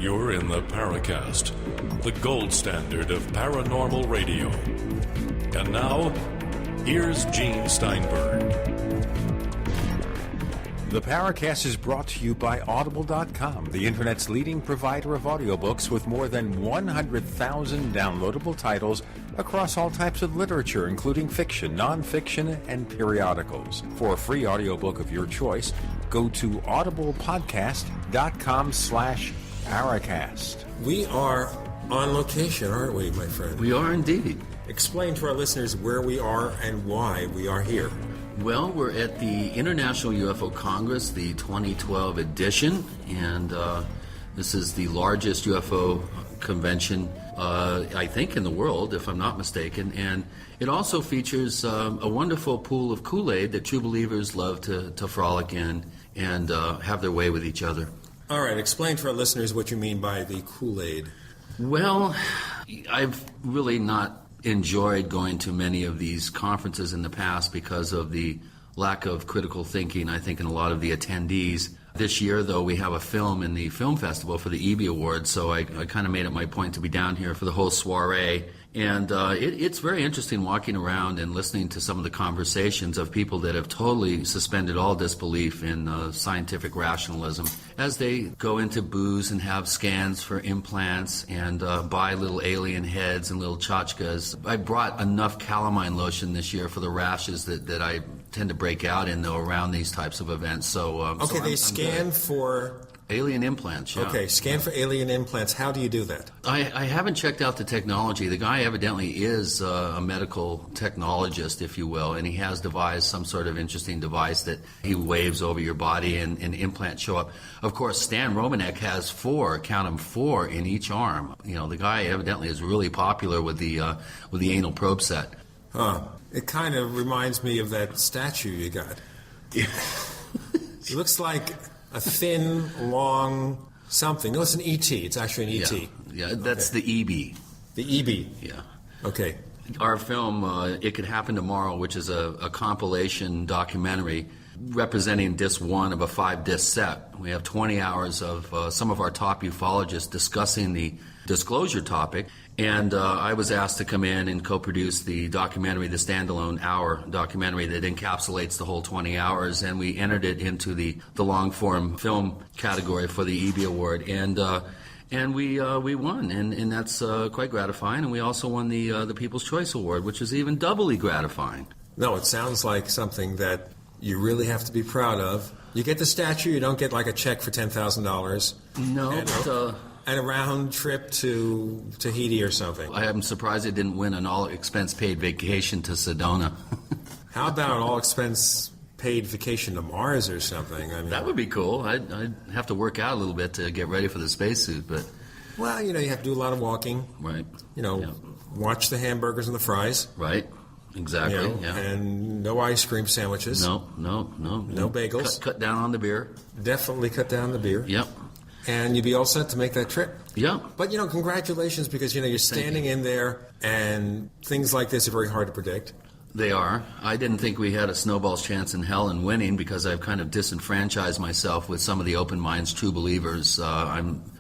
You're in the Paracast, the gold standard of paranormal radio. And now, here's Gene Steinberg. The Paracast is brought to you by Audible.com, the Internet's leading provider of audiobooks with more than 100,000 downloadable titles across all types of literature, including fiction, nonfiction, and periodicals. For a free audiobook of your choice, go to audiblepodcast.com/Paracast. We are on location, aren't we, my friend? We are indeed. Explain to our listeners where we are and why we are here. Well, we're at the International UFO Congress, the 2012 edition, and this is the largest UFO convention, I think, in the world, if I'm not mistaken. And it also features a wonderful pool of Kool-Aid that true believers love to frolic in and have their way with each other. All right, explain to our listeners what you mean by the Kool-Aid. Well, I've really not enjoyed going to many of these conferences in the past because of the lack of critical thinking, I think, in a lot of the attendees. This year, though, we have a film in the film festival for the EB Awards, so I kind of made it my point to be down here for the whole soiree. And it's very interesting walking around and listening to some of the conversations of people that have totally suspended all disbelief in scientific rationalism as they go into booths and have scans for implants and buy little alien heads and little tchotchkes. I brought enough calamine lotion this year for the rashes that I tend to break out in, though, around these types of events. So, they scan for alien implants, yeah. Okay, scan for alien implants. How do you do that? I haven't checked out the technology. The guy evidently is a medical technologist, if you will, and he has devised some sort of interesting device that he waves over your body and implants show up. Of course, Stan Romanek has 4, count them, 4 in each arm. You know, the guy evidently is really popular with the anal probe set. Huh. It kind of reminds me of that statue you got. It looks like a thin, long something. No, it's an ET. It's actually an ET. Yeah, that's the EB. The EB? Yeah. Okay. Our film, It Could Happen Tomorrow, which is a compilation documentary representing disc 1 of a 5-disc set. We have 20 hours of some of our top ufologists discussing the disclosure topic. And I was asked to come in and co-produce the documentary, the standalone hour documentary that encapsulates the whole 20 hours. And we entered it into the long-form film category for the EB Award. And we won, and that's quite gratifying. And we also won the People's Choice Award, which is even doubly gratifying. No, it sounds like something that you really have to be proud of. You get the statue, you don't get like a check for $10,000. No, and a round trip to Tahiti or something. I am surprised it didn't win an all-expense-paid vacation to Sedona. How about an all-expense-paid vacation to Mars or something? I mean, that would be cool. I'd have to work out a little bit to get ready for the spacesuit, but... Well, you have to do a lot of walking. Right. Watch the hamburgers and the fries. Right. Exactly. And no ice cream sandwiches. No. No bagels. Cut down on the beer. Definitely cut down the beer. Yep. And you'd be all set to make that trip. Yeah. But, congratulations, because, you're standing in there, and things like this are very hard to predict. They are. I didn't think we had a snowball's chance in hell in winning because I've kind of disenfranchised myself with some of the open minds, true believers.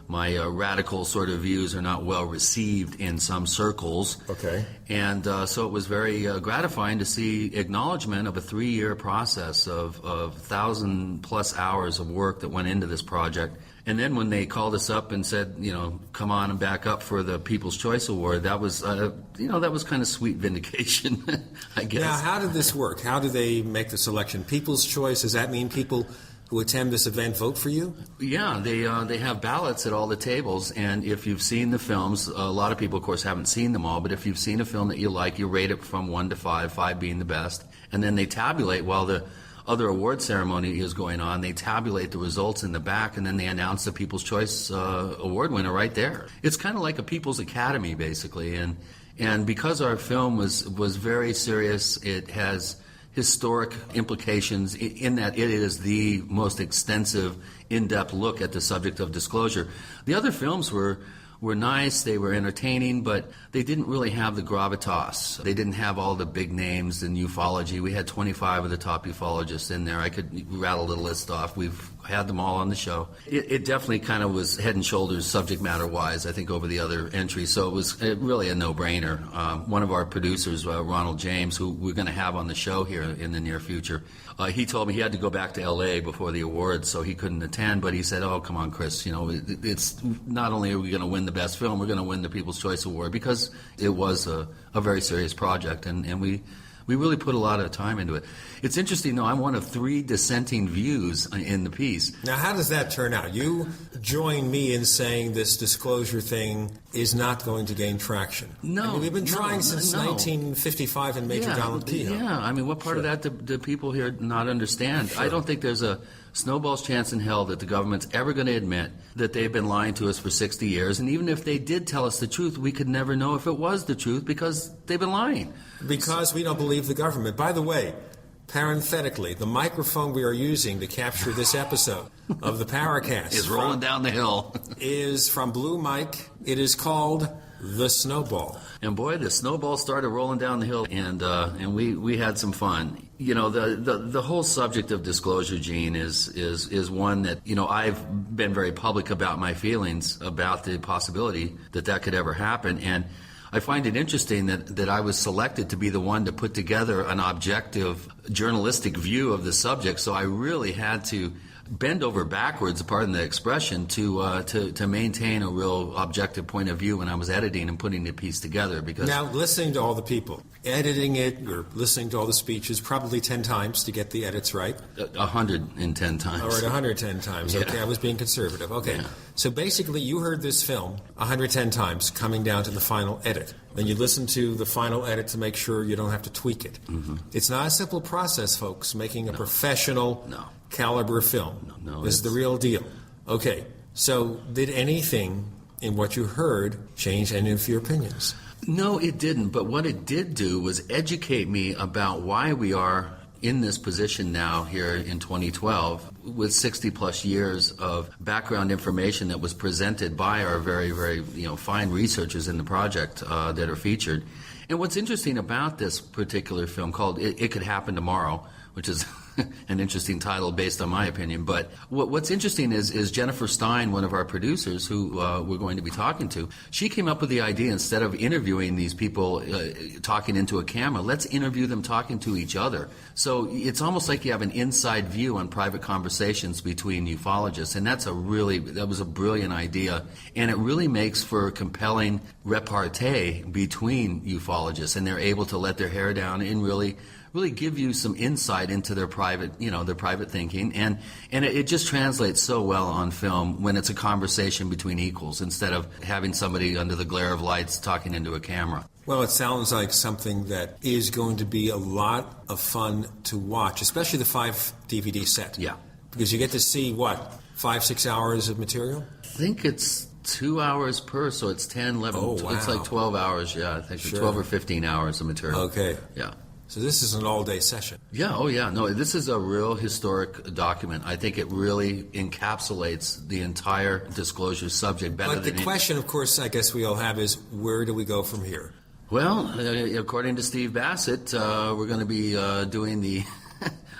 My radical sort of views are not well received in some circles. Okay. And so it was very gratifying to see acknowledgement of a 3-year process of 1,000+ hours of work that went into this project. And then when they called us up and said, come on and back up for the People's Choice Award, that was, that was kind of sweet vindication, I guess. Now, how did this work? How do they make the selection? People's Choice, does that mean people who attend this event vote for you? Yeah, they have ballots at all the tables, and if you've seen the films, a lot of people, of course, haven't seen them all, but if you've seen a film that you like, you rate it from 1 to 5, 5 being the best, and then they tabulate while the other award ceremony is going on. They tabulate the results in the back, and then they announce the People's Choice Award winner right there. It's kind of like a People's Academy, basically, and because our film was very serious, it has historic implications in that it is the most extensive, in-depth look at the subject of disclosure. The other films were were nice, they were entertaining, but they didn't really have the gravitas. They didn't have all the big names in ufology. We had 25 of the top ufologists in there. I could rattle the list off. We've had them all on the show. It definitely kind of was head and shoulders subject matter-wise, I think, over the other entries. So it was really a no-brainer. One of our producers, Ronald James, who we're going to have on the show here in the near future, he told me he had to go back to L.A. before the awards, so he couldn't attend. But he said, "Oh, come on, Chris. It's not only are we going to win the best film, we're going to win the People's Choice Award," because it was a very serious project, and we really put a lot of time into it. It's interesting, though, I'm one of 3 dissenting views in the piece. Now, how does that turn out? You join me in saying this disclosure thing is not going to gain traction. No. We've been trying since 1955 in Major Donald Kehoe. Yeah, what part of that do people here not understand? Sure. I don't think there's a snowball's chance in hell that the government's ever going to admit that they've been lying to us for 60 years. And even if they did tell us the truth, we could never know if it was the truth because they've been lying. Because we don't believe the government. By the way, parenthetically, the microphone we are using to capture this episode of the Paracast is rolling down the hill. Is from Blue Mike. It is called The Snowball. And boy, the snowball started rolling down the hill, and we had some fun. The whole subject of disclosure, Gene, is one that, I've been very public about my feelings about the possibility that could ever happen. And I find it interesting that I was selected to be the one to put together an objective journalistic view of the subject. So I really had to bend over backwards, pardon the expression, to maintain a real objective point of view when I was editing and putting the piece together. Because now, listening to all the people, editing it, or listening to all the speeches, probably 10 times to get the edits right? 110 times. All right, 110 times. Okay, I was being conservative. Okay, So basically you heard this film 110 times coming down to the final edit. Then you listen to the final edit to make sure you don't have to tweak it. Mm-hmm. It's not a simple process, folks, making a professional caliber film. This is the real deal. Okay, so did anything in what you heard change any of your opinions? No, it didn't. But what it did do was educate me about why we are in this position now here in 2012 with 60 plus years of background information that was presented by our very, very fine researchers in the project that are featured. And what's interesting about this particular film called It Could Happen Tomorrow, which is an interesting title based on my opinion. But what's interesting is Jennifer Stein, one of our producers who we're going to be talking to, she came up with the idea, instead of interviewing these people talking into a camera, let's interview them talking to each other. So it's almost like you have an inside view on private conversations between ufologists. And that was a brilliant idea. And it really makes for compelling repartee between ufologists. And they're able to let their hair down and really give you some insight into their private thinking, and it just translates so well on film when it's a conversation between equals instead of having somebody under the glare of lights talking into a camera. Well, it sounds like something that is going to be a lot of fun to watch, especially the 5 DVD set. Yeah. Because you get to see, 5-6 hours of material? I think it's 2 hours per, so it's 10, 11. Oh, wow. It's like 12 hours, I think. Sure. 12 or 15 hours of material. Okay. Yeah. So this is an all-day session. Yeah, No, this is a real historic document. I think it really encapsulates the entire disclosure subject better than... But the question, of course, I guess we all have is, where do we go from here? Well, according to Steve Bassett, we're going to be doing the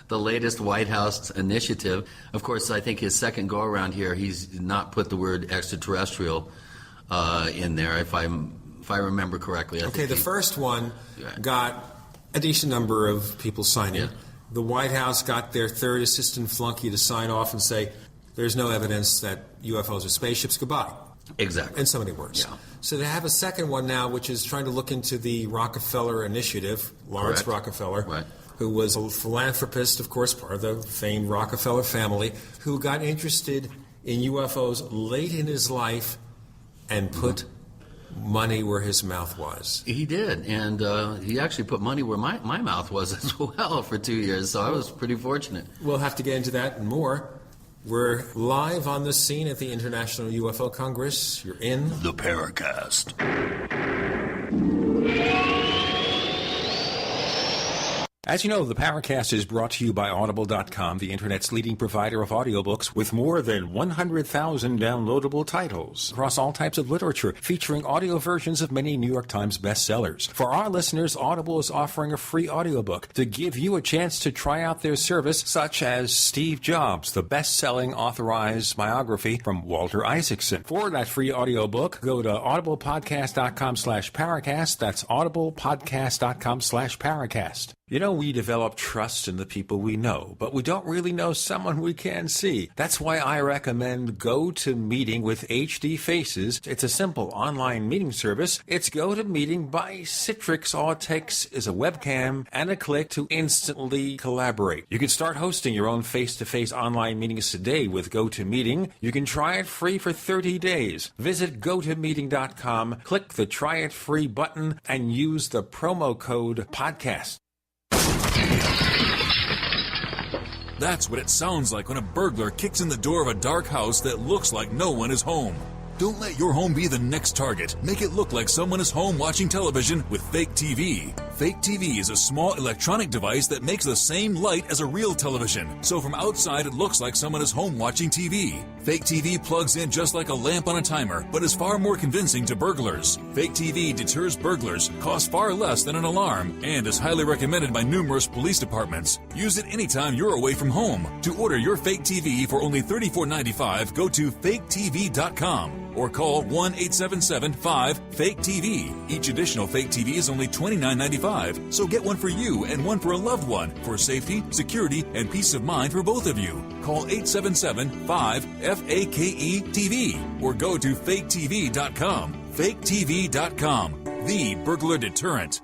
the latest White House initiative. Of course, I think his second go-around here, he's not put the word extraterrestrial in there, if I remember correctly. Okay, the first one got a decent number of people signing. Yeah. The White House got their third assistant flunky to sign off and say, there's no evidence that UFOs are spaceships. Goodbye. Exactly. In so many words. Yeah. So they have a second one now, which is trying to look into the Rockefeller Initiative, Lawrence Correct. Rockefeller, Right. who was a philanthropist, of course, part of the famed Rockefeller family, who got interested in UFOs late in his life and put money where his mouth was. He did, and he actually put money where my mouth was as well for 2 years, so I was pretty fortunate. We'll have to get into that and more. We're live on the scene at the International UFO Congress. You're in the Paracast. As you know, the Paracast is brought to you by Audible.com, the Internet's leading provider of audiobooks with more than 100,000 downloadable titles across all types of literature, featuring audio versions of many New York Times bestsellers. For our listeners, Audible is offering a free audiobook to give you a chance to try out their service, such as Steve Jobs, the best-selling authorized biography from Walter Isaacson. For that free audiobook, go to audiblepodcast.com/Paracast. That's audiblepodcast.com/Paracast. You know, we develop trust in the people we know, but we don't really know someone we can see. That's why I recommend GoToMeeting with HD Faces. It's a simple online meeting service. It's GoToMeeting by Citrix. All it takes is a webcam and a click to instantly collaborate. You can start hosting your own face-to-face online meetings today with GoToMeeting. You can try it free for 30 days. Visit GoToMeeting.com, click the Try It Free button, and use the promo code PODCAST. That's what it sounds like when a burglar kicks in the door of a dark house that looks like no one is home. Don't let your home be the next target. Make it look like someone is home watching television with Fake TV. Fake TV is a small electronic device that makes the same light as a real television, so from outside it looks like someone is home watching TV. Fake TV plugs in just like a lamp on a timer, but is far more convincing to burglars. Fake TV deters burglars, costs far less than an alarm, and is highly recommended by numerous police departments. Use it anytime you're away from home. To order your Fake TV for only $34.95, go to faketv.com. or call 1-877-5-FAKE-TV. Each additional Fake TV is only $29.95, so get one for you and one for a loved one for safety, security, and peace of mind for both of you. Call 877-5-FAKE-TV or go to faketv.com. faketv.com, the burglar deterrent.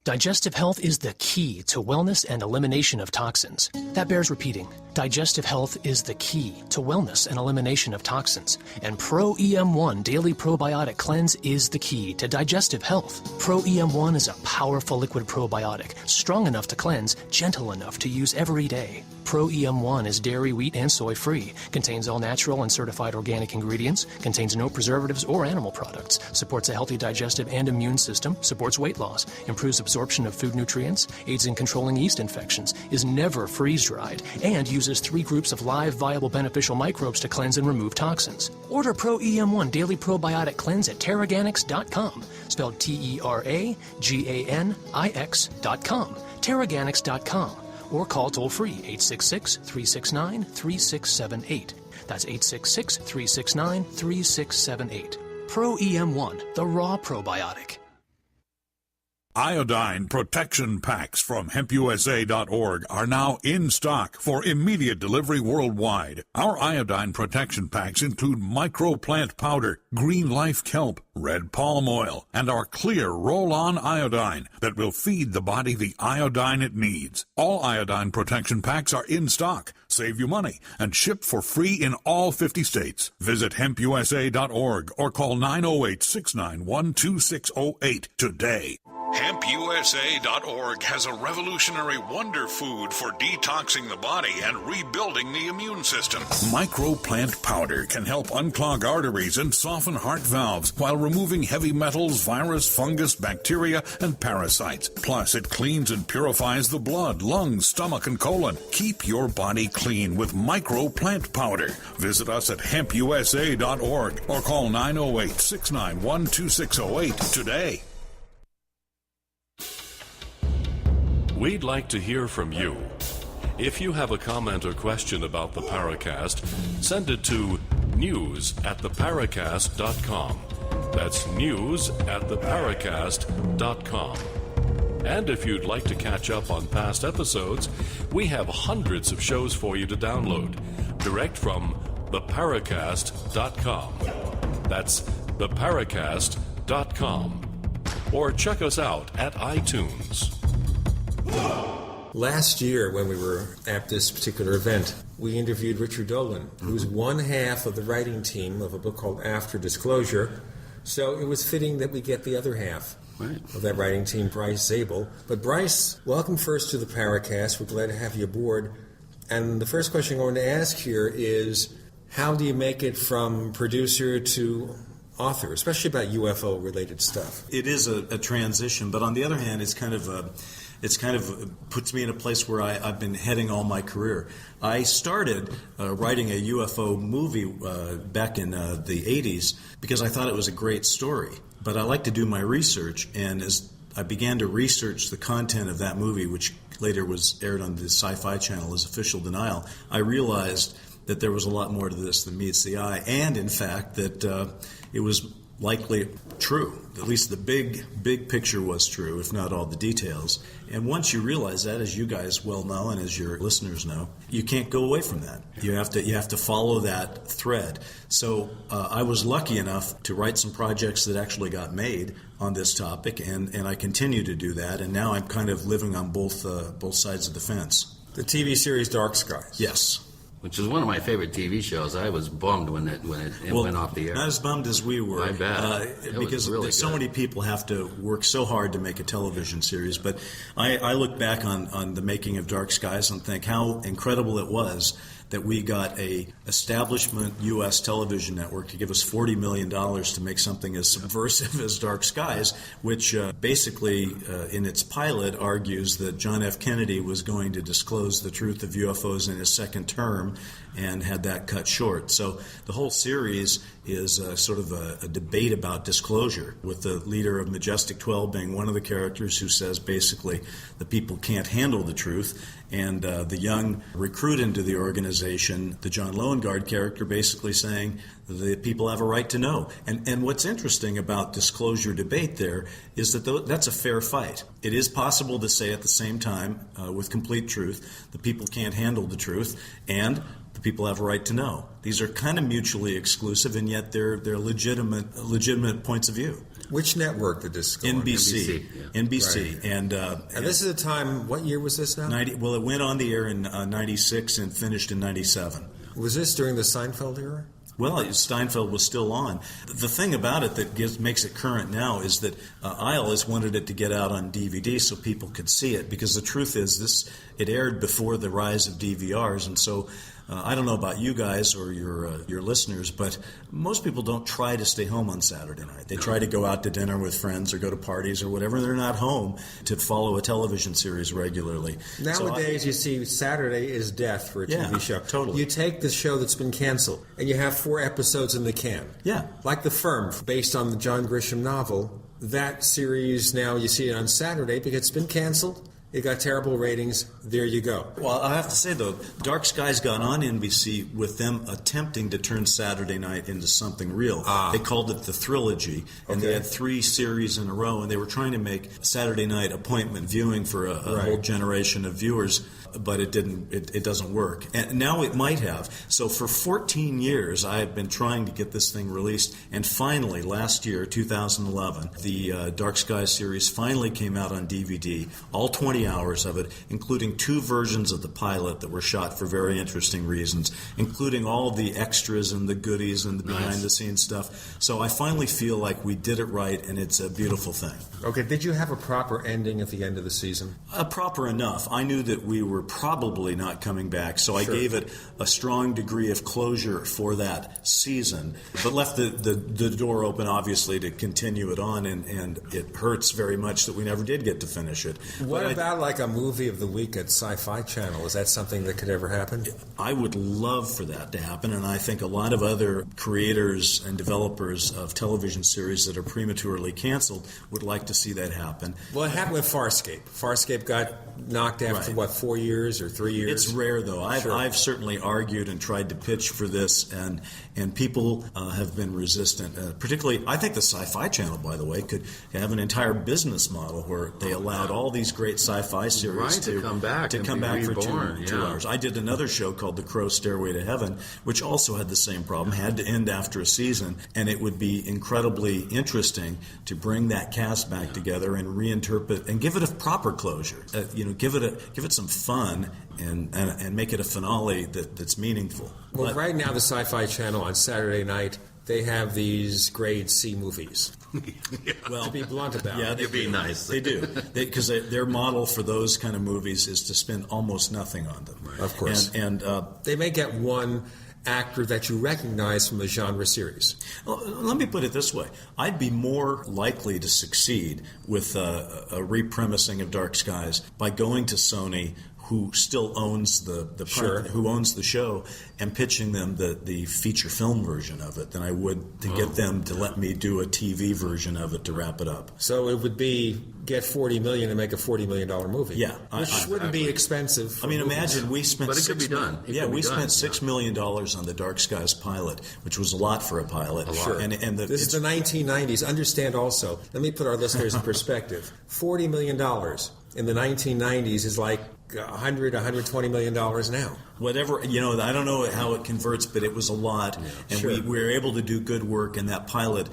Digestive health is the key to wellness and elimination of toxins. That bears repeating. Digestive health is the key to wellness and elimination of toxins. And Pro EM1 Daily Probiotic Cleanse is the key to digestive health. Pro EM1 is a powerful liquid probiotic, strong enough to cleanse, gentle enough to use every day. Pro EM1 is dairy, wheat, and soy-free, contains all natural and certified organic ingredients, contains no preservatives or animal products, supports a healthy digestive and immune system, supports weight loss, improves absorption of food nutrients, aids in controlling yeast infections, is never freeze-dried, and uses 3 groups of live, viable, beneficial microbes to cleanse and remove toxins. Order Pro EM1 Daily Probiotic Cleanse at Terraganix.com, spelled TerraGanix.com, Terraganix.com. Or call toll-free 866-369-3678. That's 866-369-3678. Pro EM1, the raw probiotic. Iodine protection packs from hempusa.org are now in stock for immediate delivery worldwide. Our iodine protection packs include microplant powder, green life kelp, red palm oil, and our clear roll-on iodine that will feed the body the iodine it needs. All iodine protection packs are in stock, save you money, and ship for free in all 50 states. Visit hempusa.org or call 908-691-2608 today. HempUSA.org has a revolutionary wonder food for detoxing the body and rebuilding the immune system. Microplant powder can help unclog arteries and soften heart valves while removing heavy metals, virus, fungus, bacteria, and parasites. Plus, it cleans and purifies the blood, lungs, stomach, and colon. Keep your body clean with microplant powder. Visit us at HempUSA.org or call 908-691-2608 today. We'd like to hear from you. If you have a comment or question about the Paracast, send it to news@theparacast.com. That's news@theparacast.com. And if you'd like to catch up on past episodes, we have hundreds of shows for you to download, direct from theparacast.com. That's theparacast.com. Or check us out at iTunes. Last year, when we were at this particular event, we interviewed Richard Dolan, who's one half of the writing team of a book called After Disclosure. So it was fitting that we get the other half of that writing team, Bryce Zabel. But Bryce, welcome first to the Paracast. We're glad to have you aboard. And the first question I want to ask here is, how do you make it from producer to author, especially about UFO-related stuff. It is a transition, but on the other hand, it's kind of puts me in a place where I've been heading all my career. I started writing a UFO movie back in the 80s because I thought it was a great story. But I like to do my research, and as I began to research the content of that movie, which later was aired on the Sci-Fi Channel as Official Denial, I realized that there was a lot more to this than meets the eye, and in fact that it was likely true. At least the big picture was true, if not all the details. And once you realize that, as you guys well know and as your listeners know, you can't go away from that. You have to follow that thread. So I was lucky enough to write some projects that actually got made on this topic, and I continue to do that. And now I'm kind of living on both sides of the fence. The TV series Dark Skies. Yes. Which is one of my favorite TV shows. I was bummed when it went off the air. Not as bummed as we were. I bet. Because really so many people have to work so hard to make a television series. But I look back on the making of Dark Skies and think how incredible it was that we got a establishment U.S. television network to give us $40 million to make something as subversive as Dark Skies, which basically in its pilot argues that John F. Kennedy was going to disclose the truth of UFOs in his second term and had that cut short. So the whole series is sort of a debate about disclosure, with the leader of Majestic 12 being one of the characters who says basically the people can't handle the truth, and the young recruit into the organization, the John Lowengarde character, basically saying the people have a right to know. And what's interesting about disclosure debate there is that that's a fair fight. It is possible to say at the same time, with complete truth, the people can't handle the truth, and the people have a right to know. These are kind of mutually exclusive, and yet they're legitimate points of view. Which network did this go on? NBC. Yeah. NBC. Right. And this is a time, what year was this now? Well, it went on the air in 96 and finished in 97. Was this during the Seinfeld era? Well, Steinfeld was still on. The thing about it that makes it current now is that I always wanted it to get out on DVD so people could see it, because the truth is it aired before the rise of DVRs, and so I don't know about you guys or your listeners, but most people don't try to stay home on Saturday night. They try to go out to dinner with friends or go to parties or whatever. They're not home to follow a television series regularly. Nowadays, you see Saturday is death for a TV show. Totally. You take the show that's been canceled, and you have 4 episodes in the can. Yeah. Like The Firm, based on the John Grisham novel. That series, now you see it on Saturday because it's been canceled. It got terrible ratings. There you go. Well, I have to say, though, Dark Skies got on NBC with them attempting to turn Saturday night into something real. They called it the Trilogy, and they had 3 series in a row, and they were trying to make Saturday night appointment viewing for a whole generation of viewers, but it didn't. It doesn't work. And now it might have. So for 14 years, I have been trying to get this thing released, and finally, last year, 2011, the Dark Skies series finally came out on DVD, all 20 hours of it, including 2 versions of the pilot that were shot for very interesting reasons, including all of the extras and the goodies and the behind-the-scenes stuff. So I finally feel like we did it right, and it's a beautiful thing. Okay, did you have a proper ending at the end of the season? Proper enough. I knew that we were probably not coming back, so I gave it a strong degree of closure for that season, but left the door open, obviously, to continue it on, and it hurts very much that we never did get to finish it. What about like a movie of the week at Sci-Fi Channel? Is that something that could ever happen? I would love for that to happen, and I think a lot of other creators and developers of television series that are prematurely canceled would like to see that happen. Well, it happened with Farscape. Farscape got knocked after, 4 years or 3 years? It's rare, though. I've certainly argued and tried to pitch for this, and people have been resistant. Particularly, I think the Sci-Fi Channel, by the way, could have an entire business model where they allowed all these great sci-fi series to come back for 2 hours. I did another show called The Crow Stairway to Heaven, which also had the same problem, had to end after a season, and it would be incredibly interesting to bring that cast back together and reinterpret and give it a proper closure. Give it some fun and make it a finale that's meaningful. Well, right now the Sci-Fi Channel on Saturday night, they have these grade C movies. Well, to be blunt about it. It'd be nice. They do. Because their model for those kind of movies is to spend almost nothing on them. Of course. And they may get one actor that you recognize from a genre series? Well, let me put it this way. I'd be more likely to succeed with a repremising of Dark Skies by going to Sony, who still owns who owns the show, and pitching them the feature film version of it than I would to get them to let me do a TV version of it to wrap it up. So it would be get $40 million and make a $40 million movie. Yeah, which wouldn't be expensive. I mean, imagine we spent. But it could be done. We spent $6 million on the Dark Skies pilot, which was a lot for a pilot. Sure. And this is the 1990s. Understand also. Let me put our listeners in perspective. $40 million in the 1990s is like $100, $120 million now. Whatever, I don't know how it converts, but it was a lot, and we were able to do good work. And that pilot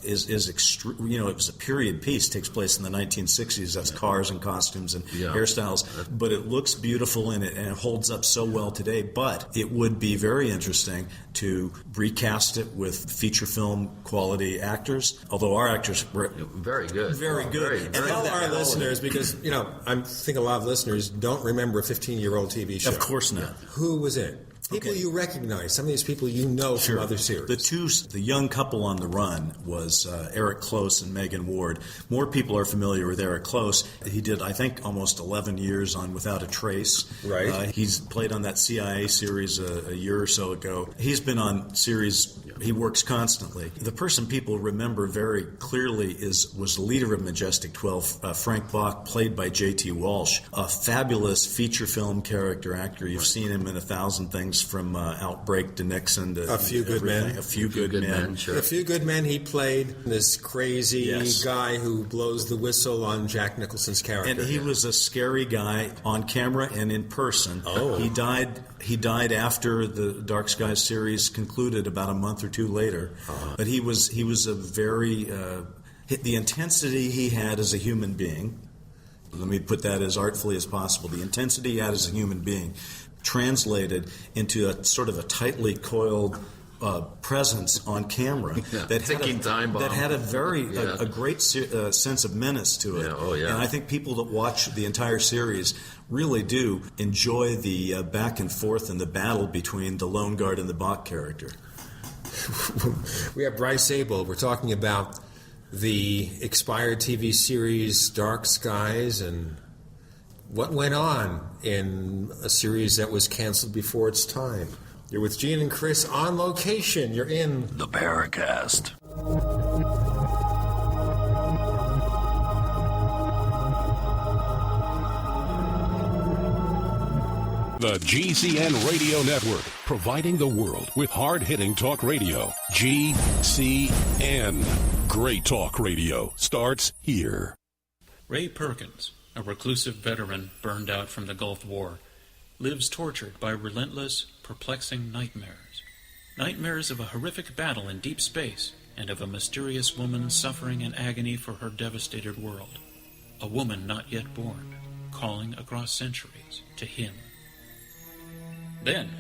is extreme. It was a period piece, takes place in the 1960s. That's cars and costumes and hairstyles, but it looks beautiful and it holds up so well today. But it would be very interesting to recast it with feature film quality actors. Although our actors were very good, very good. And tell our listeners, because I think a lot of listeners don't remember a 15-year-old TV show. Of course not. Who was in it? People you recognize, some of these people you know from other series. The young couple on the run was Eric Close and Megan Ward. More people are familiar with Eric Close. He did, I think, almost 11 years on Without a Trace. Right. He's played on that CIA series a year or so ago. He's been on series. He works constantly. The person people remember very clearly was the leader of Majestic 12, Frank Bach, played by J.T. Walsh, a fabulous feature film character actor. You've seen him in 1,000 things, from Outbreak to Nixon to A Few Good Men. A Few Good Men. Sure. A Few Good Men, he played this crazy guy who blows the whistle on Jack Nicholson's character. And he was a scary guy on camera and in person. Oh. He died after the Dark Skies series concluded, about a month or two later. But he was a very the intensity he had as a human being. Let me put that as artfully as possible. The intensity he had as a human being translated into a sort of a tightly coiled presence on camera that had a very a great sense of menace to it. And I think people that watch the entire series really do enjoy the back and forth and the battle between the Lone Guard and the Bach character. We have Bryce Zabel. We're talking about the expired TV series Dark Skies and what went on in a series that was canceled before its time. You're with Gene and Chris on location. You're in the Paracast. The GCN Radio Network, providing the world with hard-hitting talk radio. GCN. Great talk radio starts here. Ray Perkins, a reclusive veteran burned out from the Gulf War, lives tortured by relentless, perplexing nightmares. Nightmares of a horrific battle in deep space and of a mysterious woman suffering in agony for her devastated world. A woman not yet born, calling across centuries to him. Then,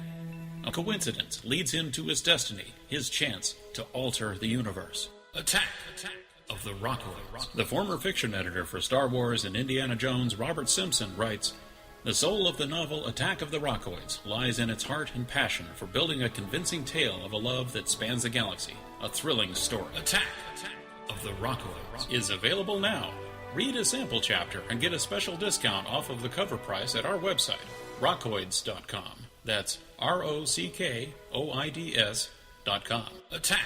a coincidence leads him to his destiny, his chance to alter the universe. Attack of the Rockoids. The former fiction editor for Star Wars and Indiana Jones, Robert Simpson, writes, "The soul of the novel Attack of the Rockoids lies in its heart and passion for building a convincing tale of a love that spans the galaxy, a thrilling story. Attack of the Rockoids is available now. Read a sample chapter and get a special discount off of the cover price at our website, rockoids.com. That's ROCKOIDS.com. Attack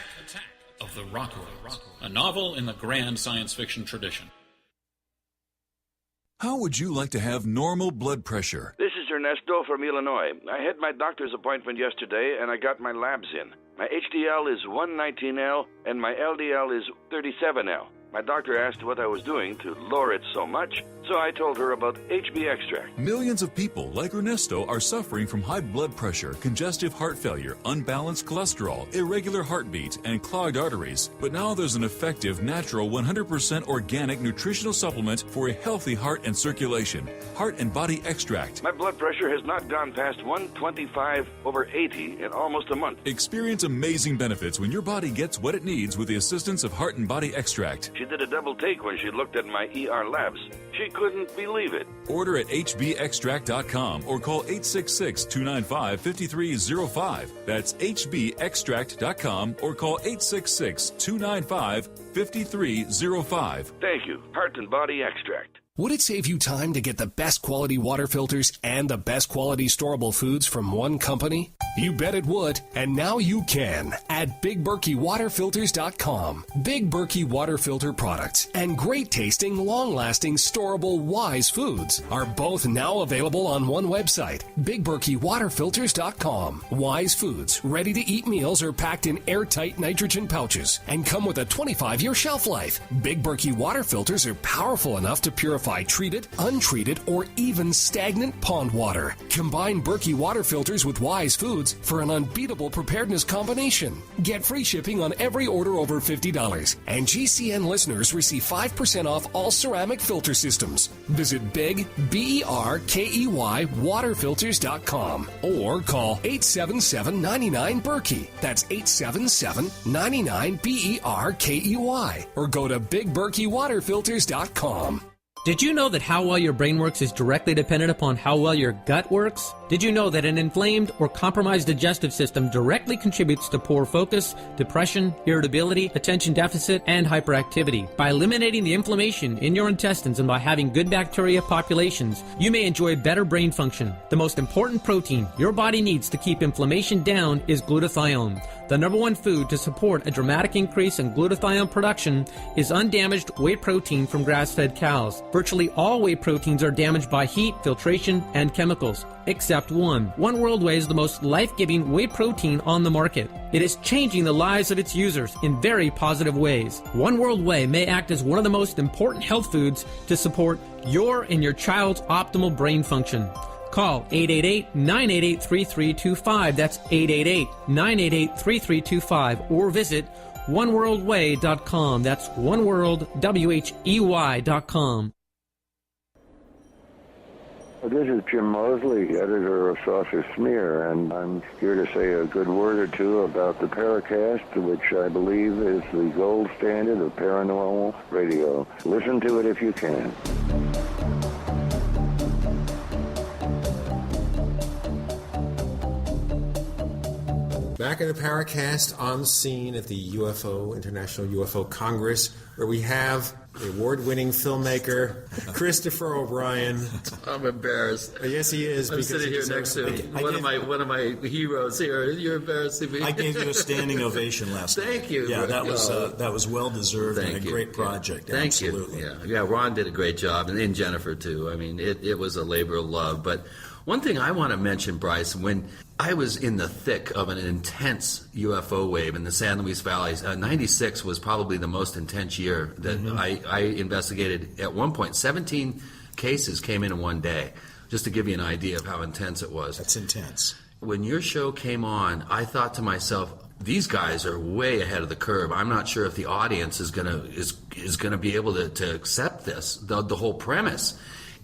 of the Rockoids, a novel in the grand science fiction tradition." How would you like to have normal blood pressure? This is Ernesto from Illinois. I had my doctor's appointment yesterday, and I got my labs in. My HDL is 119L, and my LDL is 37L. My doctor asked what I was doing to lower it so much, so I told her about HB extract. Millions of people like Ernesto are suffering from high blood pressure, congestive heart failure, unbalanced cholesterol, irregular heartbeat, and clogged arteries. But now there's an effective, natural, 100% organic nutritional supplement for a healthy heart and circulation. Heart and Body Extract. My blood pressure has not gone past 125/80 in almost a month. Experience amazing benefits when your body gets what it needs with the assistance of Heart and Body Extract. She she did a double take when she looked at my ER labs. She couldn't believe it. Order at hbextract.com or call 866-295-5305. That's hbextract.com or call 866-295-5305. Thank you. Heart and Body Extract. Would it save you time to get the best quality water filters and the best quality storable foods from one company? You bet it would, and now you can at BigBerkeyWaterFilters.com. Big Berkey water filter products and great tasting, long-lasting, storable Wise foods are both now available on one website, BigBerkeyWaterFilters.com. Wise foods, ready-to-eat meals are packed in airtight nitrogen pouches and come with a 25-year shelf life. Big Berkey water filters are powerful enough to purify treated, untreated, or even stagnant pond water. Combine Berkey water filters with Wise foods for an unbeatable preparedness combination. Get free shipping on every order over $50, and GCN listeners receive 5% off all ceramic filter systems. Visit Big, BERKEY, waterfilters.com or call 877-99-BERKEY. That's 877-99-BERKEY or go to BigBerkeyWaterFilters.com. Did you know that how well your brain works is directly dependent upon how well your gut works? Did you know that an inflamed or compromised digestive system directly contributes to poor focus, depression, irritability, attention deficit, and hyperactivity? By eliminating the inflammation in your intestines and by having good bacteria populations, you may enjoy better brain function. The most important protein your body needs to keep inflammation down is glutathione. The number one food to support a dramatic increase in glutathione production is undamaged whey protein from grass-fed cows. Virtually all whey proteins are damaged by heat, filtration, and chemicals, except one. One World Whey is the most life-giving whey protein on the market. It is changing the lives of its users in very positive ways. One World Whey may act as one of the most important health foods to support your and your child's optimal brain function. Call 888-988-3325. That's 888-988-3325. Or visit oneworldwhey.com. That's oneworldwhey.com. This is Jim Mosley, editor of Saucer Smear, and I'm here to say a good word or two about the Paracast, which I believe is the gold standard of paranormal radio. Listen to it if you can. Back in the Paracast, on the scene at the International UFO Congress, where we have the award-winning filmmaker Christopher O'Brien. I'm embarrassed. Yes, he is. I'm sitting here next to one of my heroes here. You're embarrassing me. I gave you a standing ovation last night. Thank you. Yeah, that was well deserved and a great project. Thank Absolutely. you. Yeah, Ron did a great job, and Jennifer too. I mean, it was a labor of love. But one thing I want to mention, Bryce, when I was in the thick of an intense UFO wave in the San Luis Valley, 96 was probably the most intense year that I investigated. At one point, 17 cases came in one day, just to give you an idea of how intense it was. That's intense. When your show came on, I thought to myself, these guys are way ahead of the curve. I'm not sure if the audience is gonna be able to accept this, the whole premise.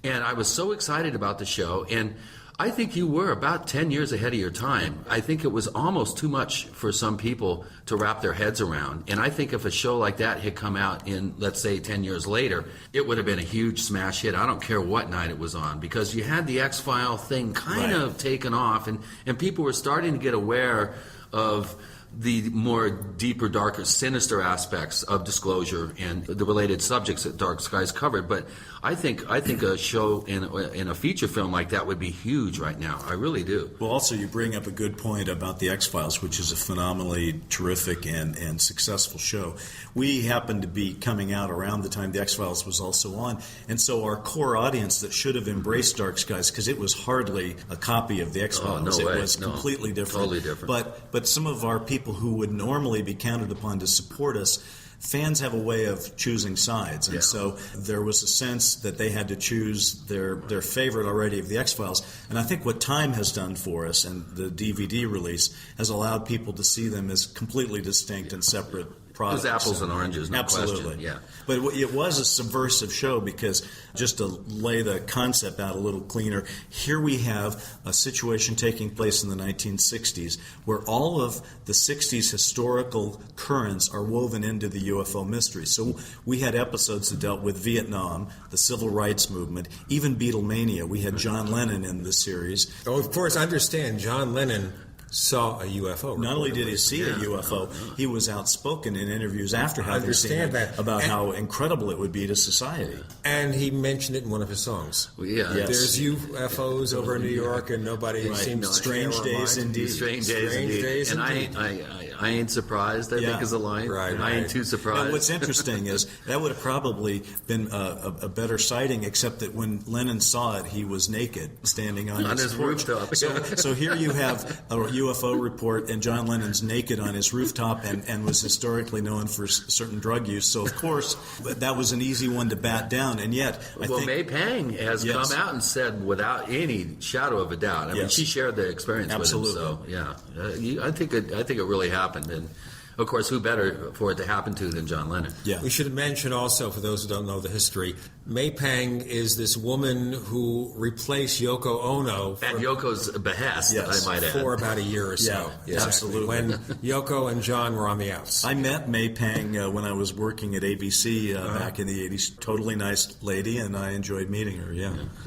And I was so excited about the show, and I think you were about 10 years ahead of your time. I think it was almost too much for some people to wrap their heads around. And I think if a show like that had come out in, let's say, 10 years later, it would have been a huge smash hit. I don't care what night it was on, because you had the X-File thing kind of taken off, and people were starting to get aware of the more deeper, darker, sinister aspects of disclosure and the related subjects that Dark Skies covered. But I think a show in a feature film like that would be huge right now. I really do. Well, also you bring up a good point about the X-Files, which is a phenomenally terrific and successful show. We happened to be coming out around the time the X-Files was also on, and so our core audience that should have embraced Dark Skies, because it was hardly a copy of the X-Files. It was completely different. Totally different. But some of our people who would normally be counted upon to support us, fans have a way of choosing sides, and so there was a sense that they had to choose their favorite already of the X-Files. And I think what time has done for us, and the DVD release, has allowed people to see them as completely distinct and separate products. It was apples and oranges, no Absolutely. question. Yeah. But it was a subversive show because, just to lay the concept out a little cleaner, here we have a situation taking place in the 1960s where all of the 60s historical currents are woven into the UFO mystery. So we had episodes that dealt with Vietnam, the civil rights movement, even Beatlemania. We had John Lennon in the series. Oh, of course, understand, John Lennon saw a UFO. Not only did he see a UFO, he was outspoken in interviews after having seen it that. about how incredible it would be to society. And he mentioned it in one of his songs. Well, yeah. Yes. There's UFOs over New York, and nobody seems to Strange care or days mind. indeed. Strange days And indeed. I ain't surprised, I think is the line. Right, I ain't too surprised. Now, what's interesting is that would have probably been a better sighting, except that when Lennon saw it, he was naked, standing on his porch. rooftop. So here you have a UFO report, and John Lennon's naked on his rooftop and was historically known for certain drug use. So, of course, that was an easy one to bat down. And yet, I think May Pang has come out and said without any shadow of a doubt. I mean, she shared the experience Absolutely. with him. So, yeah. I think it really happened. And, of course, who better for it to happen to than John Lennon? Yeah. We should mention also, for those who don't know the history, May Pang is this woman who replaced Yoko Ono At Yoko's behest, Yes. I might add. for about a year or so. Yeah, Exactly. absolutely. When Yoko and John were on the outs. I met May Pang when I was working at ABC back in the 80s. Totally nice lady, and I enjoyed meeting her,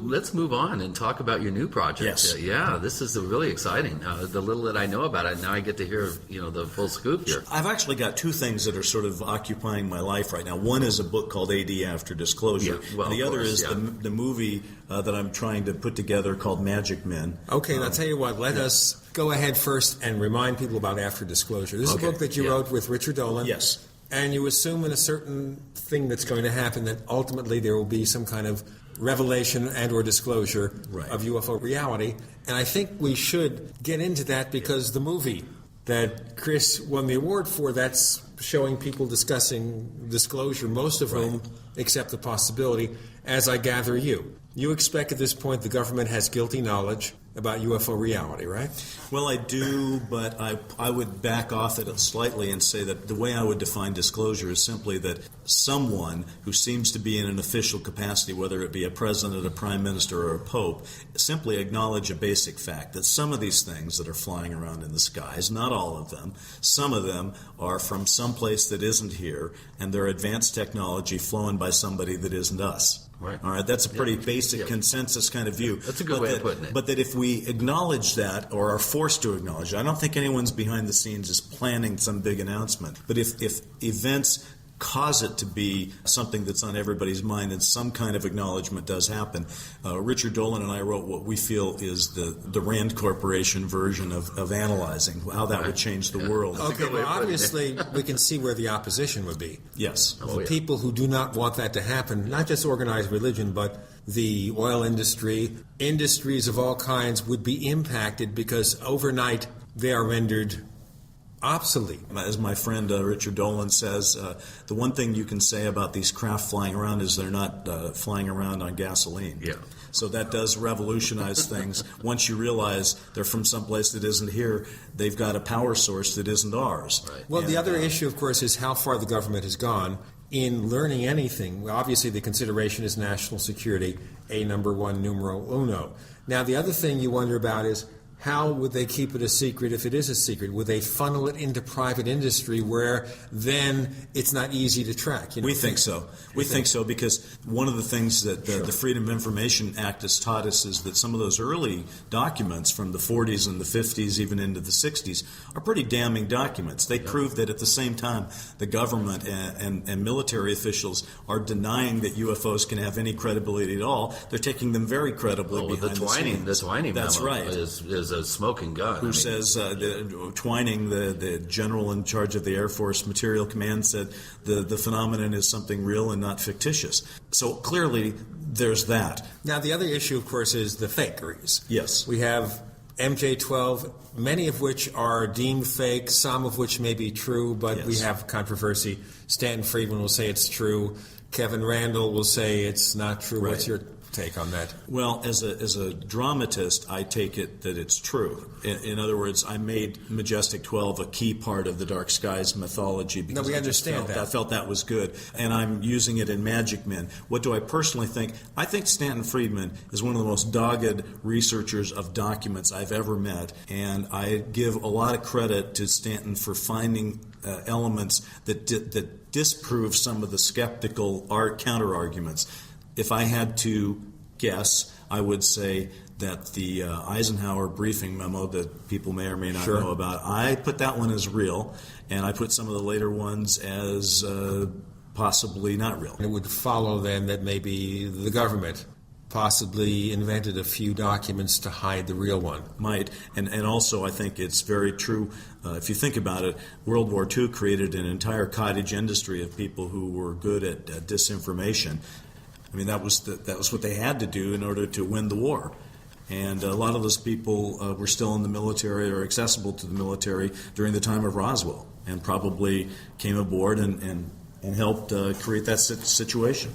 Let's move on and talk about your new project. Yes. This is really exciting. The little that I know about it, now I get to hear the full scoop here. I've actually got two things that are sort of occupying my life right now. One is a book called AD After Disclosure. Yeah, well, and the of other course, is the movie that I'm trying to put together called Magic Men. Okay, I'll tell you what, let us go ahead first and remind people about After Disclosure. This is a book that you wrote with Richard Dolan. Yes. And you assume in a certain thing that's going to happen that ultimately there will be some kind of revelation and or disclosure of UFO reality. And I think we should get into that because the movie that Chris won the award for, that's showing people discussing disclosure, most of whom accept the possibility, as I gather you. You expect at this point the government has guilty knowledge about UFO reality, right? Well, I do, but I would back off it slightly and say that the way I would define disclosure is simply that someone who seems to be in an official capacity, whether it be a president, a prime minister, or a pope, simply acknowledge a basic fact that some of these things that are flying around in the skies, not all of them, some of them are from someplace that isn't here, and they're advanced technology flown by somebody that isn't us. Right. All right, that's a pretty basic consensus kind of view. That's a good way of putting it. But that if we acknowledge that or are forced to acknowledge it, I don't think anyone's behind the scenes is planning some big announcement. But if events cause it to be something that's on everybody's mind and some kind of acknowledgement does happen, Richard Dolan and I wrote what we feel is the Rand Corporation version of analyzing how that would change the world. Okay, well, obviously we can see where the opposition would be. Yes. People who do not want that to happen, not just organized religion, but the oil industry, industries of all kinds would be impacted because overnight they are rendered obsolete. As my friend Richard Dolan says, the one thing you can say about these craft flying around is they're not flying around on gasoline. Yeah. So that does revolutionize things. Once you realize they're from someplace that isn't here, they've got a power source that isn't ours. Right. Well, the other issue, of course, is how far the government has gone in learning anything. Obviously, the consideration is national security, a number one, numero uno. Now, the other thing you wonder about is how would they keep it a secret if it is a secret? Would they funnel it into private industry where then it's not easy to track? We think so. We think so because one of the things that the Freedom of Information Act has taught us is that some of those early documents from the 40s and the 50s, even into the 60s, are pretty damning documents. They prove that at the same time the government and military officials are denying that UFOs can have any credibility at all. They're taking them very credibly behind the scenes. The Twining That's memo right. is a smoking gun. Who says Twining, the general in charge of the Air Force Material Command, said the phenomenon is something real and not fictitious. So clearly there's that. Now, the other issue, of course, is the fakeries. Yes. We have MJ-12, many of which are deemed fake, some of which may be true, but we have controversy. Stanton Friedman will say it's true. Kevin Randall will say it's not true. Right. What's your take on that? Well, as a dramatist, I take it that it's true. In other words, I made Majestic 12 a key part of the Dark Skies mythology because we understand that. I felt that was good, and I'm using it in Magic Men. What do I personally think? I think Stanton Friedman is one of the most dogged researchers of documents I've ever met, and I give a lot of credit to Stanton for finding elements that disprove some of the skeptical counter-arguments. If I had to guess, I would say that the Eisenhower briefing memo that people may or may not know about, I put that one as real, and I put some of the later ones as possibly not real. It would follow then that maybe the government possibly invented a few documents to hide the real one. Might. And also I think it's very true. If you think about it, World War II created an entire cottage industry of people who were good at disinformation. I mean, that was what they had to do in order to win the war. And a lot of those people were still in the military or accessible to the military during the time of Roswell and probably came aboard and helped create that situation.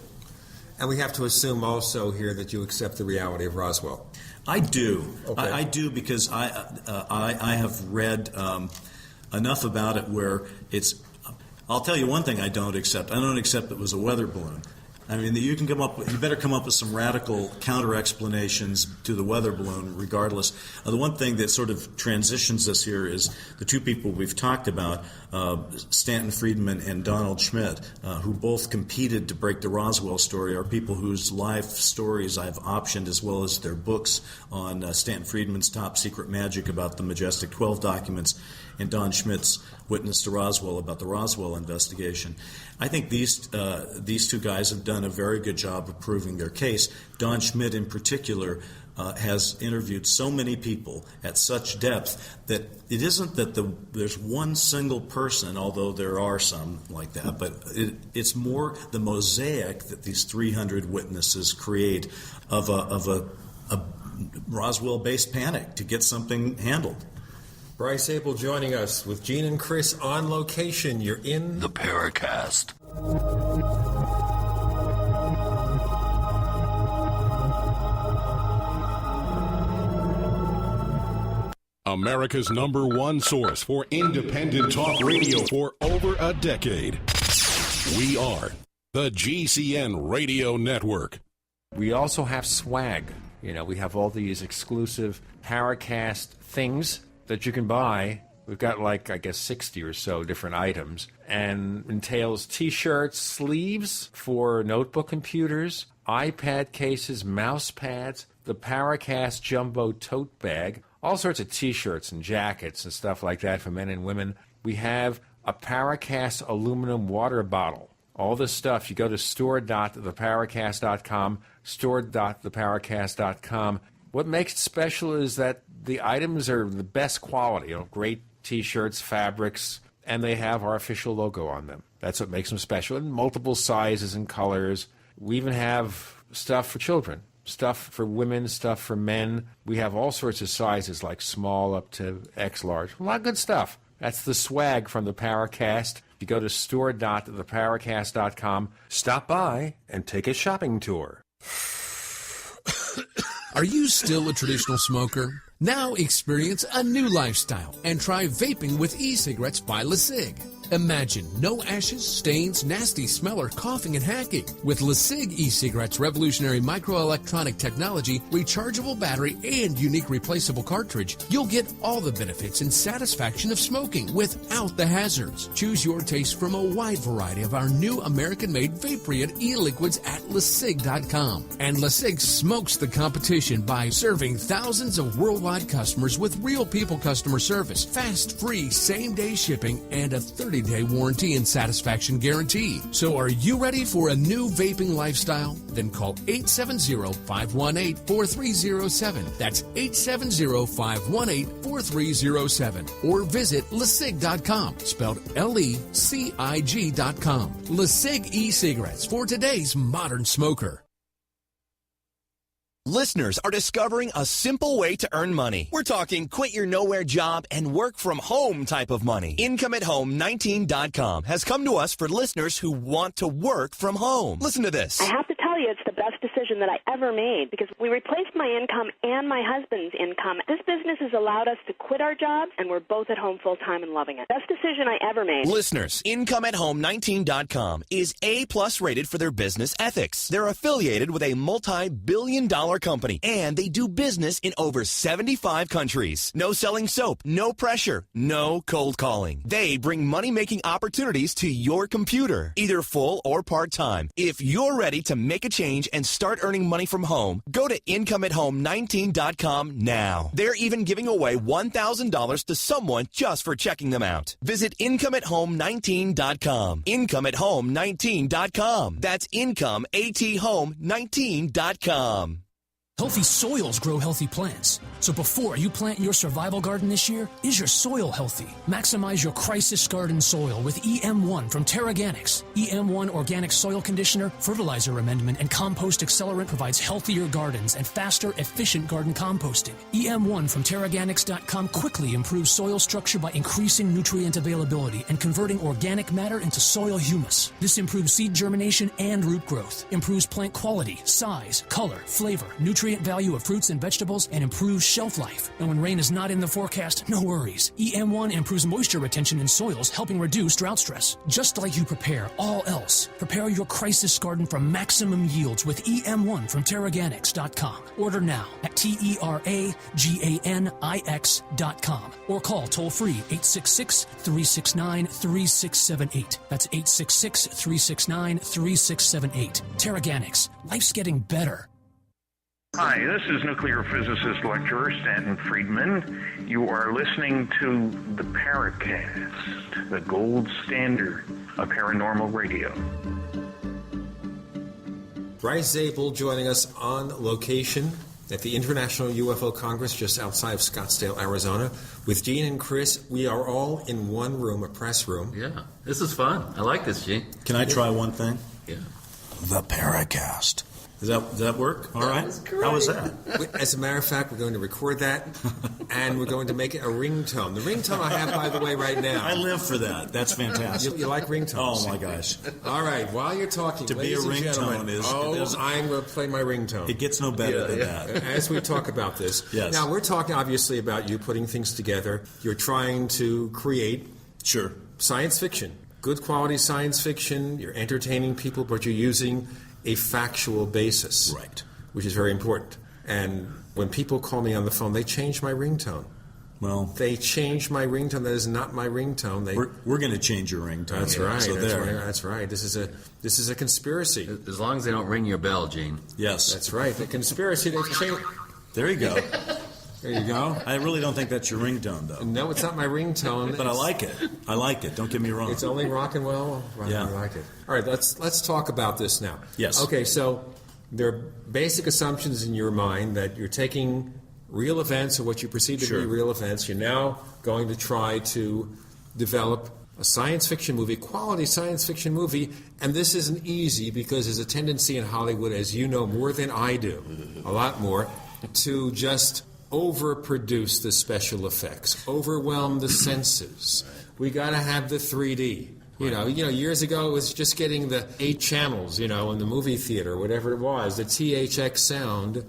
And we have to assume also here that you accept the reality of Roswell. I do. Okay. I do because I have read enough about it where it's. I'll tell you one thing I don't accept. I don't accept it was a weather balloon. I mean, you better come up with some radical counter explanations to the weather balloon, regardless. The one thing that sort of transitions us here is the two people we've talked about, Stanton Friedman and Donald Schmitt, who both competed to break the Roswell story, are people whose life stories I've optioned, as well as their books on Stanton Friedman's Top Secret Magic about the Majestic 12 documents, and Don Schmitt's Witness to Roswell about the Roswell investigation. I think these two guys have done a very good job of proving their case. Don Schmitt, in particular, has interviewed so many people at such depth that it isn't that there's one single person, although there are some like that, but it's more the mosaic that these 300 witnesses create of a Roswell-based panic to get something handled. Bryce Zabel joining us with Gene and Chris on location. You're in the Paracast. America's #1 source for independent talk radio for over a decade. We are the GCN Radio Network. We also have swag. You know, we have all these exclusive Paracast things that you can buy. We've got 60 or so different items, and entails T-shirts, sleeves for notebook computers, iPad cases, mouse pads, the Paracast Jumbo tote bag, all sorts of T-shirts and jackets and stuff like that for men and women. We have a Paracast aluminum water bottle. All this stuff, you go to store.theparacast.com, store.theparacast.com. What makes it special is that the items are the best quality, great T-shirts, fabrics, and they have our official logo on them. That's what makes them special, in multiple sizes and colors. We even have stuff for children, stuff for women, stuff for men. We have all sorts of sizes, like small up to X large. A lot of good stuff. That's the swag from the Paracast. You go to store.theparacast.com, stop by, and take a shopping tour. Are you still a traditional smoker? Now experience a new lifestyle and try vaping with e-cigarettes by LeSig. Imagine no ashes, stains, nasty smell, or coughing and hacking. With LeSig e-cigarettes' revolutionary microelectronic technology, rechargeable battery, and unique replaceable cartridge, you'll get all the benefits and satisfaction of smoking without the hazards. Choose your taste from a wide variety of our new American-made Vaporead e-liquids at LeSig.com. And LeSig smokes the competition by serving thousands of worldwide customers with real people customer service, fast, free, same-day shipping, and a 30-day warranty and satisfaction guarantee. So are you ready for a new vaping lifestyle? Then call 870-518-4307. That's 870-518-4307. Or visit LeSig.com, spelled LECIG.com. LeSig e-cigarettes for today's modern smoker. Listeners are discovering a simple way to earn money. We're talking quit your nowhere job and work from home type of money. IncomeAtHome19.com has come to us for listeners who want to work from home. Listen to this. I have to tell you, it's the best decision that I ever made because we replaced my income and my husband's income. This business has allowed us to quit our jobs, and we're both at home full-time and loving it. Best decision I ever made. Listeners, IncomeAtHome19.com is A+ rated for their business ethics. They're affiliated with a multi-billion-dollar company, and they do business in over 75 countries. No selling soap, no pressure, no cold calling. They bring money-making opportunities to your computer, either full or part-time. If you're ready to make a change and start earning money from home, go to IncomeAtHome19.com now. They're even giving away $1,000 to someone just for checking them out. Visit IncomeAtHome19.com. IncomeAtHome19.com. That's IncomeAtHome19.com. Healthy soils grow healthy plants. So before you plant your survival garden this year, is your soil healthy? Maximize your crisis garden soil with EM1 from Terraganics. EM1 Organic Soil Conditioner, Fertilizer Amendment, and Compost Accelerant provides healthier gardens and faster, efficient garden composting. EM1 from Terraganics.com quickly improves soil structure by increasing nutrient availability and converting organic matter into soil humus. This improves seed germination and root growth, improves plant quality, size, color, flavor, nutrient value of fruits and vegetables, and improves shelf life. And when rain is not in the forecast, no worries. EM1 improves moisture retention in soils, helping reduce drought stress. Just like you prepare all else, prepare your crisis garden for maximum yields with EM1 from Terraganics.com. Order now at TERAGANIX.com or call toll-free 866-369-3678. That's 866-369-3678. Terraganics. Life's getting better. Hi, this is nuclear physicist lecturer Stanton Friedman. You are listening to the Paracast, the gold standard of paranormal radio. Bryce Zabel joining us on location at the International UFO Congress just outside of Scottsdale, Arizona. With Gene and Chris, we are all in one room, a press room. Yeah, this is fun. I like this, Gene. Can I try one thing? Yeah. The Paracast. Does that work? All right. How was that? As a matter of fact, we're going to record that, and we're going to make it a ringtone. The ringtone I have, by the way, right now. I live for that. That's fantastic. You like ringtones? Oh, my gosh. All right. While you're talking, to be a ringtone I'm going to play my ringtone. It gets no better than that. As we talk about this. Yes. Now, we're talking, obviously, about you putting things together. You're trying to create science fiction, good quality science fiction. You're entertaining people, but you're using a factual basis, right? Which is very important. And when people call me on the phone, they change my ringtone. Well, they change my ringtone. That is not my ringtone. We're going to change your ringtone. That's right. So that's right. This is a conspiracy. As long as they don't ring your bell, Gene. Yes, that's right. The conspiracy. They've changed. There you go. There you go. I really don't think that's your ringtone, though. No, it's not my ringtone. But I like it. I like it. Don't get me wrong. It's only rock and roll. Yeah. I like it. All right, let's talk about this now. Yes. Okay, so there are basic assumptions in your mind that you're taking real events or what you perceive to be real events. You're now going to try to develop a science fiction movie, quality science fiction movie, and this isn't easy because there's a tendency in Hollywood, as you know more than I do, a lot more, to just overproduce the special effects, overwhelm the senses. We got to have the 3D. You know, years ago it was just getting the 8 channels, in the movie theater, whatever it was, the THX sound,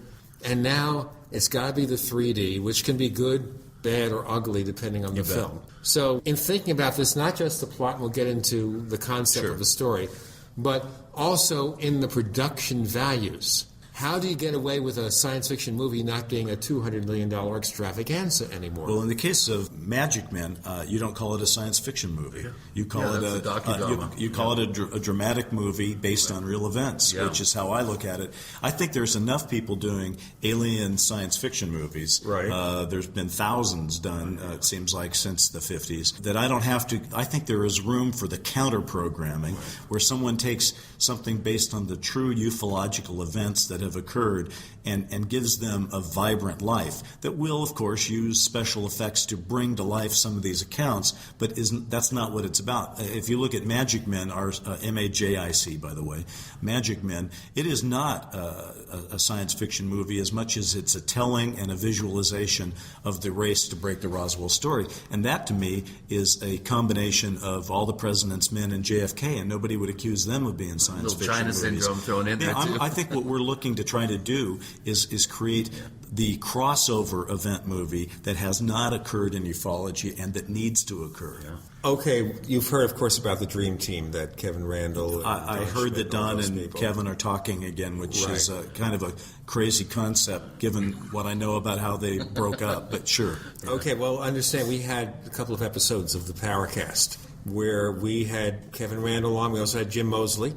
and now it's got to be the 3D, which can be good, bad, or ugly depending on the film. So in thinking about this, not just the plot, and we'll get into the concept of the story, but also in the production values. How do you get away with a science fiction movie not being a $200 million extravaganza anymore? Well, in the case of Magic Men, you don't call it a science fiction movie. You call it a docudrama. You call it a dramatic movie based on real events, which is how I look at it. I think there's enough people doing alien science fiction movies. Right. There's been thousands done, it seems like, since the 50s, that I don't have to. I think there is room for the counter-programming where someone takes something based on the true ufological events that have have occurred and gives them a vibrant life that will, of course, use special effects to bring to life some of these accounts, but that's not what it's about. If you look at Magic Men, our MAJIC, by the way, Magic Men, it is not a science fiction movie as much as it's a telling and a visualization of the race to break the Roswell story. And that, to me, is a combination of All the President's Men and JFK, and nobody would accuse them of being science fiction China movies. syndrome thrown in there, too. I think what we're looking to try to do is create the crossover event movie that has not occurred in ufology and that needs to occur. Okay, you've heard, of course, about the Dream Team that Kevin Randall... I heard that Don and Kevin are talking again, which is kind of a crazy concept given what I know about how they broke up, but sure. Okay, well, understand, we had a couple of episodes of the Paracast where we had Kevin Randall on. We also had Jim Moseley,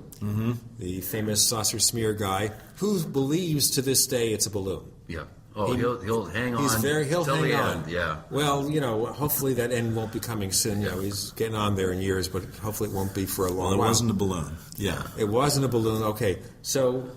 the famous saucer smear guy, who believes to this day it's a balloon. Yeah. Oh, he'll hang on. He'll till hang the on. end. Yeah. Well, hopefully that end won't be coming soon. He's getting on there in years, but hopefully it won't be for a long while. It wasn't a balloon. Yeah. It wasn't a balloon. Okay. So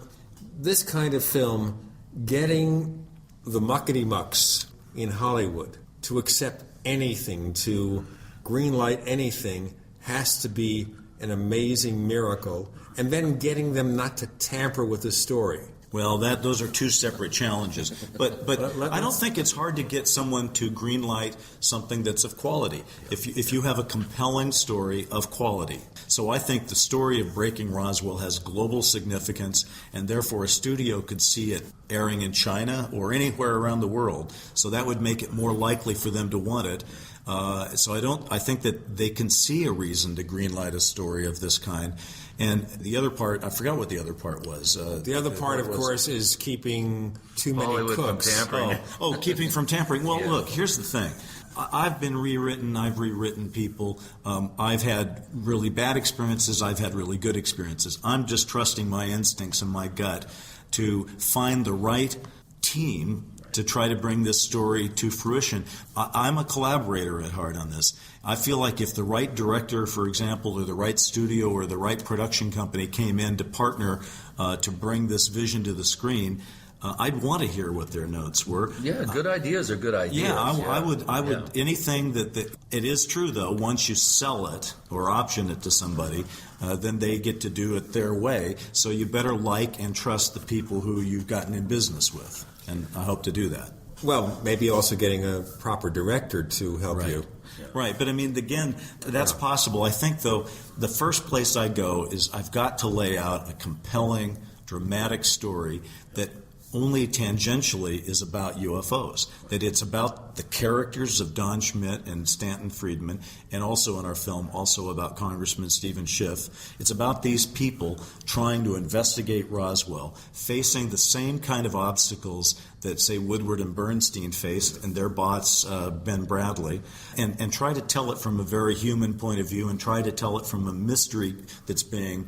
this kind of film, getting the muckety-mucks in Hollywood to accept anything, to greenlight anything, has to be an amazing miracle. And then getting them not to tamper with the story. Well, those are two separate challenges. But I don't think it's hard to get someone to greenlight something that's of quality. If you have a compelling story of quality. So I think the story of Breaking Roswell has global significance, and therefore a studio could see it airing in China or anywhere around the world. So that would make it more likely for them to want it. I think that they can see a reason to greenlight a story of this kind. And the other part, I forgot what the other part was. The other part, of course, is keeping too many Hollywood cooks. From tampering. Keeping from tampering. Well, look, here's the thing. I've been rewritten. I've rewritten people. I've had really bad experiences. I've had really good experiences. I'm just trusting my instincts and my gut to find the right team to try to bring this story to fruition. I'm a collaborator at heart on this. I feel like if the right director, for example, or the right studio or the right production company came in to partner to bring this vision to the screen, I'd want to hear what their notes were. Yeah, good ideas are good ideas. Yeah, I would. Anything that it is true though. Once you sell it or option it to somebody, then they get to do it their way. So you better like and trust the people who you've gotten in business with, and I hope to do that. Well, maybe also getting a proper director to help you. Right, but I mean, again, that's possible. I think, though, the first place I go is I've got to lay out a compelling, dramatic story that only tangentially is about UFOs, that it's about the characters of Don Schmitt and Stanton Friedman, and also in our film, also about Congressman Stephen Schiff. It's about these people trying to investigate Roswell, facing the same kind of obstacles that, say, Woodward and Bernstein faced, and their boss, Ben Bradley, and try to tell it from a very human point of view and try to tell it from a mystery that's being,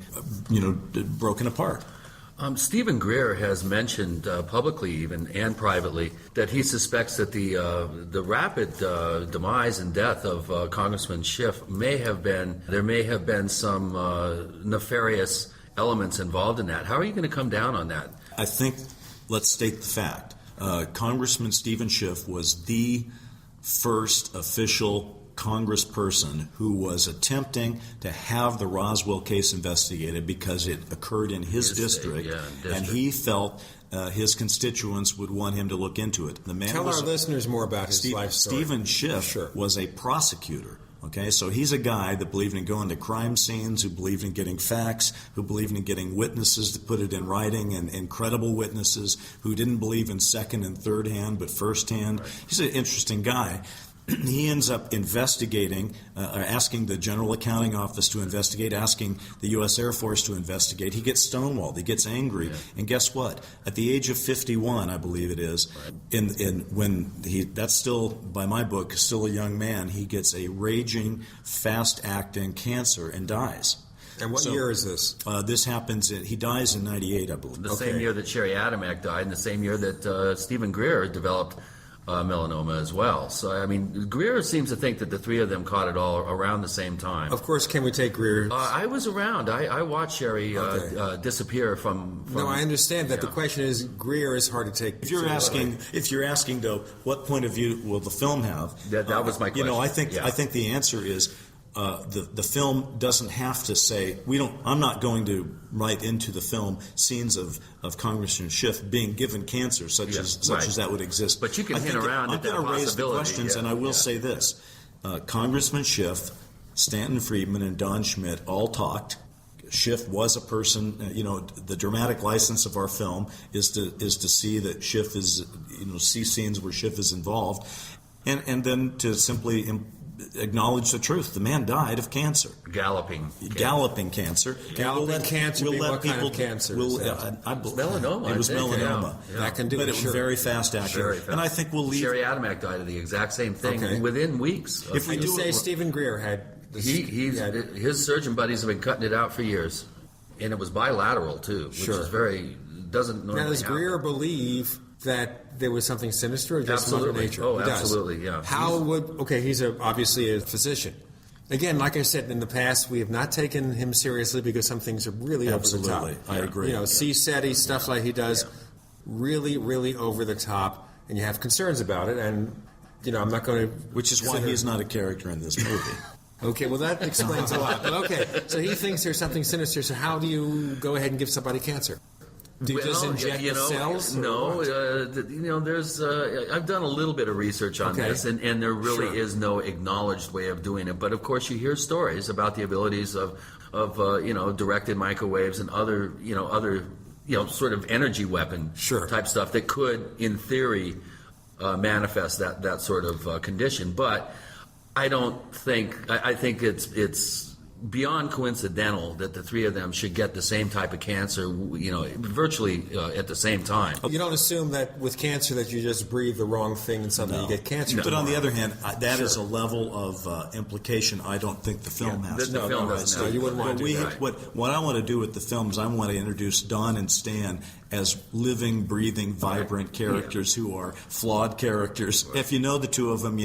broken apart. Stephen Greer has mentioned publicly, even and privately, that he suspects that the rapid demise and death of Congressman Schiff may have been some nefarious elements involved in that. How are you going to come down on that? I think, let's state the fact. Congressman Stephen Schiff was the first official congressperson who was attempting to have the Roswell case investigated because it occurred in his district, and he felt his constituents would want him to look into it. The man Tell our listeners more about his life story. Stephen Schiff was a prosecutor. Okay, so he's a guy that believed in going to crime scenes, who believed in getting facts, who believed in getting witnesses to put it in writing, and credible witnesses, who didn't believe in second and third hand but first hand. Right. He's an interesting guy. He ends up investigating, asking the General Accounting Office to investigate, asking the U.S. Air Force to investigate. He gets stonewalled. He gets angry. And guess what? At the age of 51, I believe it is, that's still, by my book, still a young man, he gets a raging, fast-acting cancer and dies. And what year is this? This happens, he dies in 98, I believe. The same year that Sherry Adamek died, and the same year that Stephen Greer developed melanoma as well. So, I mean, Greer seems to think that the three of them caught it all around the same time. Of course, can we take Greer? I was around. I watched Sherry disappear from... No, I understand that. The question is, Greer is hard to take. If you're asking, though, what point of view will the film have? That was my question. You know, I think the answer is the film doesn't have to say I'm not going to write into the film scenes of Congressman Schiff being given cancer, such as that would exist. But you can hint around at that possibility. I'm going to raise the questions, and I will say this: Congressman Schiff, Stanton Friedman, and Don Schmidt all talked. Schiff was a person. The dramatic license of our film is to see that Schiff is, see scenes where Schiff is involved, and then to simply acknowledge the truth. The man died of cancer. Galloping cancer. Galloping cancer. We'll let what kind of cancer? Melanoma. It was melanoma. Yeah. That can do but it. It was very fast acting. And I think we'll leave. Sherry Adamek died of the exact same thing within weeks. If we do say Stephen Greer had... His surgeon buddies have been cutting it out for years. And it was bilateral, too, which is doesn't normally Now, does Greer believe that there was something sinister or just Mother Nature? Oh, he absolutely, does. Yeah. He's obviously a physician. Again, like I said, in the past, we have not taken him seriously because some things are really over the top. I agree. CSETI, stuff like he does, really, really over the top, and you have concerns about it, and, I'm not going to... Which is why he's not a character in this movie. Okay, well, that explains a lot. But okay, so he thinks there's something sinister, so how do you go ahead and give somebody cancer? Do you just inject the cells? No, there's. I've done a little bit of research on this, and there really is no acknowledged way of doing it. But of course, you hear stories about the abilities of directed microwaves and other sort of energy weapon type stuff that could, in theory, manifest that sort of condition. But I don't think. I think it's beyond coincidental that the three of them should get the same type of cancer, virtually at the same time. You don't assume that with cancer that you just breathe the wrong thing and suddenly you get cancer. But on the other hand, that is a level of implication I don't think the film has. The film doesn't have. You wouldn't want to do that. What I want to do with the film is I want to introduce Don and Stan as living, breathing, vibrant characters who are flawed characters. If you know the two of them,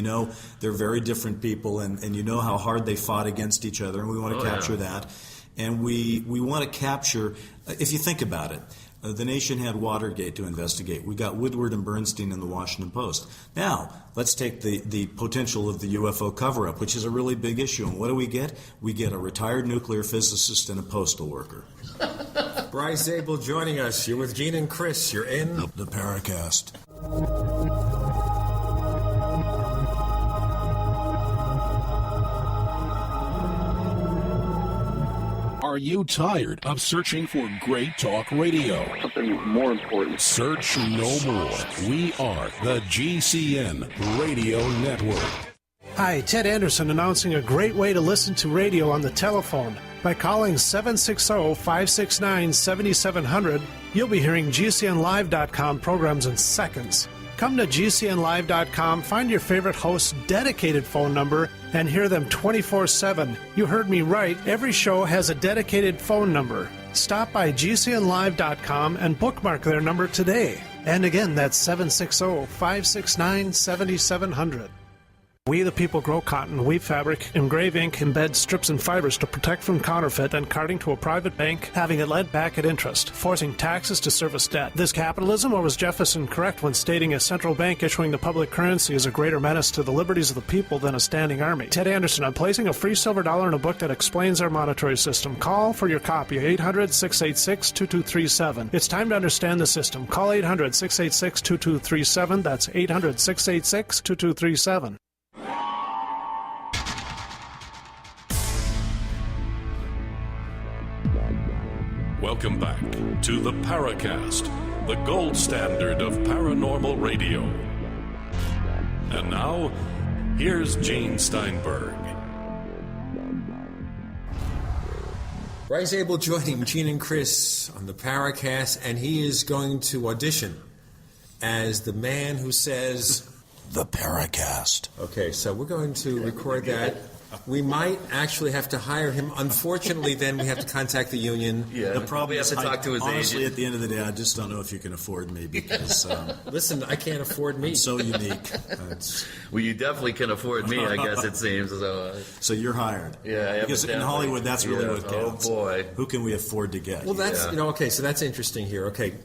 they're very different people, and you know how hard they fought against each other, and we want to capture that. And we want to capture, if you think about it, the nation had Watergate to investigate. We got Woodward and Bernstein in the Washington Post. Now, let's take the potential of the UFO cover-up, which is a really big issue. And what do we get? We get a retired nuclear physicist and a postal worker. Bryce Zabel joining us. You're with Gene and Chris. You're in the Paracast. Are you tired of searching for great talk radio? Something more important. Search no more. We are the GCN Radio Network. Hi, Ted Anderson announcing a great way to listen to radio on the telephone. By calling 760-569-7700, you'll be hearing GCNlive.com programs in seconds. Come to GCNlive.com, find your favorite host's dedicated phone number, and hear them 24/7. You heard me right. Every show has a dedicated phone number. Stop by GCNlive.com and bookmark their number today. And again, that's 760-569-7700. We the people grow cotton, weave fabric, engrave ink, embed strips and fibers to protect from counterfeit and carting to a private bank, having it lent back at interest, forcing taxes to service debt. This capitalism, or was Jefferson correct when stating a central bank issuing the public currency is a greater menace to the liberties of the people than a standing army? Ted Anderson, I'm placing a free silver dollar in a book that explains our monetary system. Call for your copy, 800-686-2237. It's time to understand the system. Call 800-686-2237. That's 800-686-2237. Welcome back to the Paracast, the gold standard of paranormal radio. And now, here's Gene Steinberg. Bryce Zabel joining Gene and Chris on the Paracast, and he is going to audition as the man who says the Paracast. Okay, so we're going to record that. We might actually have to hire him. Unfortunately, then we have to contact the union. Yeah, the problem we have is, to talk to his honestly, agent. at the end of the day, I just don't know if you can afford me because... Listen, I can't afford me. I'm so unique. Well, you definitely can afford me, I guess it seems. So you're hired. Yeah, because in Hollywood, that's really what counts. Oh, boy. Who can we afford to get? Well, that's, okay, so that's interesting here. Okay,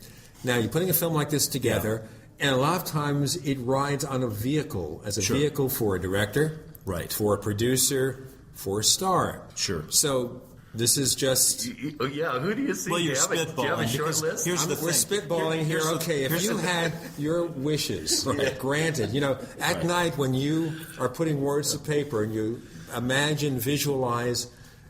now you're putting a film like this together, and a lot of times it rides on a vehicle, as a vehicle for a director, right, for a producer, for a star. Sure. So this is just... Yeah, who do you see? Well, you're spitballing. Do you have a short list? We're spitballing here. Okay, if you had your wishes granted, at night when you are putting words to paper and you imagine, visualize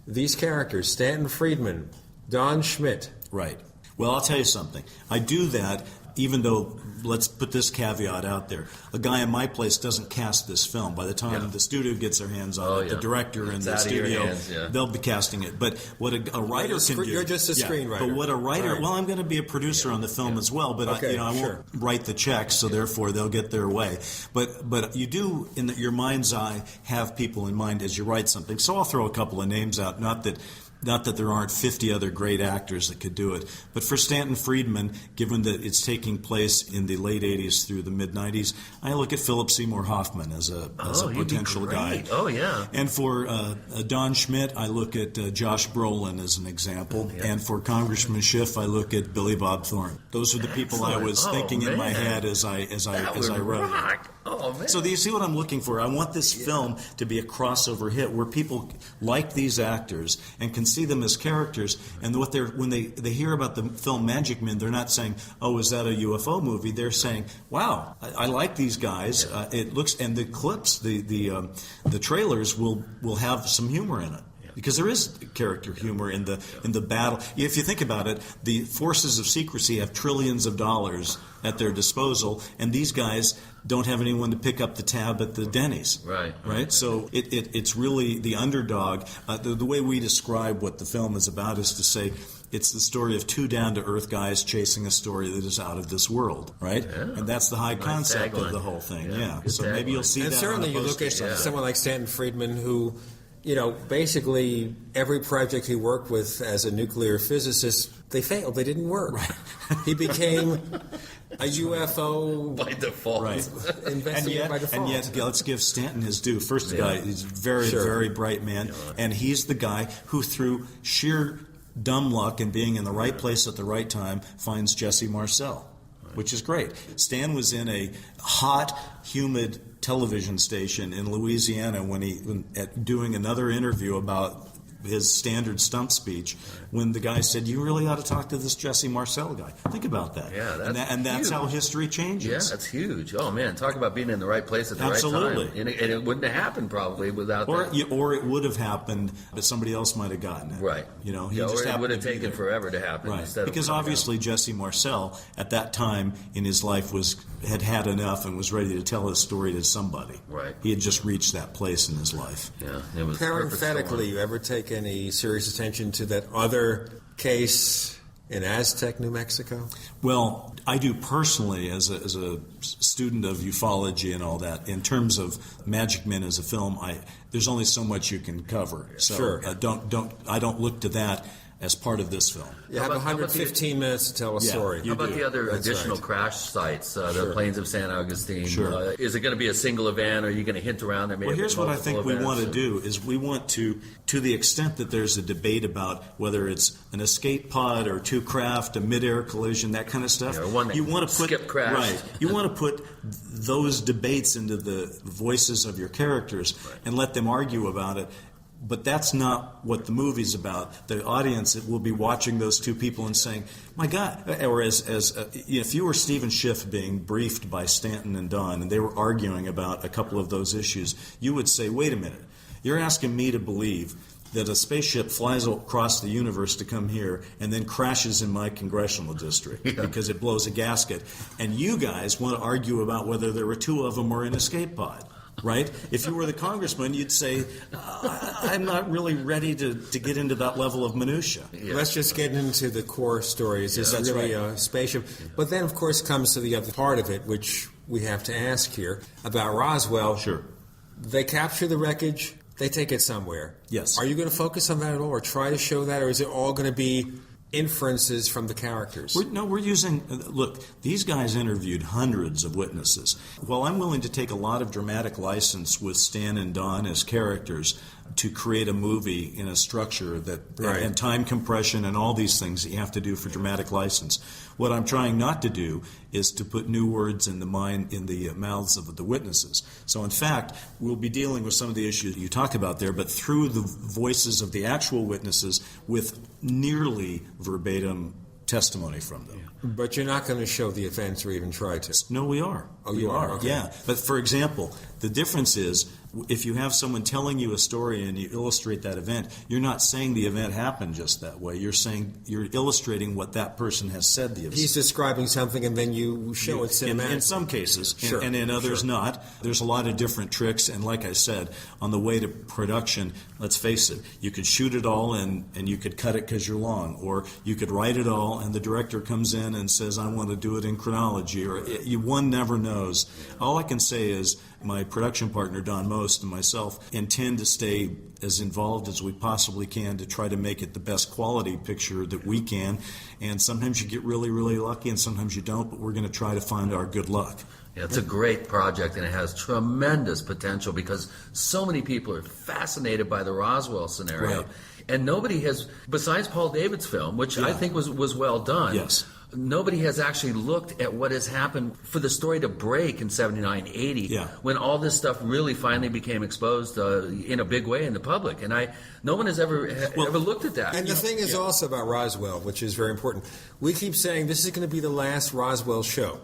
these characters, Stanton Friedman, Don Schmidt. Right. Well, I'll tell you something. I do that even though, let's put this caveat out there, a guy in my place doesn't cast this film. By the time the studio gets their hands on it, the director and the studio, they'll be casting it. But what a writer can do... You're just a screenwriter. But what a writer... Well, I'm going to be a producer on the film as well, but I won't write the checks, so therefore they'll get their way. But you do, in your mind's eye, have people in mind as you write something. So I'll throw a couple of names out, not that there aren't 50 other great actors that could do it. But for Stanton Friedman, given that it's taking place in the late 80s through the mid-90s, I look at Philip Seymour Hoffman as a potential guy. Oh, yeah. And for Don Schmidt, I look at Josh Brolin as an example. Yeah. And for Congressman Schiff, I look at Billy Bob Thornton. Those are the people I was thinking in my head as I wrote it. Oh, man. So do you see what I'm looking for? I want this film to be a crossover hit where people like these actors and can see them as characters, and when they hear about the film Magic Men, they're not saying, "Oh, is that a UFO movie?" They're saying, "Wow, I like these guys. It looks," and the clips, the trailers will have some humor in it. Because there is character humor in the battle. If you think about it, the forces of secrecy have trillions of dollars at their disposal, and these guys don't have anyone to pick up the tab at the Denny's. Right. So it's really the underdog. The way we describe what the film is about is to say it's the story of two down-to-earth guys chasing a story that is out of this world, right? Yeah. And that's the high concept of the whole thing. Yeah. So maybe you'll see that. And certainly you look at someone like Stanton Friedman, who, basically every project he worked with as a nuclear physicist, they failed. They didn't work. Right. He became a UFO by default. Investigator by default. And yet, let's give Stanton his due. First, the guy, he's a very, very bright man, and he's the guy who, through sheer dumb luck and being in the right place at the right time, finds Jesse Marcel, which is great. Stan was in a hot, humid television station in Louisiana when doing another interview about his standard stunt speech, when the guy said, "You really ought to talk to this Jesse Marcel guy." Think about that. Yeah, that's how history changes. Yeah, that's huge. Oh man, talk about being in the right place at the right time. And it wouldn't have happened probably without that. Or it would have happened, but somebody else might have gotten it. Right. He just it would have taken forever to happen. Right. Instead because obviously Jesse Marcel at that time in his life had enough and was ready to tell his story to somebody. Right. He had just reached that place in his life. Yeah. It was parenthetically, you ever take any serious attention to that other case in Aztec, New Mexico? Well, I do personally as a student of ufology and all that. In terms of Magic Men as a film, there's only so much you can cover. So I don't look to that as part of this film. You have 115 minutes to tell a story. How about the other additional crash sites, the Plains of San Augustine? Is it going to be a single event, or are you going to hint around there? Well, here's what I think we want to do, is we want to the extent that there's a debate about whether it's an escape pod or two craft, a mid-air collision, that kind of stuff. You want to put skip crash. Right. You want to put those debates into the voices of your characters and let them argue about it. But that's not what the movie's about. The audience will be watching those two people and saying, "My God!" Or if you were Stephen Schiff being briefed by Stanton and Don, and they were arguing about a couple of those issues, you would say, "Wait a minute! You're asking me to believe that a spaceship flies across the universe to come here and then crashes in my congressional district because it blows a gasket, and you guys want to argue about whether there were two of them or an escape pod." Right? If you were the congressman, you'd say, "I'm not really ready to get into that level of minutia." Let's just get into the core stories. Is really a spaceship. But then, of course, comes to the other part of it, which we have to ask here about Roswell. Sure. They capture the wreckage. They take it somewhere. Yes. Are you going to focus on that at all, or try to show that, or is it all going to be inferences from the characters? We're using... Look, these guys interviewed hundreds of witnesses. While I'm willing to take a lot of dramatic license with Stan and Don as characters to create a movie in a structure that and time compression and all these things that you have to do for dramatic license, what I'm trying not to do is to put new words in the mouths of the witnesses. So in fact, we'll be dealing with some of the issues you talk about there, but through the voices of the actual witnesses with nearly verbatim testimony from them. But you're not going to show the events or even try to. No, we are. Oh, you are? Okay. Yeah. But for example, the difference is if you have someone telling you a story and you illustrate that event, you're not saying the event happened just that way. You're illustrating what that person has said the event. He's describing something and then you show it cinematically. In some cases, sure. and in others not. There's a lot of different tricks, and like I said, on the way to production, let's face it, you could shoot it all and you could cut it because you're long, or you could write it all and the director comes in and says, I want to do it in chronology, or one never knows. All I can say is my production partner, Don Most, and myself intend to stay as involved as we possibly can to try to make it the best quality picture that we can. And sometimes you get really, really lucky, and sometimes you don't, but we're going to try to find our good luck. Yeah, it's a great project, and it has tremendous potential because so many people are fascinated by the Roswell scenario. Right. And nobody has, besides Paul David's film, which I think was well done. Yes. Nobody has actually looked at what has happened for the story to break in 79, 80, when all this stuff really finally became exposed in a big way in the public. And no one has ever looked at that. And the thing is also about Roswell, which is very important. We keep saying this is going to be the last Roswell show.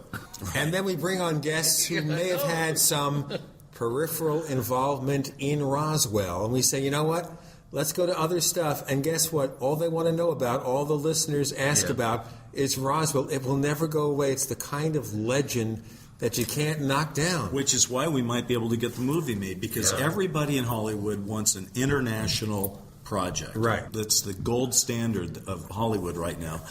And then we bring on guests who may have had some peripheral involvement in Roswell. And we say, you know what? Let's go to other stuff. And guess what? All they want to know about, all the listeners ask about, is Roswell. It will never go away. It's the kind of legend that you can't knock down. Which is why we might be able to get the movie made, because everybody in Hollywood wants an international project. Right. That's the gold standard of Hollywood right now.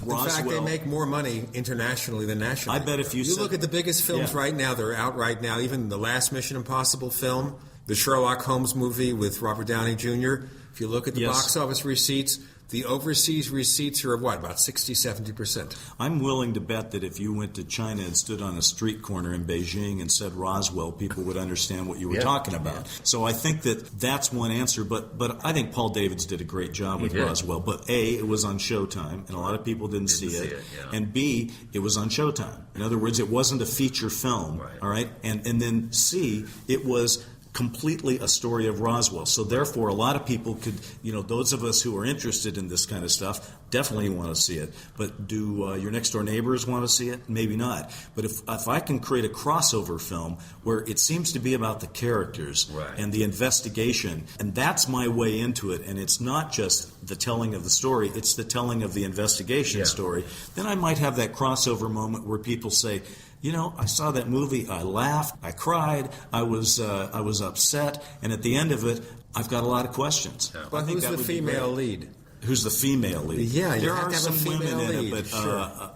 Roswell, in fact, they make more money internationally than nationally. I bet if you look at the biggest films right now, they're out right now, even the last Mission Impossible film, the Sherlock Holmes movie with Robert Downey Jr., if you look at the box office receipts, the overseas receipts are about 60, 70%. I'm willing to bet that if you went to China and stood on a street corner in Beijing and said Roswell, people would understand what you were talking about. So I think that's one answer, but I think Paul Davids did a great job with Roswell. But A, it was on Showtime, and a lot of people didn't see it. And B, it was on Showtime. In other words, it wasn't a feature film, all right? And then C, it was completely a story of Roswell. So therefore, a lot of people could, those of us who are interested in this kind of stuff definitely want to see it. But do your next door neighbors want to see it? Maybe not. But if I can create a crossover film where it seems to be about the characters and the investigation, and that's my way into it, and it's not just the telling of the story, it's the telling of the investigation story, then I might have that crossover moment where people say, I saw that movie, I laughed, I cried, I was upset, and at the end of it, I've got a lot of questions. But who's the female lead? Who's the female lead? Yeah, there are some women in it,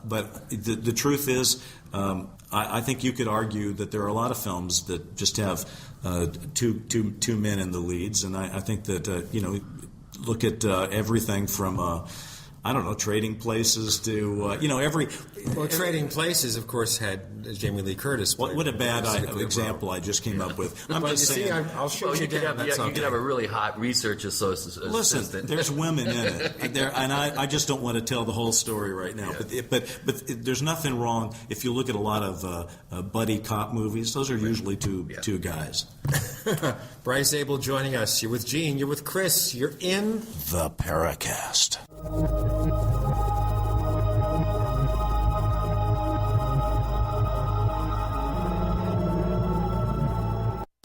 but the truth is, I think you could argue that there are a lot of films that just have two men in the leads, and I think that look at everything from. Trading Places to, every... Well, Trading Places, of course, had Jamie Lee Curtis. What a bad example I just came up with. I'm just saying... I'll show you down. You could have a really hot research assistant. Listen, there's women in it. And I just don't want to tell the whole story right now. But there's nothing wrong. If you look at a lot of buddy cop movies, those are usually two guys. Bryce Zabel joining us. You're with Gene. You're with Chris. You're in... The Paracast.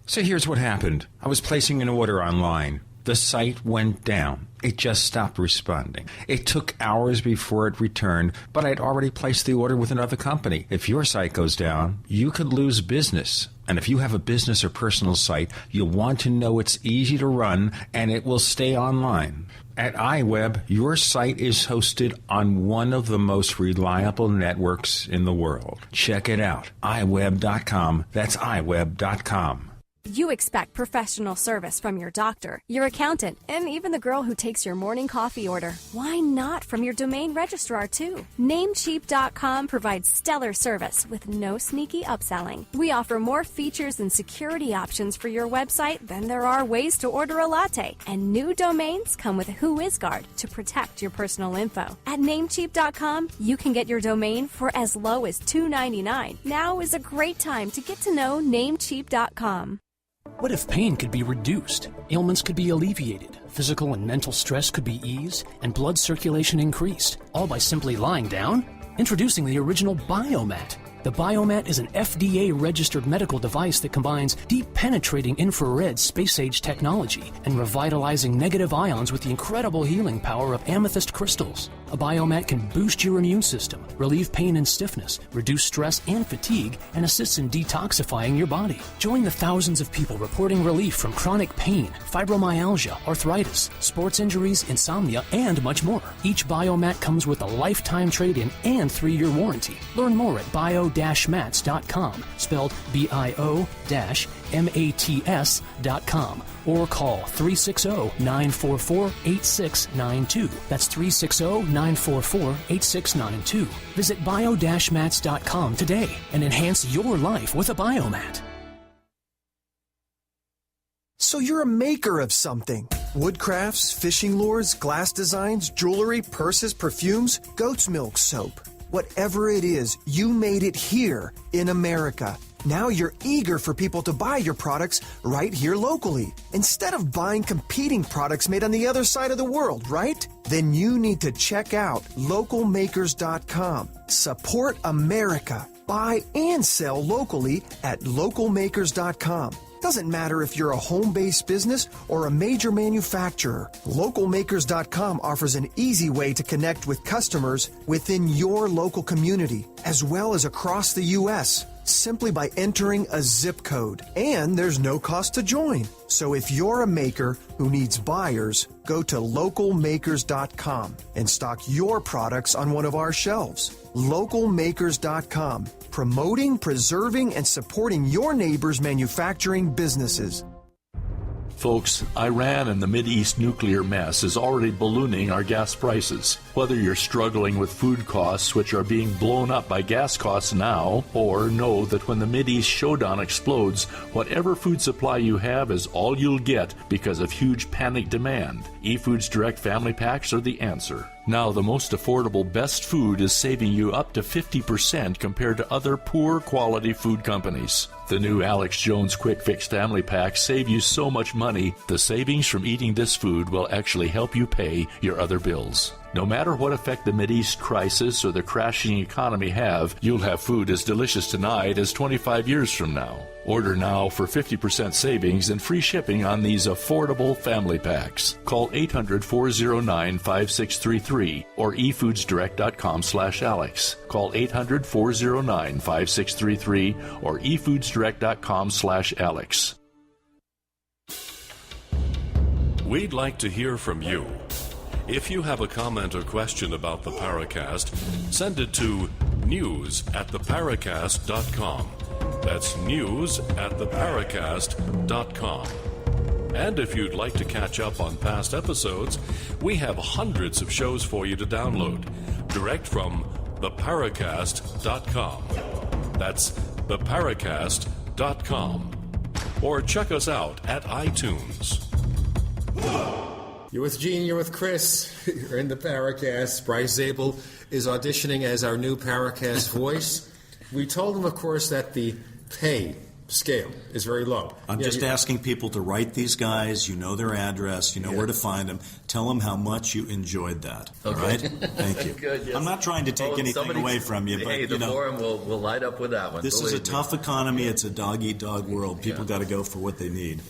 So here's what happened. I was placing an order online. The site went down. It just stopped responding. It took hours before it returned, but I'd already placed the order with another company. If your site goes down, you could lose business. And if you have a business or personal site, you'll want to know it's easy to run and it will stay online. At iWeb, your site is hosted on one of the most reliable networks in the world. Check it out. iWeb.com. That's iWeb.com. You expect professional service from your doctor, your accountant, and even the girl who takes your morning coffee order. Why not from your domain registrar, too? Namecheap.com provides stellar service with no sneaky upselling. We offer more features and security options for your website than there are ways to order a latte. And new domains come with a WhoIsGuard to protect your personal info. At Namecheap.com, you can get your domain for as low as $2.99. Now is a great time to get to know Namecheap.com. What if pain could be reduced, ailments could be alleviated, physical and mental stress could be eased, and blood circulation increased, all by simply lying down? Introducing the original Biomat. The Biomat is an FDA-registered medical device that combines deep-penetrating infrared space-age technology and revitalizing negative ions with the incredible healing power of amethyst crystals. A Biomat can boost your immune system, relieve pain and stiffness, reduce stress and fatigue, and assists in detoxifying your body. Join the thousands of people reporting relief from chronic pain, fibromyalgia, arthritis, sports injuries, insomnia, and much more. Each Biomat comes with a lifetime trade-in and 3-year warranty. Learn more at bio-mats.com, spelled bio-mats.com, or call 360-944-8692. That's 360-944-8692. Visit bio-mats.com today and enhance your life with a Biomat. So you're a maker of something. Woodcrafts, fishing lures, glass designs, jewelry, purses, perfumes, goat's milk soap. Whatever it is, you made it here in America. Now you're eager for people to buy your products right here locally, instead of buying competing products made on the other side of the world, right? Then you need to check out localmakers.com. Support America. Buy and sell locally at localmakers.com. Doesn't matter if you're a home-based business or a major manufacturer. Localmakers.com offers an easy way to connect with customers within your local community, as well as across the U.S., simply by entering a zip code. And there's no cost to join. So if you're a maker who needs buyers, go to localmakers.com and stock your products on one of our shelves. Localmakers.com, promoting, preserving, and supporting your neighbors' manufacturing businesses. Folks, Iran and the Mideast nuclear mess is already ballooning our gas prices. Whether you're struggling with food costs, which are being blown up by gas costs now, or know that when the Mideast showdown explodes, whatever food supply you have is all you'll get because of huge panic demand, eFoods Direct Family Packs are the answer. Now, the most affordable best food is saving you up to 50% compared to other poor quality food companies. The new Alex Jones Quick Fix Family Packs save you so much money, the savings from eating this food will actually help you pay your other bills. No matter what effect the Mideast crisis or the crashing economy have, you'll have food as delicious tonight as 25 years from now. Order now for 50% savings and free shipping on these affordable family packs. Call 800-409-5633 or efoodsdirect.com/Alex. Call 800-409-5633 or efoodsdirect.com/Alex. We'd like to hear from you. If you have a comment or question about the Paracast, send it to news@theparacast.com. That's news@theparacast.com. And if you'd like to catch up on past episodes, we have hundreds of shows for you to download direct from theparacast.com. That's theparacast.com. Or check us out at iTunes. You're with Gene, you're with Chris, you're in the Paracast. Bryce Zabel is auditioning as our new Paracast voice. We told him, of course, that the pay scale is very low. I'm just asking people to write these guys. You know their address. You know where to find them. Tell them how much you enjoyed that. All right? Thank you. Good, yes. I'm not trying to take anything away from you, but hey, the forum will light up with that one. This is a tough economy. It's a dog-eat-dog world. People got to go for what they need.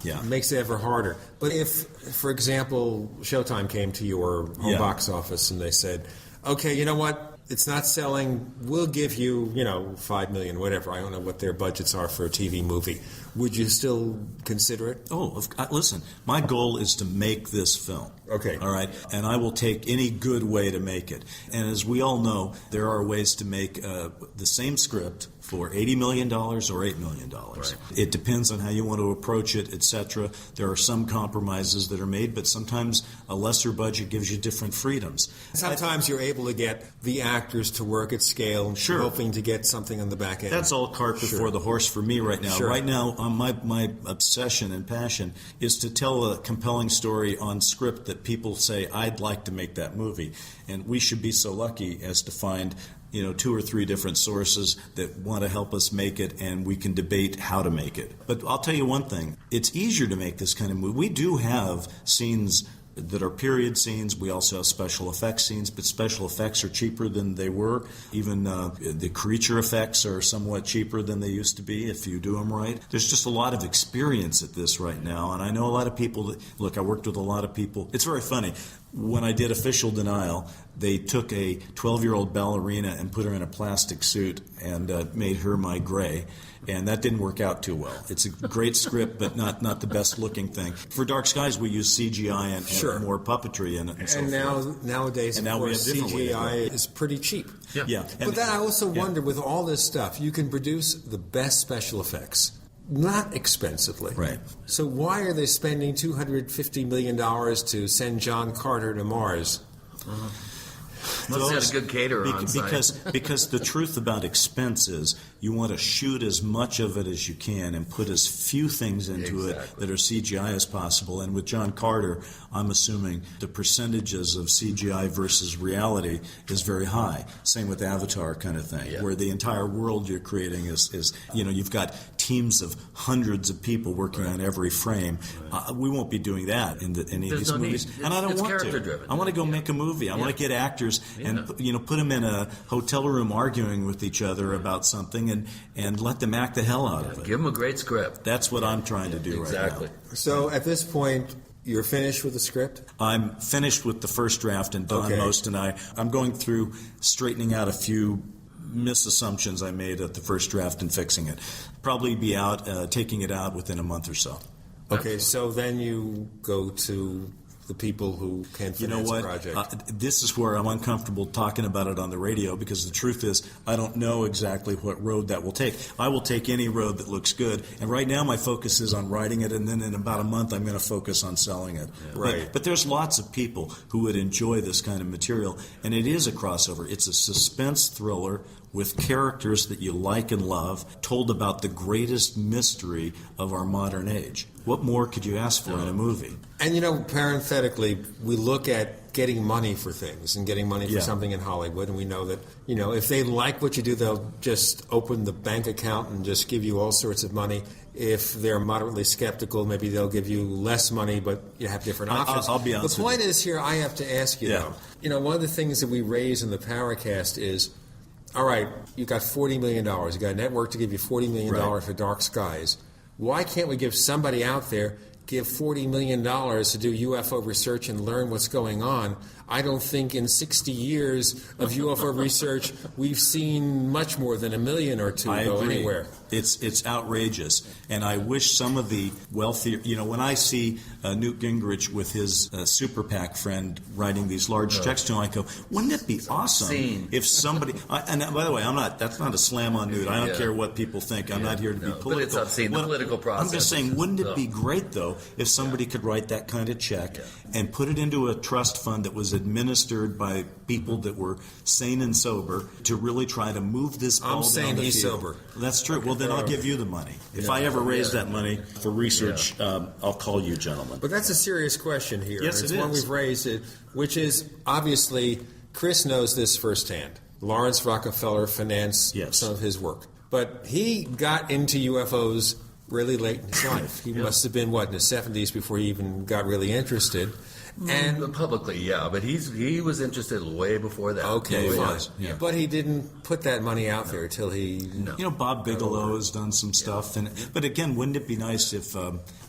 It makes it ever harder. But if, for example, Showtime came to your home box office and they said, okay, you know what? It's not selling. We'll give you, $5 million, whatever. I don't know what their budgets are for a TV movie. Would you still consider it? Oh, listen, my goal is to make this film. Okay. All right? And I will take any good way to make it. And as we all know, there are ways to make the same script for $80 million or $8 million. Right. It depends on how you want to approach it, etc. There are some compromises that are made, but sometimes a lesser budget gives you different freedoms. Sometimes you're able to get the actors to work at scale, hoping to get something on the back end. That's all cart before the horse for me right now. Sure. Right now, my obsession and passion is to tell a compelling story on script that people say, I'd like to make that movie. And we should be so lucky as to find 2 or 3 different sources that want to help us make it, and we can debate how to make it. But I'll tell you one thing. It's easier to make this kind of movie. We do have scenes that are period scenes. We also have special effects scenes, but special effects are cheaper than they were. Even the creature effects are somewhat cheaper than they used to be if you do them right. There's just a lot of experience at this right now, and I know a lot of people look, I worked with a lot of people. It's very funny. When I did Official Denial, they took a 12-year-old ballerina and put her in a plastic suit and made her my gray. And that didn't work out too well. It's a great script, but not the best-looking thing. For Dark Skies, we use CGI and more puppetry in it. And so nowadays, and of now course, we have CGI is pretty cheap. Yeah. But then I also wonder, with all this stuff, you can produce the best special effects. Not expensively. Right. So why are they spending $250 million to send John Carter to Mars? Must have a good caterer on site. Because the truth about expense is you want to shoot as much of it as you can and put as few things into it that are CGI as possible. And with John Carter, I'm assuming the percentages of CGI versus reality is very high. Same with Avatar kind of thing, where the entire world you're creating is you've got teams of hundreds of people working on every frame. We won't be doing that in any of these movies. And I don't want to. I want to go make a movie. I want to get actors and put them in a hotel room arguing with each other about something and let them act the hell out of it. Give them a great script. That's what I'm trying to do right now. So at this point, you're finished with the script? I'm finished with the first draft, and Don Most and I'm going through straightening out a few misassumptions I made at the first draft and fixing it. Probably be out, taking it out within a month or so. Okay, so then you go to the people who can finance the project. This is where I'm uncomfortable talking about it on the radio, because the truth is I don't know exactly what road that will take. I will take any road that looks good, and right now my focus is on writing it, and then in about a month I'm going to focus on selling it. Right. But there's lots of people who would enjoy this kind of material, and it is a crossover. It's a suspense thriller with characters that you like and love, told about the greatest mystery of our modern age. What more could you ask for in a movie? And parenthetically, we look at getting money for things and getting money for something in Hollywood, and we know that, if they like what you do, they'll just open the bank account and just give you all sorts of money. If they're moderately skeptical, maybe they'll give you less money, but you have different options. I'll be honest The point is here, I have to ask you, though, one of the things that we raise in the Paracast is, all right, you got $40 million. You got a network to give you $40 million for Dark Skies. Why can't we give somebody out there give $40 million to do UFO research and learn what's going on? I don't think in 60 years of UFO research we've seen much more than $1 million or $2 million go anywhere. It's outrageous, and I wish some of the wealthier, when I see Newt Gingrich with his super PAC friend writing these large checks to him, I go, wouldn't it be awesome if somebody, and by the way, that's not a slam on Newt. I don't care what people think. I'm not here to be political. But it's obscene, the political process. I'm just saying, wouldn't it be great, though, if somebody could write that kind of check and put it into a trust fund that was administered by people that were sane and sober to really try to move this ball down the field. I'm saying he's sober. That's true. Well, then I'll give you the money. If I ever raise that money for research, I'll call you, gentlemen. But that's a serious question here. Yes, it's it is. one we've raised, which is, obviously, Chris knows this firsthand. Lawrence Rockefeller financed some of his work. But he got into UFOs really late in his life. He must have been, in his 70s before he even got really interested. And publicly, yeah, but he was interested way before that. Okay, he fine. was, yeah. But he didn't put that money out there till he... Bob Bigelow has done some stuff. But again, wouldn't it be nice if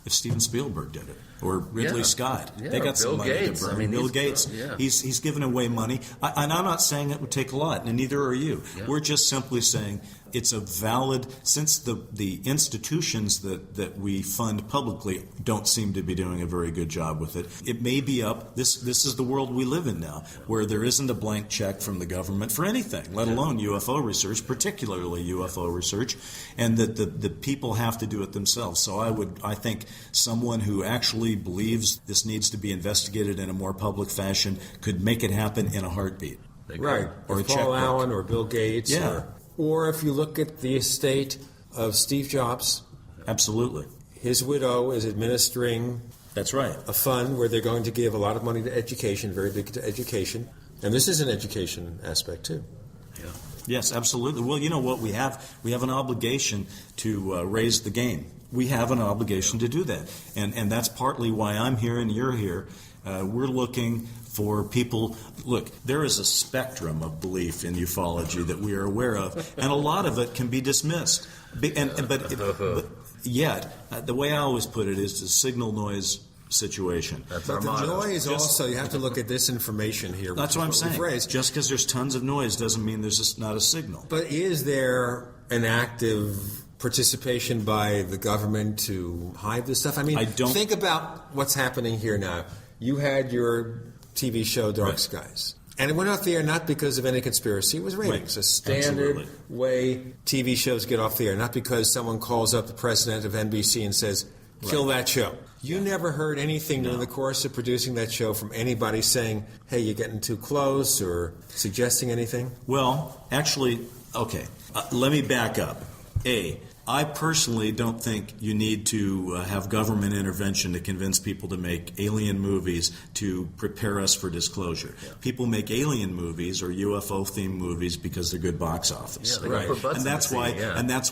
Steven Spielberg did it? Or Ridley Scott. Yeah, They got some money Gates. to burn. Bill Gates. He's given away money. And I'm not saying it would take a lot, and neither are you. Yeah. We're just simply saying it's a valid, since the institutions that we fund publicly don't seem to be doing a very good job with it. It may be up. This is the world we live in now, where there isn't a blank check from the government for anything, let alone UFO research, particularly UFO research, and that the people have to do it themselves. So I think someone who actually believes this needs to be investigated in a more public fashion could make it happen in a heartbeat. Right. Or a Paul checkbook. Allen or Bill Gates. Yeah. Or if you look at the estate of Steve Jobs. Absolutely. His widow is administering... That's right. A fund where they're going to give a lot of money to education, very big to education. And this is an education aspect, too. Yeah. Yes, absolutely. Well, you know what? We have an obligation to raise the game. We have an obligation to do that. And that's partly why I'm here and you're here. We're looking for people. Look, there is a spectrum of belief in ufology that we are aware of, and a lot of it can be dismissed. But yet, the way I always put it is the signal noise situation. That's but the noise also, you have to look at this information here. That's what I'm saying. Just because there's tons of noise doesn't mean there's just not a signal. But is there an active participation by the government to hide this stuff? I mean, think about what's happening here now. You had your TV show, Dark Skies. And it went off the air not because of any conspiracy. It was ratings. A standard way TV shows get off the air. Not because someone calls up the president of NBC and says, kill that show. You never heard anything during the course of producing that show from anybody saying, hey, you're getting too close or suggesting anything? Well, actually, okay. Let me back up. I personally don't think you need to have government intervention to convince people to make alien movies to prepare us for disclosure. Yeah. People make alien movies or UFO-themed movies because they're good box office. Yeah, right. And that's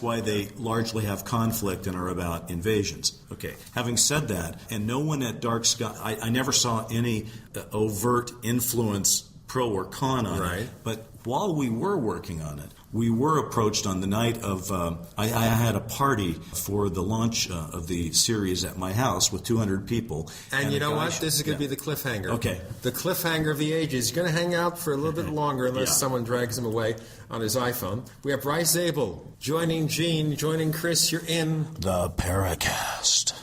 why they largely have conflict and are about invasions. Okay. Having said that, and no one at Dark Sky, I never saw any overt influence pro or con on it. But while we were working on it, we were approached on the night of, I had a party for the launch of the series at my house with 200 people. And you know what? This is going to be the cliffhanger. Okay. The cliffhanger of the ages. You're going to hang out for a little bit longer unless someone drags him away on his iPhone. We have Bryce Zabel joining Gene, joining Chris. You're in the Paracast.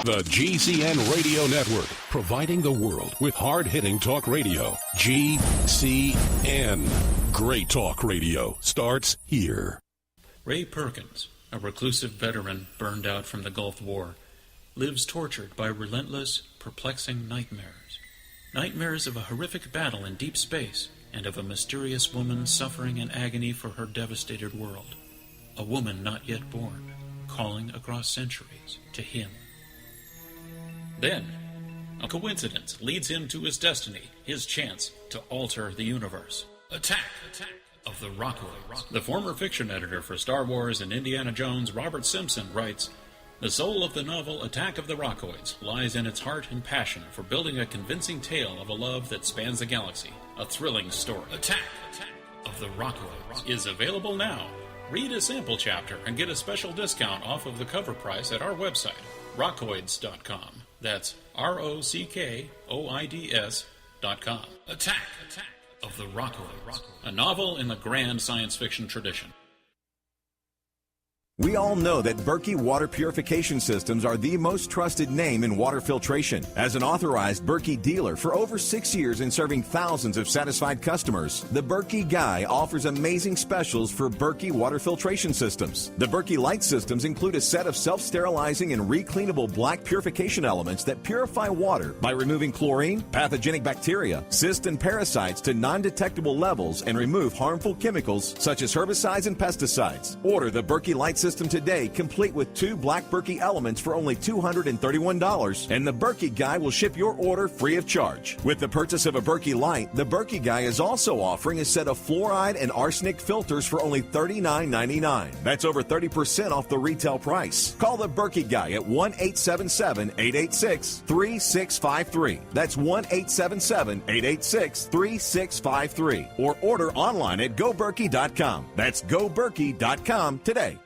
The GCN Radio Network, providing the world with hard-hitting talk radio. GCN. Great talk radio starts here. Ray Perkins, a reclusive veteran burned out from the Gulf War, lives tortured by relentless, perplexing nightmares. Nightmares of a horrific battle in deep space and of a mysterious woman suffering in agony for her devastated world. A woman not yet born, calling across centuries to him. Then, a coincidence leads him to his destiny, his chance to alter the universe. Attack of the Rockoids. The former fiction editor for Star Wars and Indiana Jones, Robert Simpson, writes, the soul of the novel Attack of the Rockoids lies in its heart and passion for building a convincing tale of a love that spans the galaxy. A thrilling story. Attack of the Rockoids is available now. Read a sample chapter and get a special discount off of the cover price at our website, rockoids.com. That's ROCKOIDS.com. Attack of the Rockoids, a novel in the grand science fiction tradition. We all know that Berkey Water Purification Systems are the most trusted name in water filtration. As an authorized Berkey dealer for over 6 years and serving thousands of satisfied customers, the Berkey Guy offers amazing specials for Berkey Water Filtration Systems. The Berkey Light Systems include a set of self-sterilizing and recleanable black purification elements that purify water by removing chlorine, pathogenic bacteria, cysts, and parasites to non-detectable levels and remove harmful chemicals such as herbicides and pesticides. Order the Berkey Light Systems system today, complete with 2 black Berkey elements for only $231, and the Berkey Guy will ship your order free of charge. With the purchase of a Berkey Light, the Berkey Guy is also offering a set of fluoride and arsenic filters for only $39.99. That's over 30% off the retail price. Call the Berkey Guy at 1-877-886-3653. That's 1-877-886-3653. Or order online at GoBerkey.com. That's GoBerkey.com today.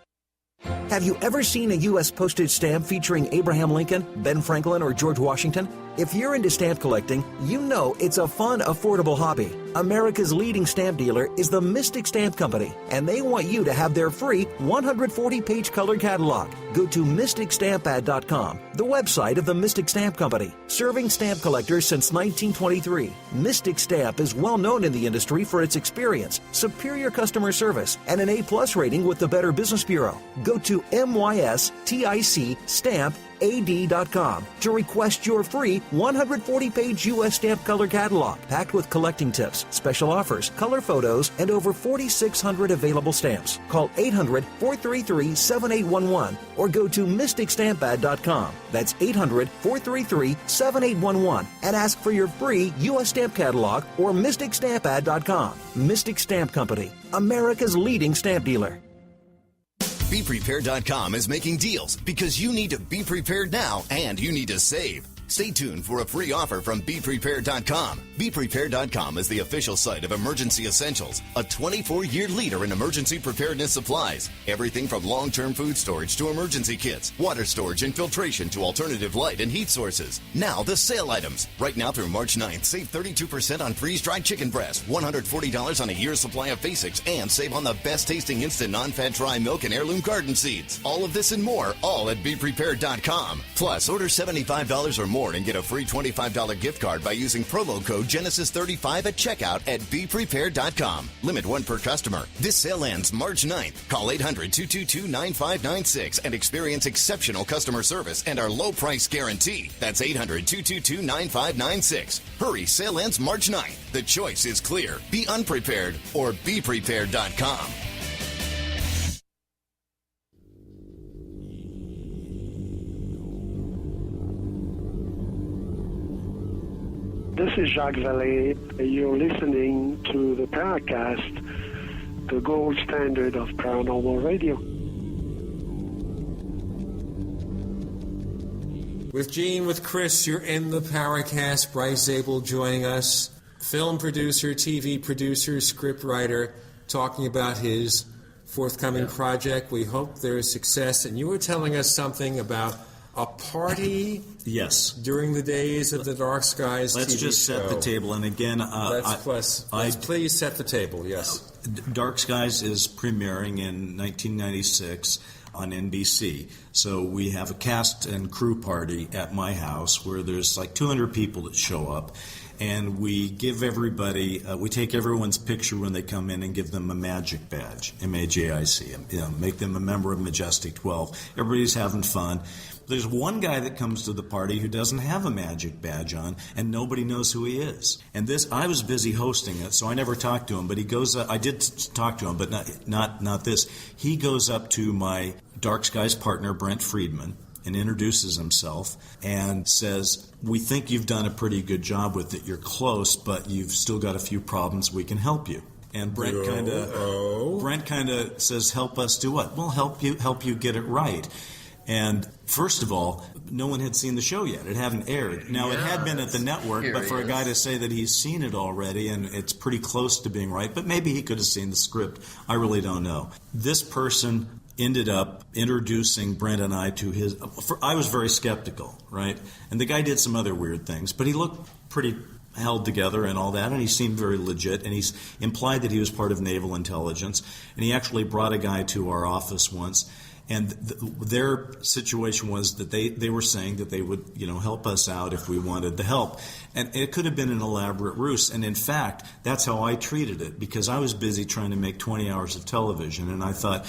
Have you ever seen a U.S. postage stamp featuring Abraham Lincoln, Ben Franklin, or George Washington? If you're into stamp collecting, you know it's a fun, affordable hobby. America's leading stamp dealer is the Mystic Stamp Company, and they want you to have their free 140-page color catalog. Go to MysticStampAd.com, the website of the Mystic Stamp Company, serving stamp collectors since 1923. Mystic Stamp is well known in the industry for its experience, superior customer service, and an A+ rating with the Better Business Bureau. Go to MysticStampAd.com to request your free 140-page U.S. stamp color catalog, packed with collecting tips, special offers, color photos, and over 4,600 available stamps. Call 800-433-7811 or go to MysticStampAd.com. That's 800-433-7811 and ask for your free U.S. stamp catalog or MysticStampAd.com. Mystic Stamp Company, America's leading stamp dealer. BePrepared.com is making deals because you need to be prepared now and you need to save. Stay tuned for a free offer from BePrepared.com. BePrepared.com is the official site of Emergency Essentials, a 24-year leader in emergency preparedness supplies. Everything from long-term food storage to emergency kits, water storage and filtration to alternative light and heat sources. Now the sale items. Right now through March 9th, save 32% on freeze-dried chicken breast, $140 on a year's supply of basics, and save on the best-tasting instant non-fat dry milk and heirloom garden seeds. All of this and more, all at BePrepared.com. Plus, order $75 or more and get a free $25 gift card by using promo code Genesis35 at checkout at BePrepared.com. Limit 1 per customer. This sale ends March 9th. Call 800-222-9596 and experience exceptional customer service and our low price guarantee. That's 800-222-9596. Hurry, sale ends March 9th. The choice is clear. Be unprepared or BePrepared.com. This is Jacques Vallée. You're listening to the Paracast, the gold standard of paranormal radio. With Gene, with Chris, you're in the Paracast. Bryce Zabel joining us, film producer, TV producer, script writer, talking about his forthcoming project. We hope there's success. And you were telling us something about a party, yes, during the days of the Dark Skies. Let's TV just set show. the table. And again, let's please set the table. Yes, Dark Skies is premiering in 1996 on NBC. So we have a cast and crew party at my house where there's like 200 people that show up. And we give everybody, we take everyone's picture when they come in and give them a magic badge, M-A-J-I-C, make them a member of Majestic 12. Everybody's having fun. There's one guy that comes to the party who doesn't have a magic badge on, and nobody knows who he is. And this, I was busy hosting it, so I never talked to him. But he goes, I did talk to him, but not this. He goes up to my Dark Skies partner, Brent Friedman, and introduces himself and says, "We think you've done a pretty good job with it. You're close, but you've still got a few problems. We can help you." And Brent kind of says, "Help us do what?" "Well, help you get it right." And first of all, no one had seen the show yet. It hadn't aired. Now, it had been at the network, but for a guy to say that he's seen it already and it's pretty close to being right, but maybe he could have seen the script. I really don't know. This person ended up introducing Brent and I to his... I was very skeptical, right? And the guy did some other weird things, but he looked pretty held together and all that, and he seemed very legit, and he's implied that he was part of naval intelligence, and he actually brought a guy to our office once. And their situation was that they were saying that they would, help us out if we wanted the help. And it could have been an elaborate ruse. And in fact, that's how I treated it, because I was busy trying to make 20 hours of television. And I thought,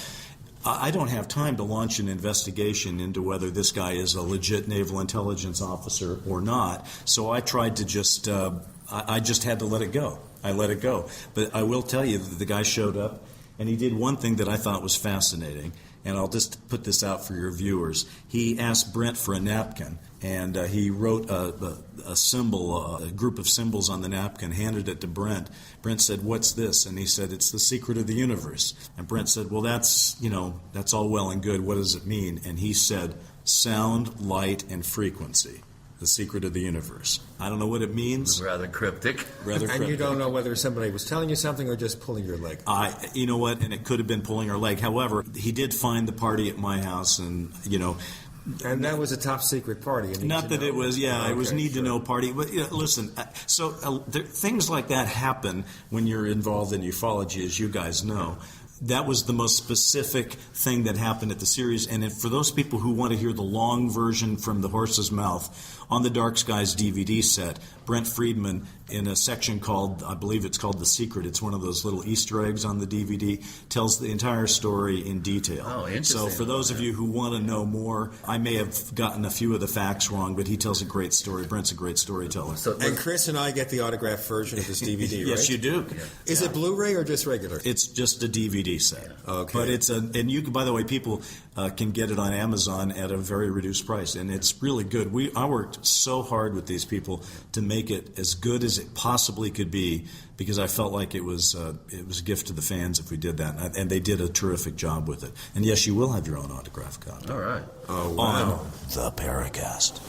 I don't have time to launch an investigation into whether this guy is a legit naval intelligence officer or not. So I tried to I just had to let it go. I let it go. But I will tell you that the guy showed up, and he did one thing that I thought was fascinating. and I'll just put this out for your viewers. He asked Brent for a napkin, and he wrote a symbol, a group of symbols on the napkin, handed it to Brent. Brent said, "What's this?" And he said, "It's the secret of the universe." And Brent said, "Well, that's all well and good. What does it mean?" And he said, "Sound, light, and frequency. The secret of the universe." I don't know what it means. Rather cryptic. And you don't know whether somebody was telling you something or just pulling your leg. You know what? And it could have been pulling our leg. However, he did find the party at my house, and And that was a top secret party. Not that it was, it was need-to-know party. But listen, things like that happen when you're involved in ufology, as you guys know. That was the most specific thing that happened at the series. And for those people who want to hear the long version from the horse's mouth, on the Dark Skies DVD set, Brent Friedman, in a section called, I believe it's called The Secret, it's one of those little Easter eggs on the DVD, tells the entire story in detail. Oh, interesting. So for those of you who want to know more, I may have gotten a few of the facts wrong, but he tells a great story. Brent's a great storyteller. And Chris and I get the autographed version of this DVD, right? Yes, you do. Yeah. Is it Blu-ray or just regular? It's just a DVD set. Okay. But and you can, by the way, people can get it on Amazon at a very reduced price, and it's really good. I worked so hard with these people to make it as good as it possibly could be, because I felt like it was a gift to the fans if we did that, and they did a terrific job with it. And yes, you will have your own autograph copy. All right. Oh, wow. On the Paracast.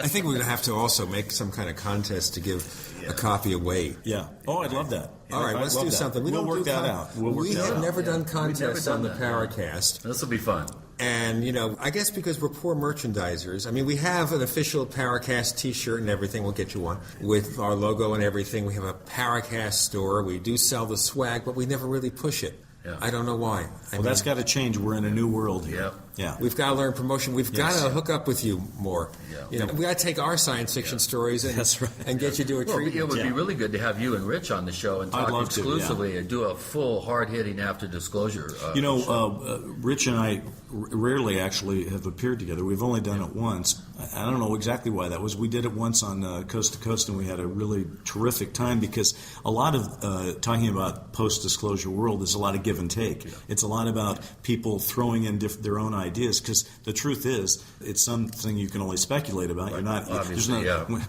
I think we're going to have to also make some kind of contest to give a copy away. Yeah. Oh, I'd love that. All right, let's do something. We'll work that out. We have never done contests on the Paracast. This will be fun. And, I guess because we're poor merchandisers, we have an official Paracast T-shirt and everything. We'll get you one with our logo and everything. We have a Paracast store. We do sell the swag, but we never really push it. Yeah. I don't know why. That's got to change. We're in a new world here. Yep. Yeah. We've got to learn promotion. We've got to hook up with you more. Yeah. We got to take our science fiction stories and get you to a treatment. It would be really good to have you and Rich on the show and talk exclusively and do a full hard-hitting after disclosure. Rich and I rarely actually have appeared together. We've only done it once. I don't know exactly why that was. We did it once on Coast to Coast, and we had a really terrific time, because a lot of talking about post-disclosure world is a lot of give and take. Yeah. It's a lot about people throwing in their own ideas, because the truth is, it's something you can only speculate about. You're not.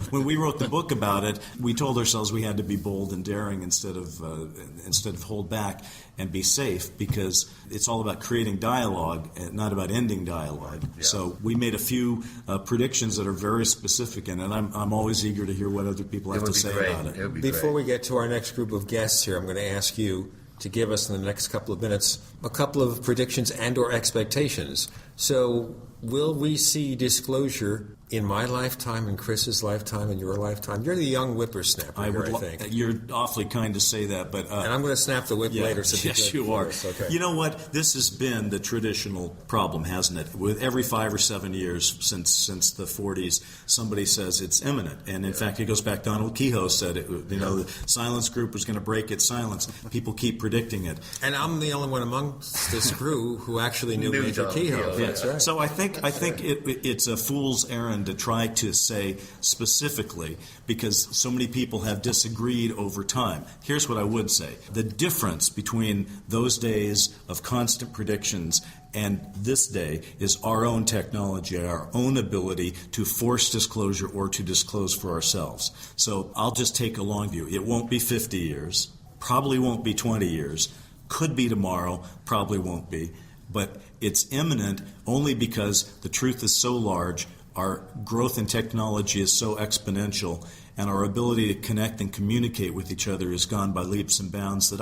When we wrote the book about it, we told ourselves we had to be bold and daring instead of hold back and be safe, because it's all about creating dialogue and not about ending dialogue. Yeah. So we made a few predictions that are very specific, and I'm always eager to hear what other people have to say about it. Before we get to our next group of guests here, I'm going to ask you to give us in the next couple of minutes a couple of predictions and or expectations. So will we see disclosure in my lifetime, in Chris's lifetime, in your lifetime? You're the young whippersnapper I think. You're awfully kind to say that, but... and I'm going to snap the whip later. So yes, you are. Okay. You know what? This has been the traditional problem, hasn't it? With every 5 or 7 years since the 40s, somebody says it's imminent. And in fact, it goes back, Donald Kehoe said it. The silence group was going to break its silence. People keep predicting it. And I'm the only one amongst this crew who actually knew Major Kehoe. That's right. So I think it's a fool's errand to try to say specifically, because so many people have disagreed over time. Here's what I would say. The difference between those days of constant predictions and this day is our own technology, our own ability to force disclosure or to disclose for ourselves. So I'll just take a long view. It won't be 50 years, probably won't be 20 years, could be tomorrow, probably won't be, but it's imminent only because the truth is so large, our growth in technology is so exponential, and our ability to connect and communicate with each other has gone by leaps and bounds that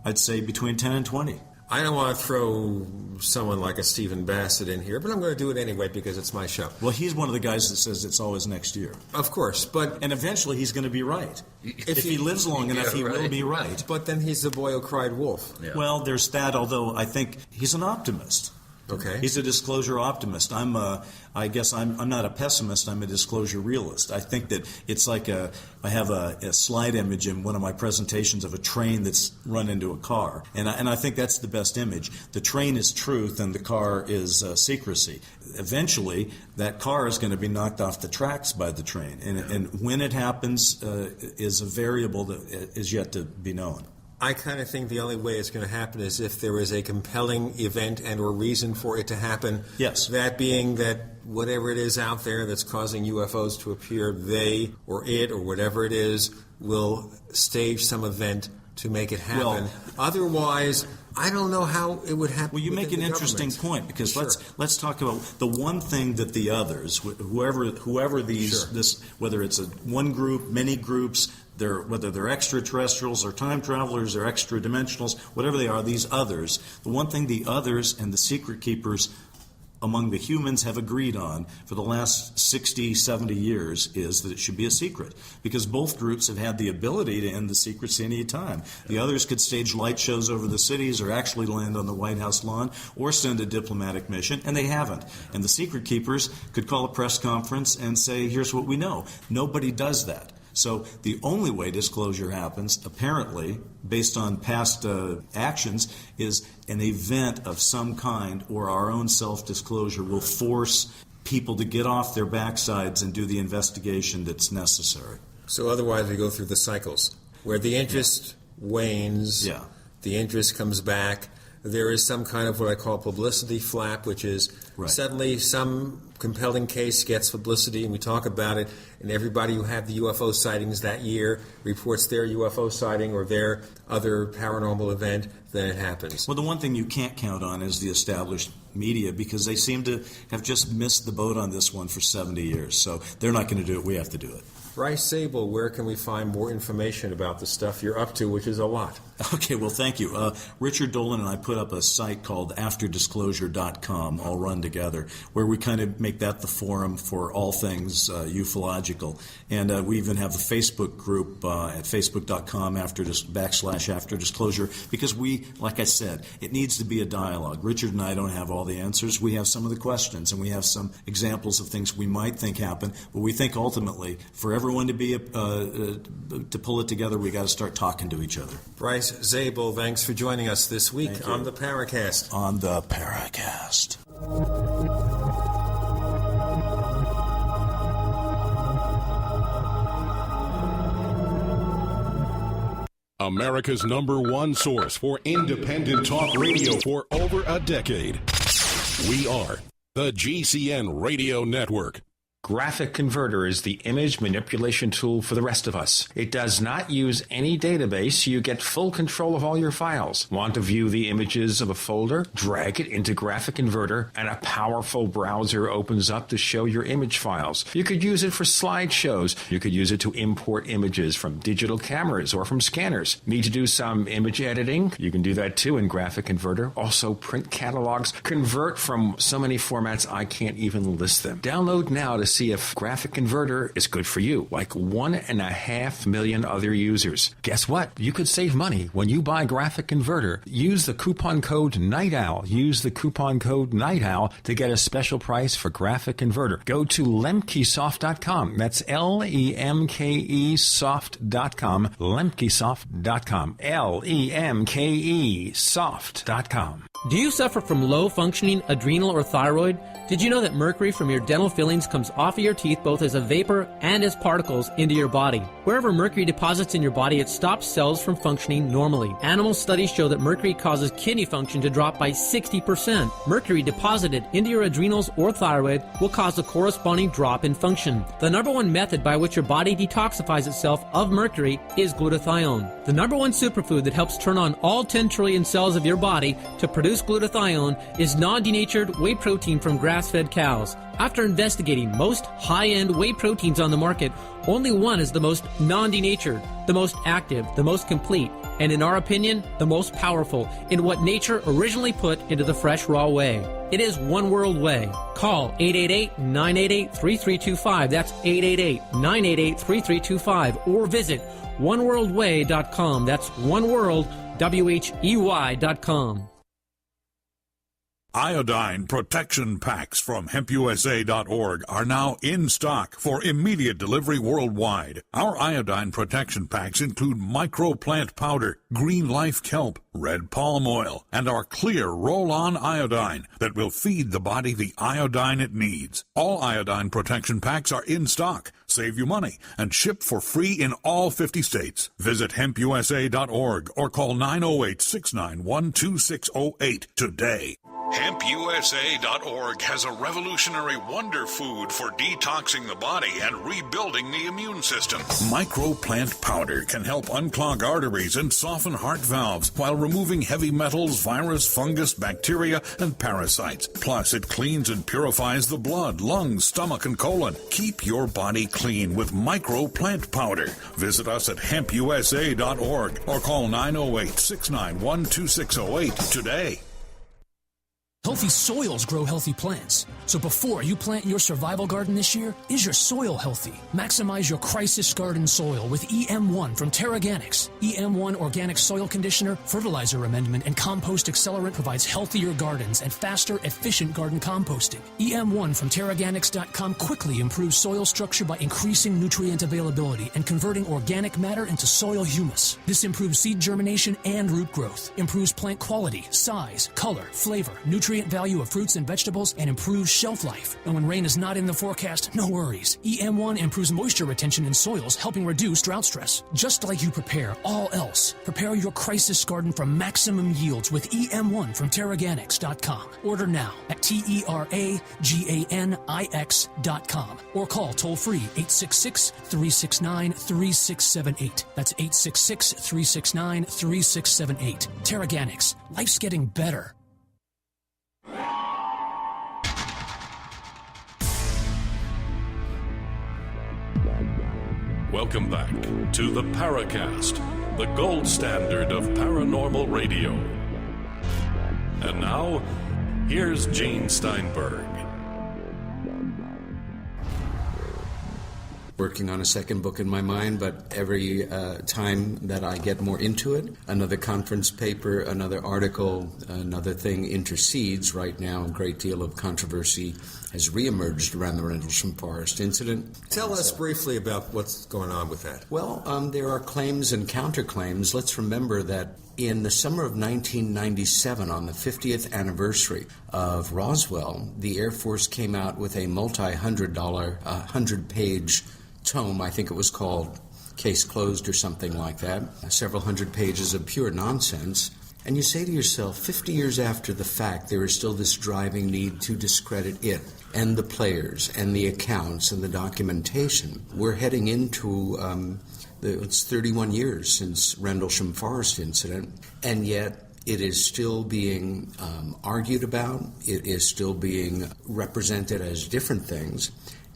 I'd say between 10 and 20. I don't want to throw someone like a Stephen Bassett in here, but I'm going to do it anyway because it's my show. Well, he's one of the guys that says it's always next year. Of course, and eventually he's going to be right. If he lives long enough, he will be right. But then he's the boy who cried wolf. Yeah. Well, there's that, although I think he's an optimist. Okay. He's a disclosure optimist. I guess I'm not a pessimist. I'm a disclosure realist. I think that it's like I have a slide image in one of my presentations of a train that's run into a car, and I think that's the best image. The train is truth, and the car is secrecy. Eventually, that car is going to be knocked off the tracks by the train, and when it happens is a variable that is yet to be known. I kind of think the only way it's going to happen is if there is a compelling event and or reason for it to happen. Yes. That being that whatever it is out there that's causing UFOs to appear, they or it or whatever it is will stage some event to make it happen. Well, otherwise, I don't know how it would happen. Well, you make an interesting point, because let's talk about the one thing that the others, whoever these whether it's one group, many groups, whether they're extraterrestrials or time travelers or extra dimensionals, whatever they are, these others, the one thing the others and the secret keepers among the humans have agreed on for the last 60, 70 years is that it should be a secret, because both groups have had the ability to end the secrecy any time. The others could stage light shows over the cities or actually land on the White House lawn or send a diplomatic mission, and they haven't. And the secret keepers could call a press conference and say, here's what we know. Nobody does that. So the only way disclosure happens, apparently, based on past actions, is an event of some kind, or our own self-disclosure will force people to get off their backsides and do the investigation that's necessary. So otherwise we go through the cycles where the interest wanes, the interest comes back. There is some kind of what I call publicity flap, which is suddenly some compelling case gets publicity and we talk about it, and everybody who had the UFO sightings that year reports their UFO sighting or their other paranormal event, then it happens. Well, the one thing you can't count on is the established media, because they seem to have just missed the boat on this one for 70 years. So they're not going to do it. We have to do it. Bryce Zabel, where can we find more information about the stuff you're up to, which is a lot? Okay, well, thank you. Richard Dolan and I put up a site called afterdisclosure.com, all run together, where we kind of make that the forum for all things ufological. And we even have a Facebook group at facebook.com /afterdisclosure, because we, like I said, it needs to be a dialogue. Richard and I don't have all the answers. We have some of the questions, and we have some examples of things we might think happen, but we think ultimately, for everyone to be to pull it together, we got to start talking to each other. Bryce Zabel, thanks for joining us this week on the Paracast. On the Paracast. America's #1 source for independent talk radio for over a decade. We are the GCN Radio Network. Graphic Converter is the image manipulation tool for the rest of us. It does not use any database, so you get full control of all your files. Want to view the images of a folder? Drag it into Graphic Converter, and a powerful browser opens up to show your image files. You could use it for slideshows. You could use it to import images from digital cameras or from scanners. Need to do some image editing? You can do that too in Graphic Converter. Also print catalogs. Convert from so many formats I can't even list them. Download now to see if Graphic Converter is good for you, like 1.5 million other users. Guess what? You could save money when you buy Graphic Converter. Use the coupon code Night Owl. Use the coupon code Night Owl to get a special price for Graphic Converter. Go to lemkesoft.com. That's LEMKE soft.com. Lemkesoft.com. LEMKE soft.com. Do you suffer from low-functioning adrenal or thyroid? Did you know that mercury from your dental fillings comes off of your teeth both as a vapor and as particles into your body? Wherever mercury deposits in your body, it stops cells from functioning normally. Animal studies show that mercury causes kidney function to drop by 60%. Mercury deposited into your adrenals or thyroid will cause a corresponding drop in function. The #1 method by which your body detoxifies itself of mercury is glutathione. The #1 superfood that helps turn on all 10 trillion cells of your body to produce glutathione is non-denatured whey protein from grass-fed cows. After investigating most high-end whey proteins on the market, only one is the most non-denatured, the most active, the most complete, and in our opinion, the most powerful in what nature originally put into the fresh raw whey. It is One World Whey. Call 888-988-3325. That's 888-988-3325. Or visit oneworldwhey.com. That's oneworld, WHEY.com. Iodine protection packs from hempusa.org are now in stock for immediate delivery worldwide. Our iodine protection packs include microplant powder, green life kelp, red palm oil, and our clear roll-on iodine that will feed the body the iodine it needs. All iodine protection packs are in stock. Save you money and ship for free in all 50 states. Visit hempusa.org or call 908-691-2608 today. HempUSA.org has a revolutionary wonder food for detoxing the body and rebuilding the immune system. Microplant powder can help unclog arteries and soften heart valves while removing heavy metals, virus, fungus, bacteria, and parasites. Plus, it cleans and purifies the blood, lungs, stomach, and colon. Keep your body clean with microplant powder. Visit us at HempUSA.org or call 908-691-2608 today. Healthy soils grow healthy plants. So before you plant your survival garden this year, is your soil healthy? Maximize your crisis garden soil with EM1 from Terraganics. EM1 Organic Soil Conditioner, Fertilizer Amendment, and Compost Accelerant provides healthier gardens and faster, efficient garden composting. EM1 from Terraganics.com quickly improves soil structure by increasing nutrient availability and converting organic matter into soil humus. This improves seed germination and root growth, improves plant quality, size, color, flavor, nutrient value of fruits and vegetables, and improves shelf life. And when rain is not in the forecast, no worries. EM1 improves moisture retention in soils, helping reduce drought stress. Just like you prepare all else, prepare your crisis garden for maximum yields with EM1 from Terraganics.com. Order now at TERAGANIX.com or call toll-free 866-369-3678. That's 866-369-3678. Terraganics. Life's getting better. Welcome back to the Paracast, the gold standard of paranormal radio. And now, here's Gene Steinberg. Working on a second book in my mind, but every time that I get more into it, another conference paper, another article, another thing intercedes. Right now, a great deal of controversy has reemerged around the Rendlesham Forest Incident. Tell us briefly about what's going on with that. Well, there are claims and counterclaims. Let's remember that in the summer of 1997, on the 50th anniversary of Roswell, the Air Force came out with a $100-page tome. I think it was called Case Closed or something like that. Several hundred pages of pure nonsense. And you say to yourself, 50 years after the fact, there is still this driving need to discredit it and the players and the accounts and the documentation. We're heading into, it's 31 years since Rendlesham Forest Incident, and yet it is still being argued about. It is still being represented as different things.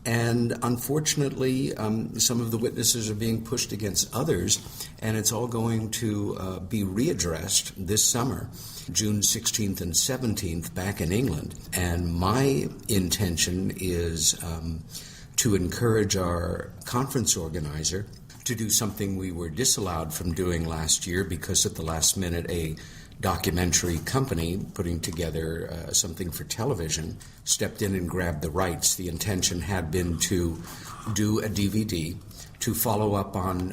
And unfortunately, some of the witnesses are being pushed against others, and it's all going to be readdressed this summer, June 16th and 17th, back in England. And my intention is to encourage our conference organizer to do something we were disallowed from doing last year because at the last minute a documentary company putting together something for television stepped in and grabbed the rights. The intention had been to do a DVD to follow up on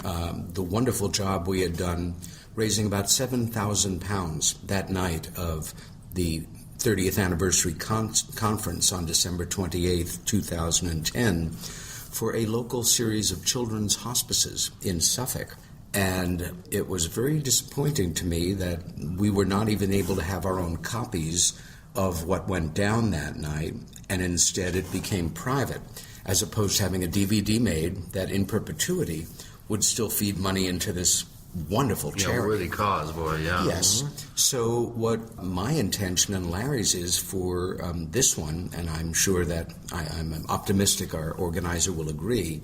the wonderful job we had done raising about £7,000 that night of the 30th anniversary conference on December 28th, 2010 for a local series of children's hospices in Suffolk. And it was very disappointing to me that we were not even able to have our own copies of what went down that night, and instead it became private, as opposed to having a DVD made that in perpetuity would still feed money into this wonderful charity. Yeah, worthy cause, boy, yeah. Yes. So what my intention and Larry's is for this one, and I'm sure that I'm optimistic our organizer will agree,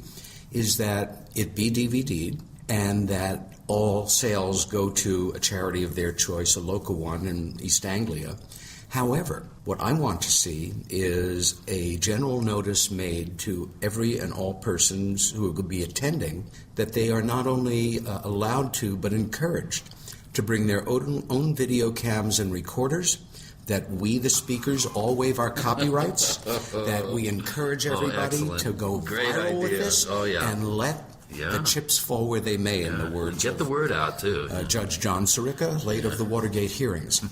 is that it be DVD'd, and that all sales go to a charity of their choice, a local one in East Anglia. However, what I want to see is a general notice made to every and all persons who could be attending that they are not only allowed to, but encouraged to bring their own video cams and recorders, that we, the speakers, all waive our copyrights, that we encourage everybody to go viral with this, and let the chips fall where they may, in the words Get the word out, too. Judge John Sirica, late of the Watergate hearings.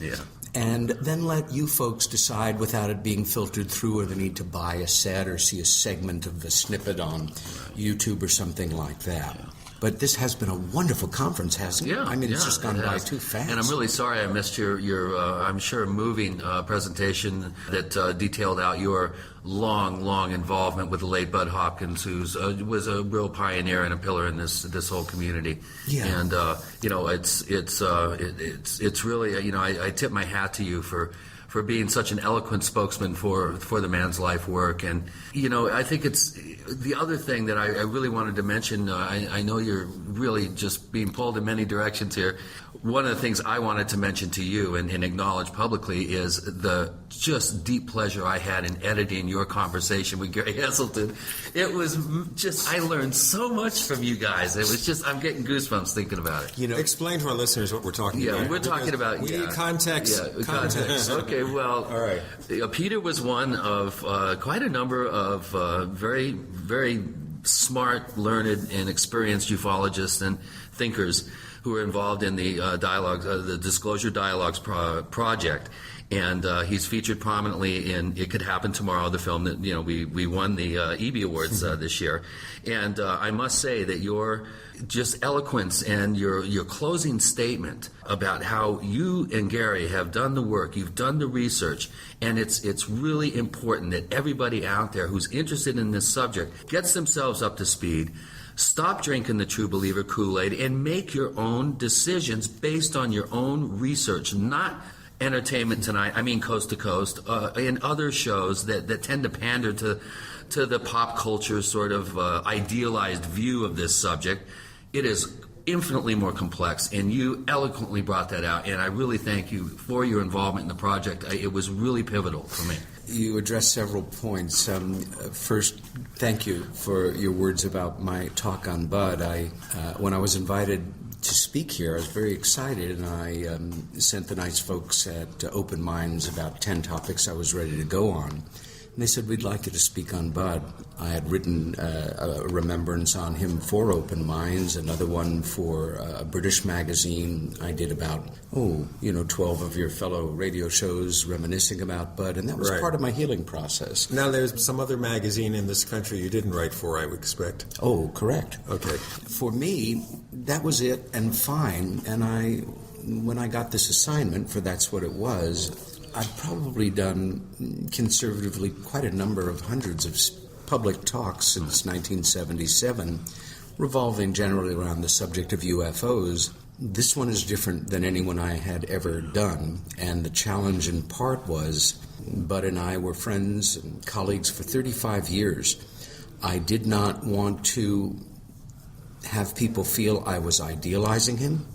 And then let you folks decide without it being filtered through, or the need to buy a set or see a segment of a snippet on YouTube or something like that. But this has been a wonderful conference, hasn't it? I mean, it's just gone by too fast. And I'm really sorry I missed your I'm sure, moving presentation that detailed out your long involvement with the late Bud Hopkins, who was a real pioneer and a pillar in this whole community. And it's really I tip my hat to you for being such an eloquent spokesman for the man's life work. And I think it's the other thing that I really wanted to mention. I know you're really just being pulled in many directions here. One of the things I wanted to mention to you and acknowledge publicly is the just deep pleasure I had in editing your conversation with Gary Heselton. It was just, I learned so much from you guys. It was just, I'm getting goosebumps thinking about it. Explain to our listeners what we're talking about. Yeah, we're talking about... We need context. Context. Okay, well, all right. Peter was one of quite a number of very, very smart, learned, and experienced ufologists and thinkers who were involved in the the Disclosure Dialogues project. And he's featured prominently in It Could Happen Tomorrow, the film that we won the EB Awards this year. And I must say that your just eloquence and your closing statement about how you and Gary have done the work, you've done the research, and it's really important that everybody out there who's interested in this subject gets themselves up to speed. Stop drinking the True Believer Kool-Aid and make your own decisions based on your own research, not Entertainment Tonight, I mean Coast to Coast, and other shows that tend to pander to the pop culture sort of idealized view of this subject. It is infinitely more complex, and you eloquently brought that out, and I really thank you for your involvement in the project. It was really pivotal for me. You addressed several points. First, thank you for your words about my talk on Bud. When I was invited to speak here, I was very excited, and I sent the nice folks at Open Minds about 10 topics I was ready to go on. And they said, we'd like you to speak on Bud. I had written a remembrance on him for Open Minds, another one for a British magazine. I did about, 12 of your fellow radio shows reminiscing about Bud, and that was part of my healing process. Now, there's some other magazine in this country you didn't write for, I would expect. Oh, correct. Okay. For me, that was it and fine, and when I got this assignment, for that's what it was, I've probably done, conservatively, quite a number of hundreds of public talks since 1977, revolving generally around the subject of UFOs. This one is different than anyone I had ever done, and the challenge in part was, Bud and I were friends and colleagues for 35 years. I did not want to have people feel I was idealizing him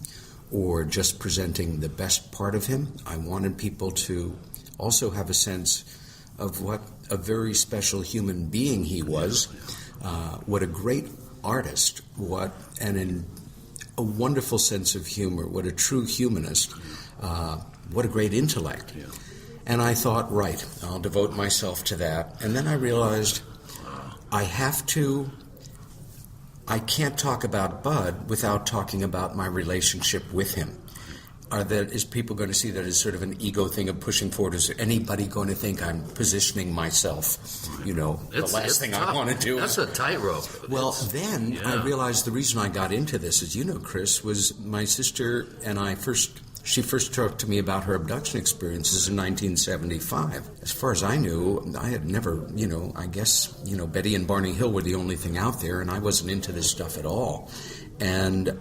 or just presenting the best part of him. I wanted people to also have a sense of what a very special human being he was, what a great artist, what a wonderful sense of humor, what a true humanist, what a great intellect. And I thought, right, I'll devote myself to that. And then I realized I can't talk about Bud without talking about my relationship with him. Is people going to see that as sort of an ego thing of pushing forward? Is anybody going to think I'm positioning myself? The last thing I want to do. That's a tightrope. Well, then I realized the reason I got into this, as you know, Chris, was my sister and she first talked to me about her abduction experiences in 1975. As far as I knew, I had never, I guess, Betty and Barney Hill were the only thing out there, and I wasn't into this stuff at all. And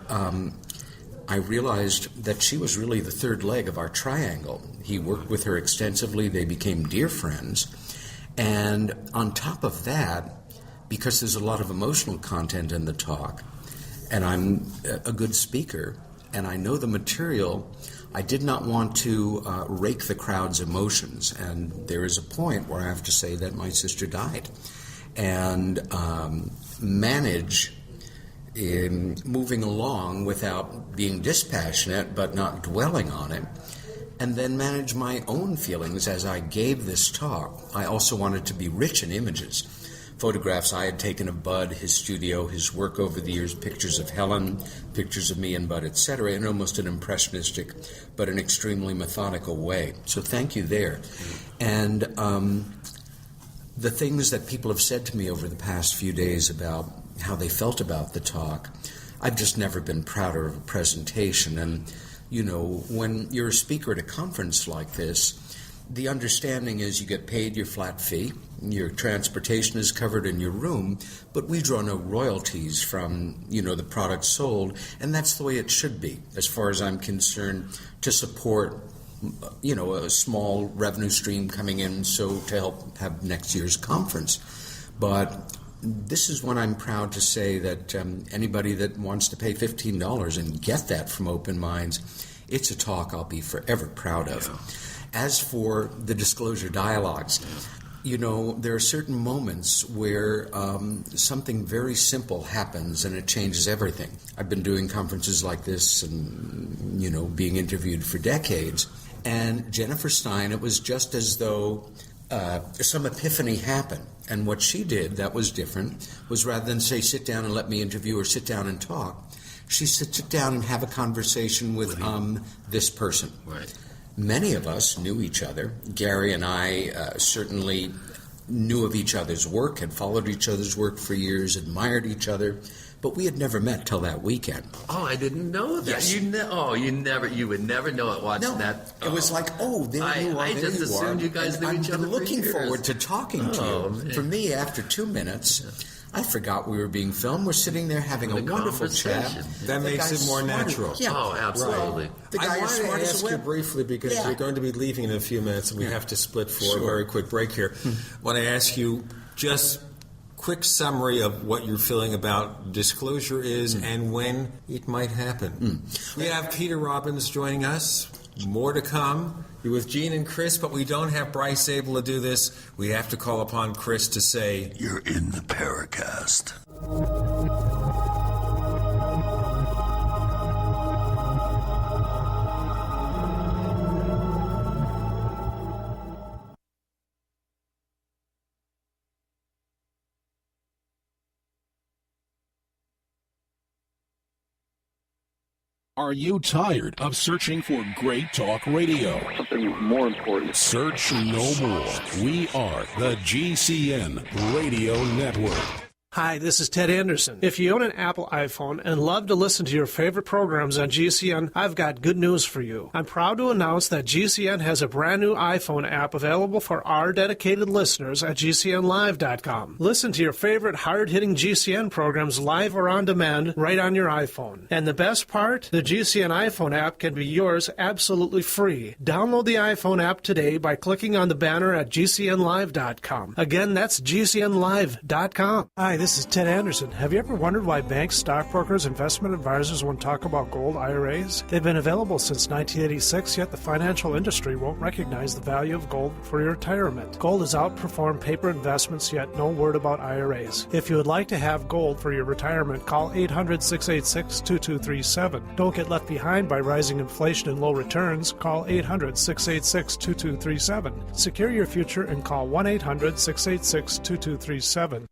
I realized that she was really the third leg of our triangle. He worked with her extensively. They became dear friends. And on top of that, because there's a lot of emotional content in the talk, and I'm a good speaker, and I know the material, I did not want to rake the crowd's emotions. And there is a point where I have to say that my sister died. And manage moving along without being dispassionate but not dwelling on it. and then manage my own feelings as I gave this talk. I also wanted to be rich in images. Photographs I had taken of Bud, his studio, his work over the years, pictures of Helen, pictures of me and Bud, etc., in almost an impressionistic but an extremely methodical way. So thank you there. And the things that people have said to me over the past few days about how they felt about the talk, I've just never been prouder of a presentation. And, you know, when you're a speaker at a conference like this, the understanding is you get paid your flat fee, your transportation is covered in your room, but we draw no royalties from, you know, the product sold, and that's the way it should be, as far as I'm concerned, to support, you know, a small revenue stream coming in, so to help have next year's conference. But this is when I'm proud to say that anybody that wants to pay $15 and get that from Open Minds, it's a talk I'll be forever proud of. Yeah. As for the disclosure dialogues, you know, there are certain moments where something very simple happens and it changes everything. I've been doing conferences like this and, you know, being interviewed for decades. And Jennifer Stein, it was just as though some epiphany happened. And what she did that was different was, rather than say, sit down and let me interview or sit down and talk, she said, sit down and have a conversation with this person. Right. Many of us knew each other. Gary and I certainly knew of each other's work, had followed each other's work for years, admired each other, but we had never met till that weekend. Oh, I didn't know that. Yes. You would never know it watching that. It was like, there you are. I just assumed you guys knew each other. I'm looking for years. forward to talking to you. Man. For me, after 2 minutes, I forgot we were being filmed. We're sitting there having a wonderful chat. That makes it more natural. Yeah. Oh, absolutely. Right. The guy I is want smart to as ask a you whip. briefly, because we're going to be leaving in a few minutes, and we have to split for a very quick break here. I want to ask you just quick summary of what you're feeling about disclosure is and when it might happen. We have Peter Robbins joining us. More to come. You're with Gene and Chris, but we don't have Bryce Zabel to do this. We have to call upon Chris to say, you're in the Paracast. Are you tired of searching for great talk radio? Something more important. Search no more. We are the GCN Radio Network. Hi, this is Ted Anderson. If you own an Apple iPhone and love to listen to your favorite programs on GCN, I've got good news for you. I'm proud to announce that GCN has a brand new iPhone app available for our dedicated listeners at GCNlive.com. Listen to your favorite hard-hitting GCN programs live or on demand right on your iPhone. And the best part? The GCN iPhone app can be yours absolutely free. Download the iPhone app today by clicking on the banner at GCNlive.com. Again, that's GCNlive.com. Hi, this is Ted Anderson. Have you ever wondered why banks, stockbrokers, investment advisors won't talk about gold IRAs? They've been available since 1986, yet the financial industry won't recognize the value of gold for your retirement. Gold has outperformed paper investments, yet no word about IRAs. If you would like to have gold for your retirement, call 800-686-2237. Don't get left behind by rising inflation and low returns. Call 800-686-2237. Secure your future and call 1-800-686-2237.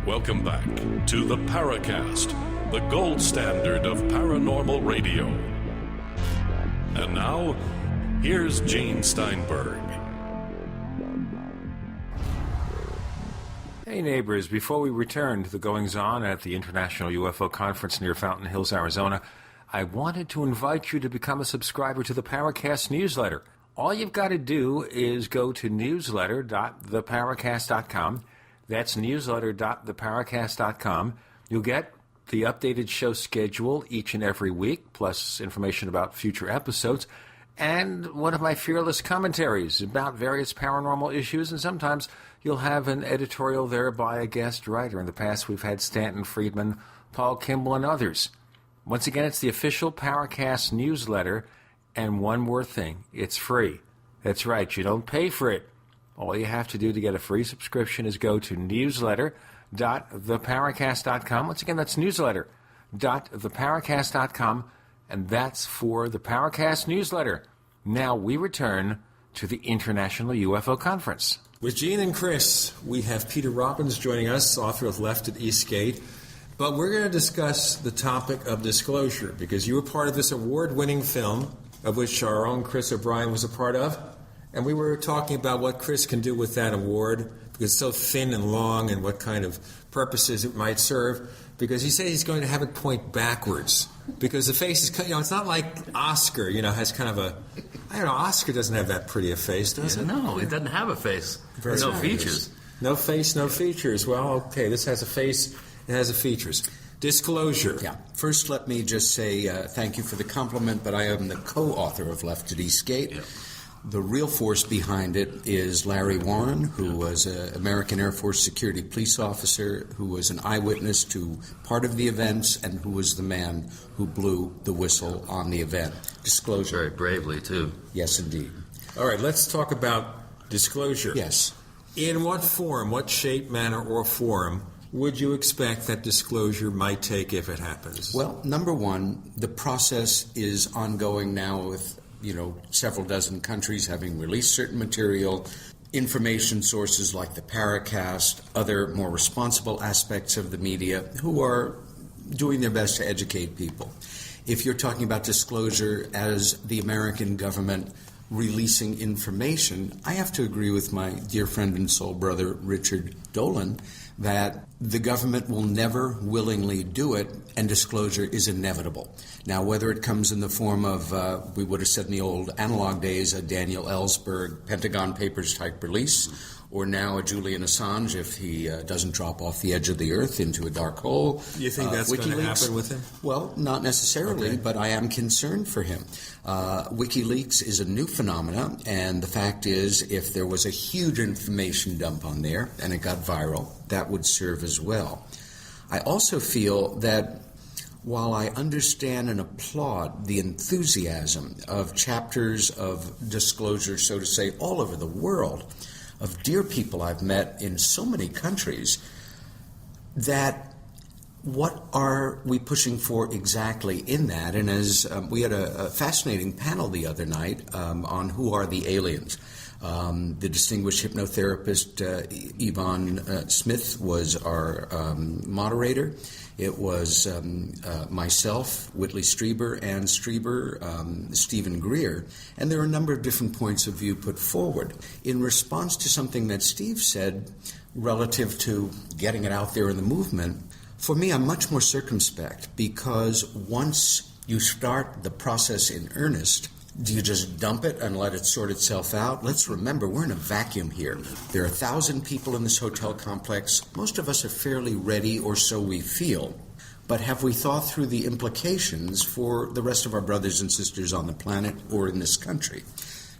Welcome back to the Paracast, the gold standard of paranormal radio. And now, here's Gene Steinberg. Hey neighbors, before we return to the goings-on at the International UFO Conference near Fountain Hills, Arizona, I wanted to invite you to become a subscriber to the Paracast newsletter. All you've got to do is go to newsletter.theparacast.com. That's newsletter.theparacast.com. You'll get the updated show schedule each and every week, plus information about future episodes, and one of my fearless commentaries about various paranormal issues, and sometimes you'll have an editorial there by a guest writer. In the past, we've had Stanton Friedman, Paul Kimball, and others. Once again, it's the official Paracast newsletter, and one more thing, it's free. That's right, you don't pay for it. All you have to do to get a free subscription is go to newsletter.theparacast.com. newsletter.theparacast.com. Once again, that's newsletter.theparacast.com, and that's for the Paracast newsletter. Now we return to the International UFO Conference. With Gene and Chris, we have Peter Robbins joining us, author of Left at Eastgate. But we're going to discuss the topic of disclosure, because you were part of this award-winning film, of which our own Chris O'Brien was a part of. And we were talking about what Chris can do with that award, because it's so thin and long, and what kind of purposes it might serve. Because he said he's going to have it point backwards. Because the face is, it's not like Oscar, has kind of a, Oscar doesn't have that pretty a face, does it? No, it doesn't have a face. Very no nice. Features. No face, no features. Well, okay, this has a face, it has a features. Disclosure. Yeah. First, let me just say thank you for the compliment, but I am the co-author of Left at Eastgate. Yeah. The real force behind it is Larry Warren, who was an American Air Force security police officer, who was an eyewitness to part of the events, and who was the man who blew the whistle on the event. Disclosure. Very bravely, too. Yes, indeed. All right, let's talk about disclosure. Yes. In what form, what shape, manner, or form would you expect that disclosure might take if it happens? Well, number one, the process is ongoing now with several dozen countries having released certain material, information sources like the Paracast, other more responsible aspects of the media who are doing their best to educate people. If you're talking about disclosure as the American government releasing information, I have to agree with my dear friend and soul brother, Richard Dolan, that the government will never willingly do it, and disclosure is inevitable. Now, whether it comes in the form of, we would have said in the old analog days, a Daniel Ellsberg Pentagon Papers type release, or now a Julian Assange if he doesn't drop off the edge of the earth into a dark hole. You think that's going to happen with him? Well, not necessarily, but I am concerned for him. WikiLeaks is a new phenomenon, and the fact is, if there was a huge information dump on there and it got viral, that would serve as well. I also feel that while I understand and applaud the enthusiasm of chapters of disclosure, so to say, all over the world, of dear people I've met in so many countries, that what are we pushing for exactly in that? And as we had a fascinating panel the other night on who are the aliens. The distinguished hypnotherapist Yvonne Smith was our moderator. It was myself, Whitley Strieber, Ann Strieber, Stephen Greer, and there are a number of different points of view put forward. In response to something that Steve said relative to getting it out there in the movement, for me, I'm much more circumspect, because once you start the process in earnest, do you just dump it and let it sort itself out? Let's remember, we're in a vacuum here. There are 1,000 people in this hotel complex. Most of us are fairly ready, or so we feel. But have we thought through the implications for the rest of our brothers and sisters on the planet or in this country?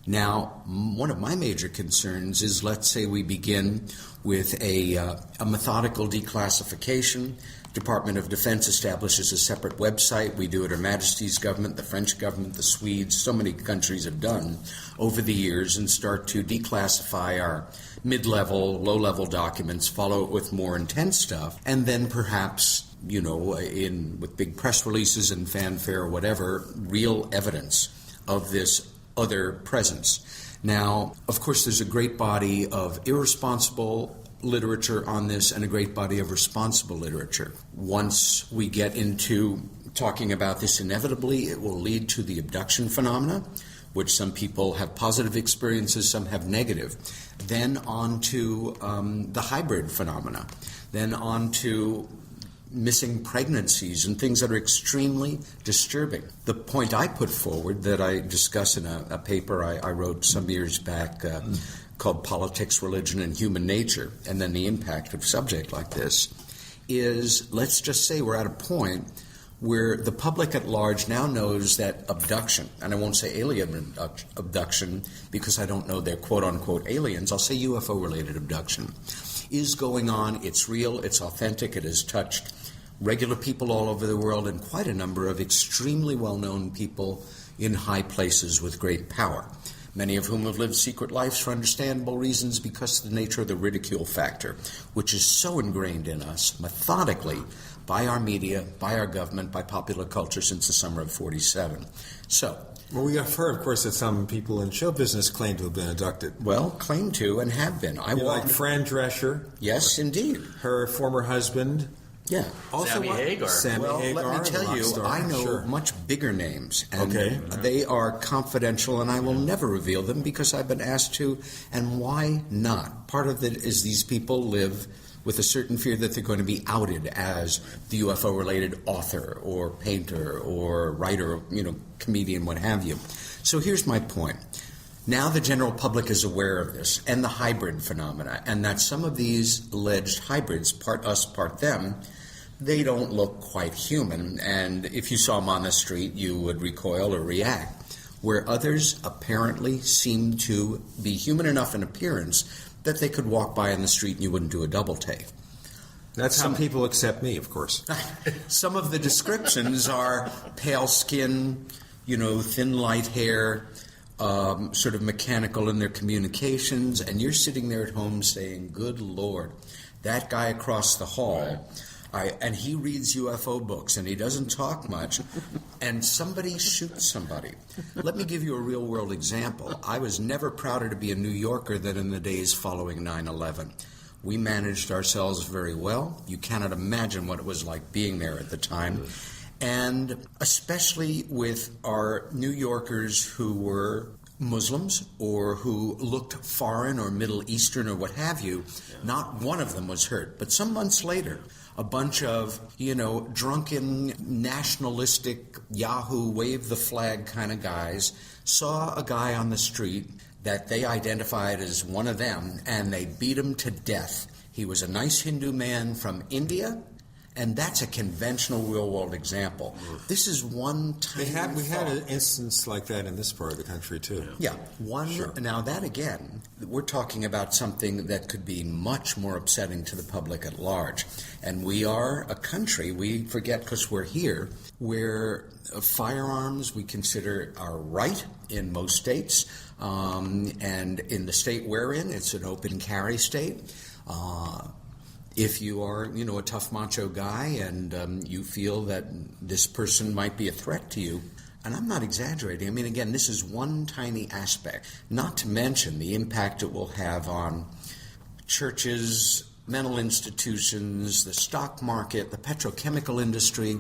Now, one of my major concerns is, let's say we begin with a methodical declassification. Department of Defense establishes a separate website. We do it, Her Majesty's government, the French government, the Swedes, so many countries have done over the years, and start to declassify our mid-level, low-level documents, follow it with more intense stuff, and then perhaps, with big press releases and fanfare or whatever, real evidence of this other presence. Now, of course, there's a great body of irresponsible literature on this and a great body of responsible literature. Once we get into talking about this, inevitably it will lead to the abduction phenomena, which some people have positive experiences, some have negative. Then on to the hybrid phenomena. Then on to missing pregnancies and things that are extremely disturbing. The point I put forward that I discuss in a paper I wrote some years back called Politics, Religion, and Human Nature, and then the impact of a subject like this, is, let's just say we're at a point where the public at large now knows that abduction, and I won't say alien abduction because I don't know they're quote-unquote aliens, I'll say UFO-related abduction, is going on. It's real, it's authentic, it has touched regular people all over the world and quite a number of extremely well-known people in high places with great power. many of whom have lived secret lives for understandable reasons because of the nature of the ridicule factor, which is so ingrained in us methodically by our media, by our government, by popular culture since the summer of 47. So, well, we have heard, of course, that some people in show business claim to have been abducted. Well, claim to and have been. Like Fran Drescher. Yes, indeed. Her former husband. Yeah. Also Sammy Hagar. Well, let me tell you, I know much bigger names, and they are confidential, and I will never reveal them because I've been asked to, and why not? Part of it is these people live with a certain fear that they're going to be outed as the UFO-related author or painter or writer, comedian, what have you. So here's my point. Now the general public is aware of this and the hybrid phenomena, and that some of these alleged hybrids, part us, part them, they don't look quite human, and if you saw them on the street, you would recoil or react, where others apparently seem to be human enough in appearance that they could walk by in the street and you wouldn't do a double take. That's how people accept me, of course. Some of the descriptions are pale skin, thin light hair, sort of mechanical in their communications, and you're sitting there at home saying, good Lord, that guy across the hall, and he reads UFO books, and he doesn't talk much, and somebody shoots somebody. Let me give you a real-world example. I was never prouder to be a New Yorker than in the days following 9/11. We managed ourselves very well. You cannot imagine what it was like being there at the time. And especially with our New Yorkers who were Muslims or who looked foreign or Middle Eastern or what have you, not one of them was hurt. But some months later, a bunch of, drunken, nationalistic, Yahoo, wave the flag kind of guys saw a guy on the street that they identified as one of them, and they beat him to death. He was a nice Hindu man from India, and that's a conventional real-world example. This is one tiny We had an instance like that in this part of the country, too. Yeah, Sure. Now, that again, we're talking about something that could be much more upsetting to the public at large. And we are a country, we forget because we're here, where firearms we consider are right in most states. And in the state we're in, it's an open carry state. If you are, a tough macho guy and you feel that this person might be a threat to you, and I'm not exaggerating. I mean, again, this is one tiny aspect, not to mention the impact it will have on churches, mental institutions, the stock market, the petrochemical industry.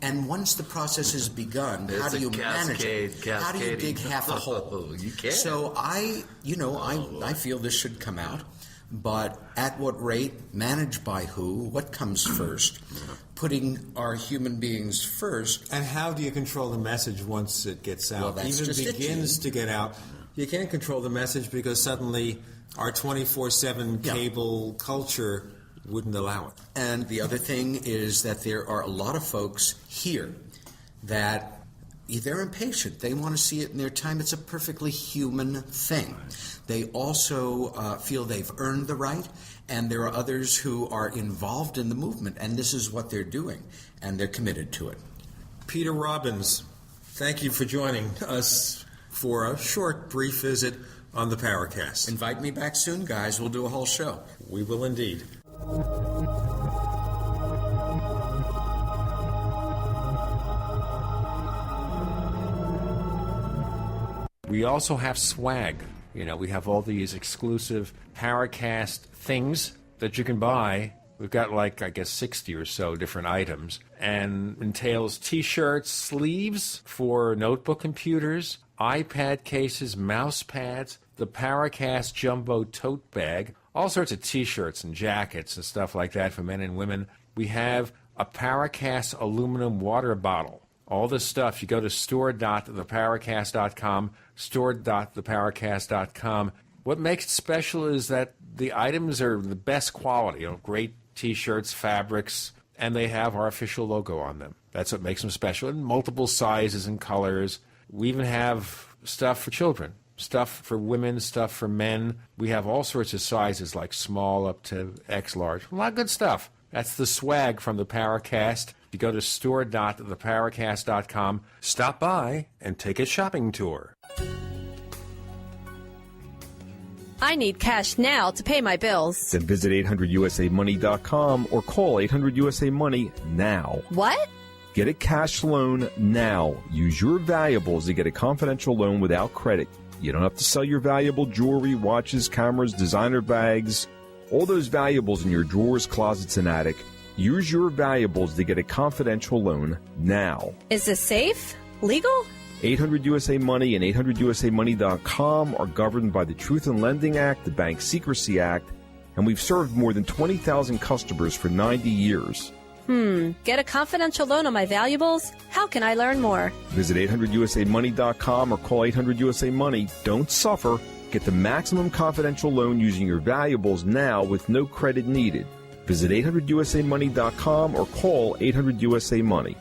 And once the process has begun, how do you manage it? How do you dig half a hole? You can't. So I feel this should come out. But at what rate, managed by who, what comes first? Putting our human beings first. And how do you control the message once it gets out? Well, even begins to get out. You can't control the message because suddenly our 24/7 cable culture wouldn't allow it. And the other thing is that there are a lot of folks here that they're impatient. They want to see it in their time. It's a perfectly human thing. They also feel they've earned the right, and there are others who are involved in the movement, and this is what they're doing, and they're committed to it. Peter Robbins, thank you for joining us for a short, brief visit on the Paracast. Invite me back soon, guys. We'll do a whole show. We will indeed. We also have swag. We have all these exclusive Paracast things that you can buy. We've got 60 or so different items, and entails T-shirts, sleeves for notebook computers, iPad cases, mouse pads, the Paracast Jumbo tote bag, all sorts of T-shirts and jackets and stuff like that for men and women. We have a Paracast aluminum water bottle. All this stuff, you go to store.theparacast.com, store.theparacast.com. What makes it special is that the items are the best quality, great T-shirts, fabrics, and they have our official logo on them. That's what makes them special, in multiple sizes and colors. We even have stuff for children, stuff for women, stuff for men. We have all sorts of sizes, like small up to X large. A lot of good stuff. That's the swag from the Paracast. You go to store.theparacast.com, stop by, and take a shopping tour. I need cash now to pay my bills. Then visit 800USAMoney.com or call 800USA-MONEY now. What? Get a cash loan now. Use your valuables to get a confidential loan without credit. You don't have to sell your valuable jewelry, watches, cameras, designer bags, all those valuables in your drawers, closets, and attic. Use your valuables to get a confidential loan now. Is this safe? Legal? 800-USA-MONEY and 800-USA-MONEY.com are governed by the Truth in Lending Act, the Bank Secrecy Act, and we've served more than 20,000 customers for 90 years. Get a confidential loan on my valuables? How can I learn more? Visit 800-USA-MONEY.com or call 800-USA-MONEY. Don't suffer. Get the maximum confidential loan using your valuables now with no credit needed. Visit 800-USA-MONEY.com or call 800-USA-MONEY.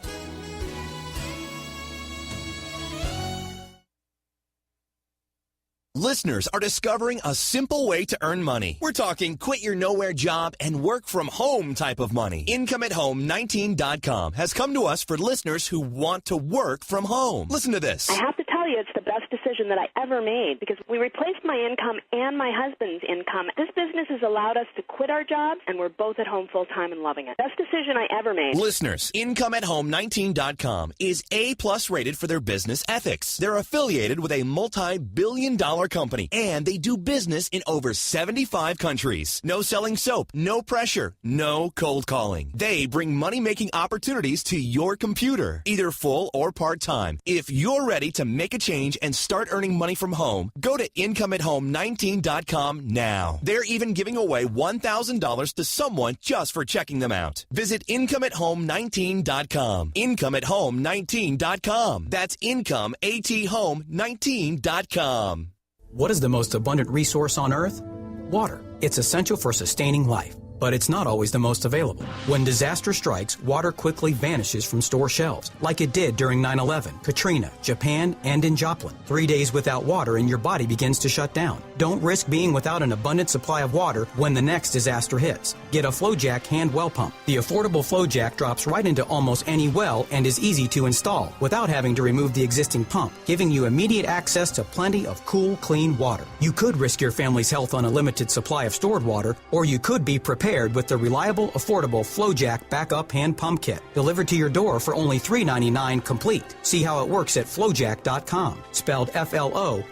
Listeners are discovering a simple way to earn money. We're talking quit your nowhere job and work from home type of money. IncomeAtHome19.com has come to us for listeners who want to work from home. Listen to this. I have to tell you, it's the best decision that I ever made because we replaced my income and my husband's income. This business has allowed us to quit our jobs, and we're both at home full time and loving it. Best decision I ever made. Listeners, IncomeAtHome19.com is A+ rated for their business ethics. They're affiliated with a multi-billion-dollar company, and they do business in over 75 countries. No selling soap, no pressure, no cold calling. They bring money-making opportunities to your computer, either full or part-time. If you're ready to make a change and start earning money from home, go to IncomeAtHome19.com now. They're even giving away $1,000 to someone just for checking them out. Visit IncomeAtHome19.com. IncomeAtHome19.com. That's IncomeAtHome19.com. What is the most abundant resource on Earth? Water. It's essential for sustaining life, but it's not always the most available. When disaster strikes, water quickly vanishes from store shelves, like it did during 9/11, Katrina, Japan, and in Joplin. 3 days without water and your body begins to shut down. Don't risk being without an abundant supply of water when the next disaster hits. Get a FlowJack hand well pump. The affordable FlowJack drops right into almost any well and is easy to install without having to remove the existing pump, giving you immediate access to plenty of cool, clean water. You could risk your family's health on a limited supply of stored water, or you could be prepared with the reliable, affordable FlowJack backup hand pump kit, delivered to your door for only $3.99 complete. See how it works at FlowJack.com, spelled FLOJAK.com.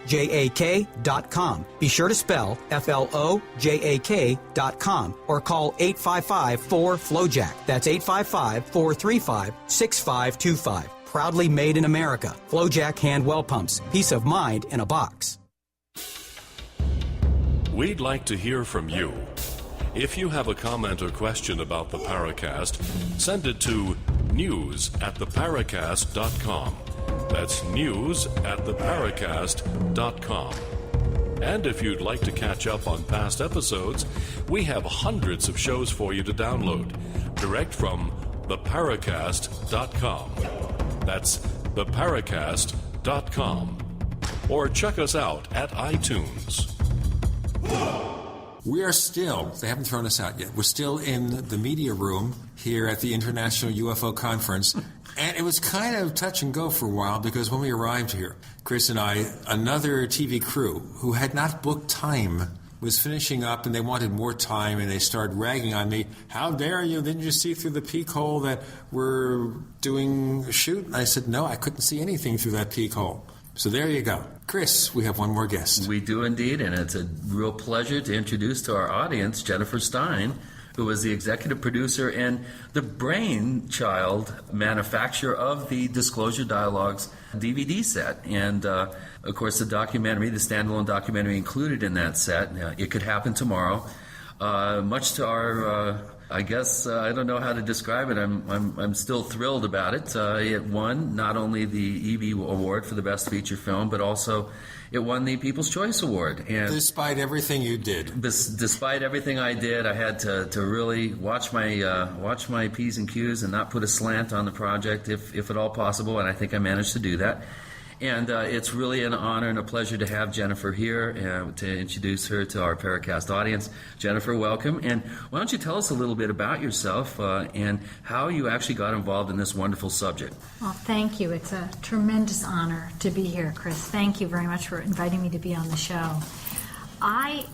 Be sure to spell FLOJAK.com or call 855-4FLOJack. That's 855-435-6525. Proudly made in America. FlowJack hand well pumps. Peace of mind in a box. We'd like to hear from you. If you have a comment or question about the Paracast, send it to news@theparacast.com. That's news@theparacast.com. And if you'd like to catch up on past episodes, we have hundreds of shows for you to download direct from theparacast.com. That's theparacast.com. Or check us out at iTunes. We are still, they haven't thrown us out yet, we're still in the media room here at the International UFO Conference. And it was kind of touch and go for a while because when we arrived here, Chris and I, another TV crew who had not booked time was finishing up and they wanted more time and they started ragging on me. How dare you? Didn't you see through the peak hole that we're doing a shoot? And I said, no, I couldn't see anything through that peak hole. So there you go. Chris, we have one more guest. We do indeed, and it's a real pleasure to introduce to our audience Jennifer Stein, who is the executive producer and the brainchild manufacturer of the Disclosure Dialogues DVD set. And, of course, the documentary, the standalone documentary included in that set, It Could Happen Tomorrow, much to our... I guess I don't know how to describe it. I'm still thrilled about it. It won not only the EB Award for the Best Feature Film, but also it won the People's Choice Award. And despite everything you did, despite everything I did, I had to really watch my P's and Q's and not put a slant on the project, if at all possible. And I think I managed to do that. And it's really an honor and a pleasure to have Jennifer here to introduce her to our Paracast audience. Jennifer, welcome. And why don't you tell us a little bit about yourself and how you actually got involved in this wonderful subject? Well, thank you. It's a tremendous honor to be here, Chris. Thank you very much for inviting me to be on the show. I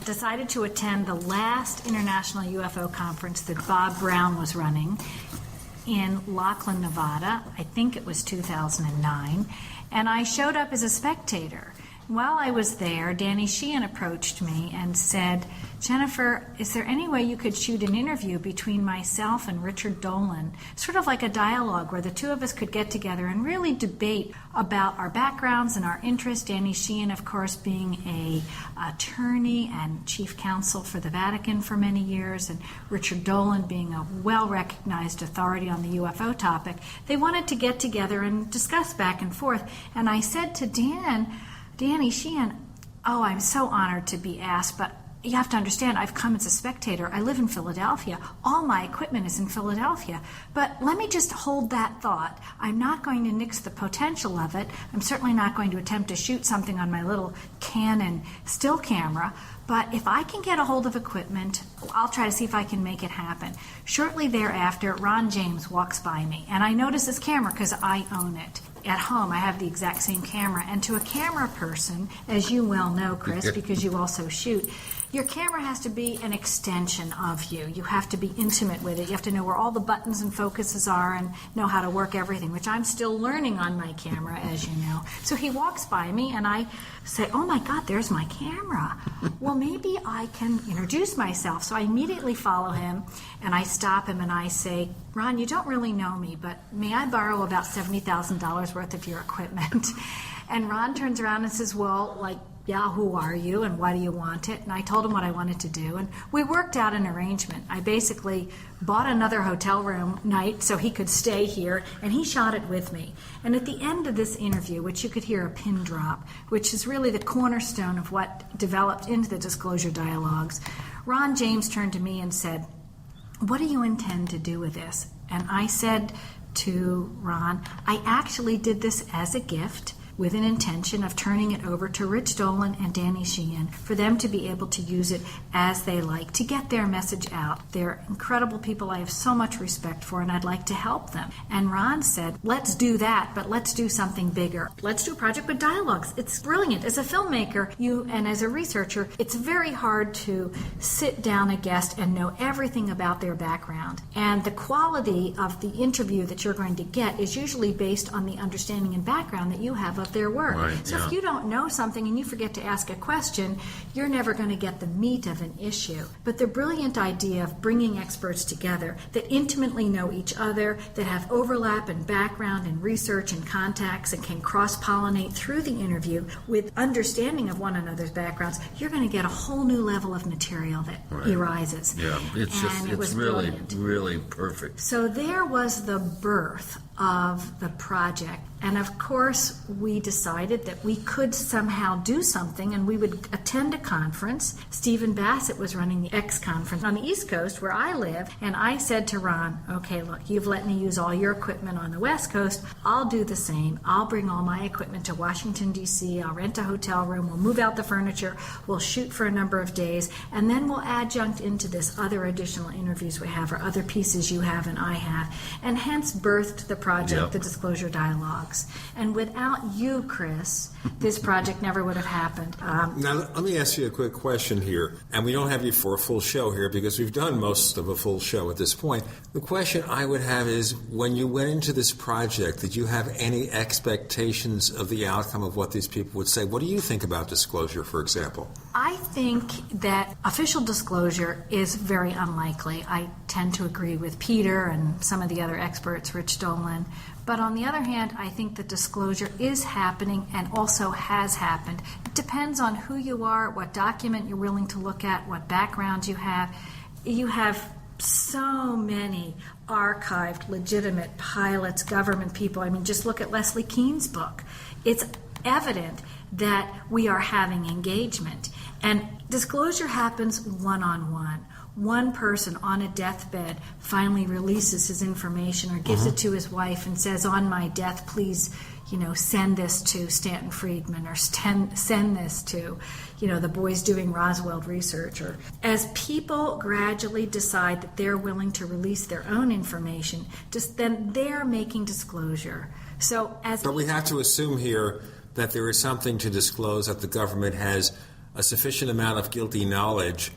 decided to attend the last International UFO Conference that Bob Brown was running in Laughlin, Nevada. I think it was 2009. And I showed up as a spectator. While I was there, Danny Sheehan approached me and said, Jennifer, is there any way you could shoot an interview between myself and Richard Dolan, sort of like a dialogue where the two of us could get together and really debate about our backgrounds and our interests? Danny Sheehan, of course, being an attorney and chief counsel for the Vatican for many years, and Richard Dolan being a well-recognized authority on the UFO topic. They wanted to get together and discuss back and forth. And I said to Danny Sheehan, oh, I'm so honored to be asked, but you have to understand, I've come as a spectator. I live in Philadelphia. All my equipment is in Philadelphia. But let me just hold that thought. I'm not going to nix the potential of it. I'm certainly not going to attempt to shoot something on my little Canon still camera. But if I can get a hold of equipment, I'll try to see if I can make it happen. Shortly thereafter, Ron James walks by me, and I notice this camera because I own it. At home, I have the exact same camera. And to a camera person, as you well know, Chris, because you also shoot, your camera has to be an extension of you. You have to be intimate with it. You have to know where all the buttons and focuses are and know how to work everything, which I'm still learning on my camera, as you know. So he walks by me, and I say, oh my God, there's my camera. Well, maybe I can introduce myself. So I immediately follow him, and I stop him, and I say, Ron, you don't really know me, but may I borrow about $70,000 worth of your equipment? And Ron turns around and says, well, yeah, who are you and why do you want it? And I told him what I wanted to do, and we worked out an arrangement. I basically bought another hotel room night so he could stay here, and he shot it with me. And at the end of this interview, which you could hear a pin drop, which is really the cornerstone of what developed into the disclosure dialogues, Ron James turned to me and said, what do you intend to do with this? And I said to Ron, I actually did this as a gift with an intention of turning it over to Rich Dolan and Danny Sheehan for them to be able to use it as they like, to get their message out. They're incredible people I have so much respect for, and I'd like to help them. And Ron said, let's do that, but let's do something bigger. Let's do a project with dialogues. It's brilliant. As a filmmaker, and as a researcher, it's very hard to sit down a guest and know everything about their background. And the quality of the interview that you're going to get is usually based on the understanding and background that you have of their work. Right, so if you don't know something and you forget to ask a question, you're never going to get the meat of an issue. But the brilliant idea of bringing experts together that intimately know each other, that have overlap in background and research and contacts and can cross-pollinate through the interview with understanding of one another's backgrounds, you're going to get a whole new level of material that arises. Yeah, it's really, really perfect. So there was the birth of the project. And of course, we decided that we could somehow do something, and we would attend a conference. Stephen Bassett was running the X conference on the East Coast where I live, and I said to Ron, okay, look, you've let me use all your equipment on the West Coast. I'll do the same. I'll bring all my equipment to Washington, D.C. I'll rent a hotel room. We'll move out the furniture. We'll shoot for a number of days, and then we'll adjunct into this other additional interviews we have or other pieces you have and I have, and hence birthed the project, the Disclosure Dialogues. And without you, Chris, this project never would have happened. Now, let me ask you a quick question here. And we don't have you for a full show here because we've done most of a full show at this point. The question I would have is, when you went into this project, did you have any expectations of the outcome of what these people would say? What do you think about disclosure, for example? I think that official disclosure is very unlikely. I tend to agree with Peter and some of the other experts, Rich Dolan. But on the other hand, I think that disclosure is happening and also has happened. It depends on who you are, what document you're willing to look at, what background you have. You have so many archived, legitimate pilots, government people. I mean, just look at Leslie Kean's book. It's evident that we are having engagement. And disclosure happens one-on-one. One person on a deathbed finally releases his information or gives it to his wife and says, on my death, please, send this to Stanton Friedman or send this to, the boys doing Roswell research. Or as people gradually decide that they're willing to release their own information, just then they're making disclosure. But we have to assume here that there is something to disclose, that the government has a sufficient amount of guilty knowledge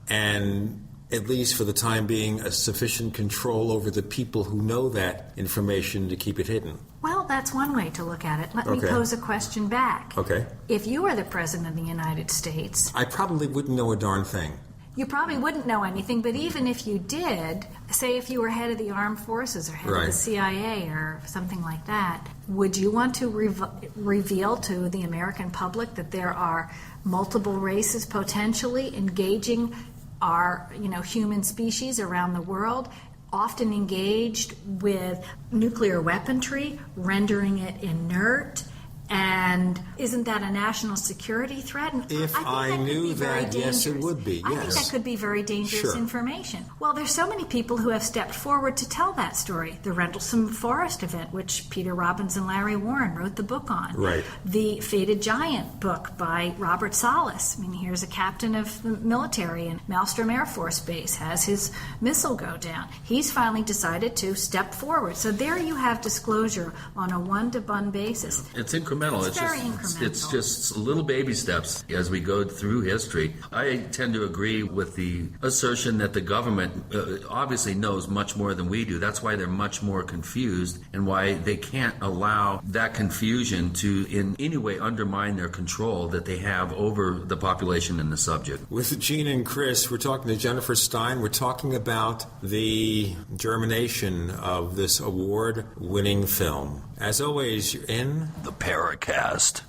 and, at least for the time being, a sufficient control over the people who know that information to keep it hidden? Well, that's one way to look at it. Let me pose a question back. Okay. If you were the President of the United States... I probably wouldn't know a darn thing. You probably wouldn't know anything, but even if you did, say if you were head of the armed forces or head of the CIA or something like that, would you want to reveal to the American public that there are multiple races potentially engaging our, human species around the world, often engaged with nuclear weaponry, rendering it inert? And isn't that a national security threat? And if I knew that, yes, it would be. Yes. I think that could be very dangerous information. Well, there's so many people who have stepped forward to tell that story. The Rendlesham Forest event, which Peter Robbins and Larry Warren wrote the book on. Right. The Fated Giant book by Robert Salas. I mean, here's a captain of the military in Malmstrom Air Force Base, has his missile go down. He's finally decided to step forward. So there you have disclosure on a one-to-one basis. It's incremental. It's very incremental. It's just little baby steps as we go through history. I tend to agree with the assertion that the government obviously knows much more than we do. That's why they're much more confused and why they can't allow that confusion to in any way undermine their control that they have over the population and the subject. With Gene and Chris, we're talking to Jennifer Stein. We're talking about the germination of this award-winning film. As always, you're in the Paracast.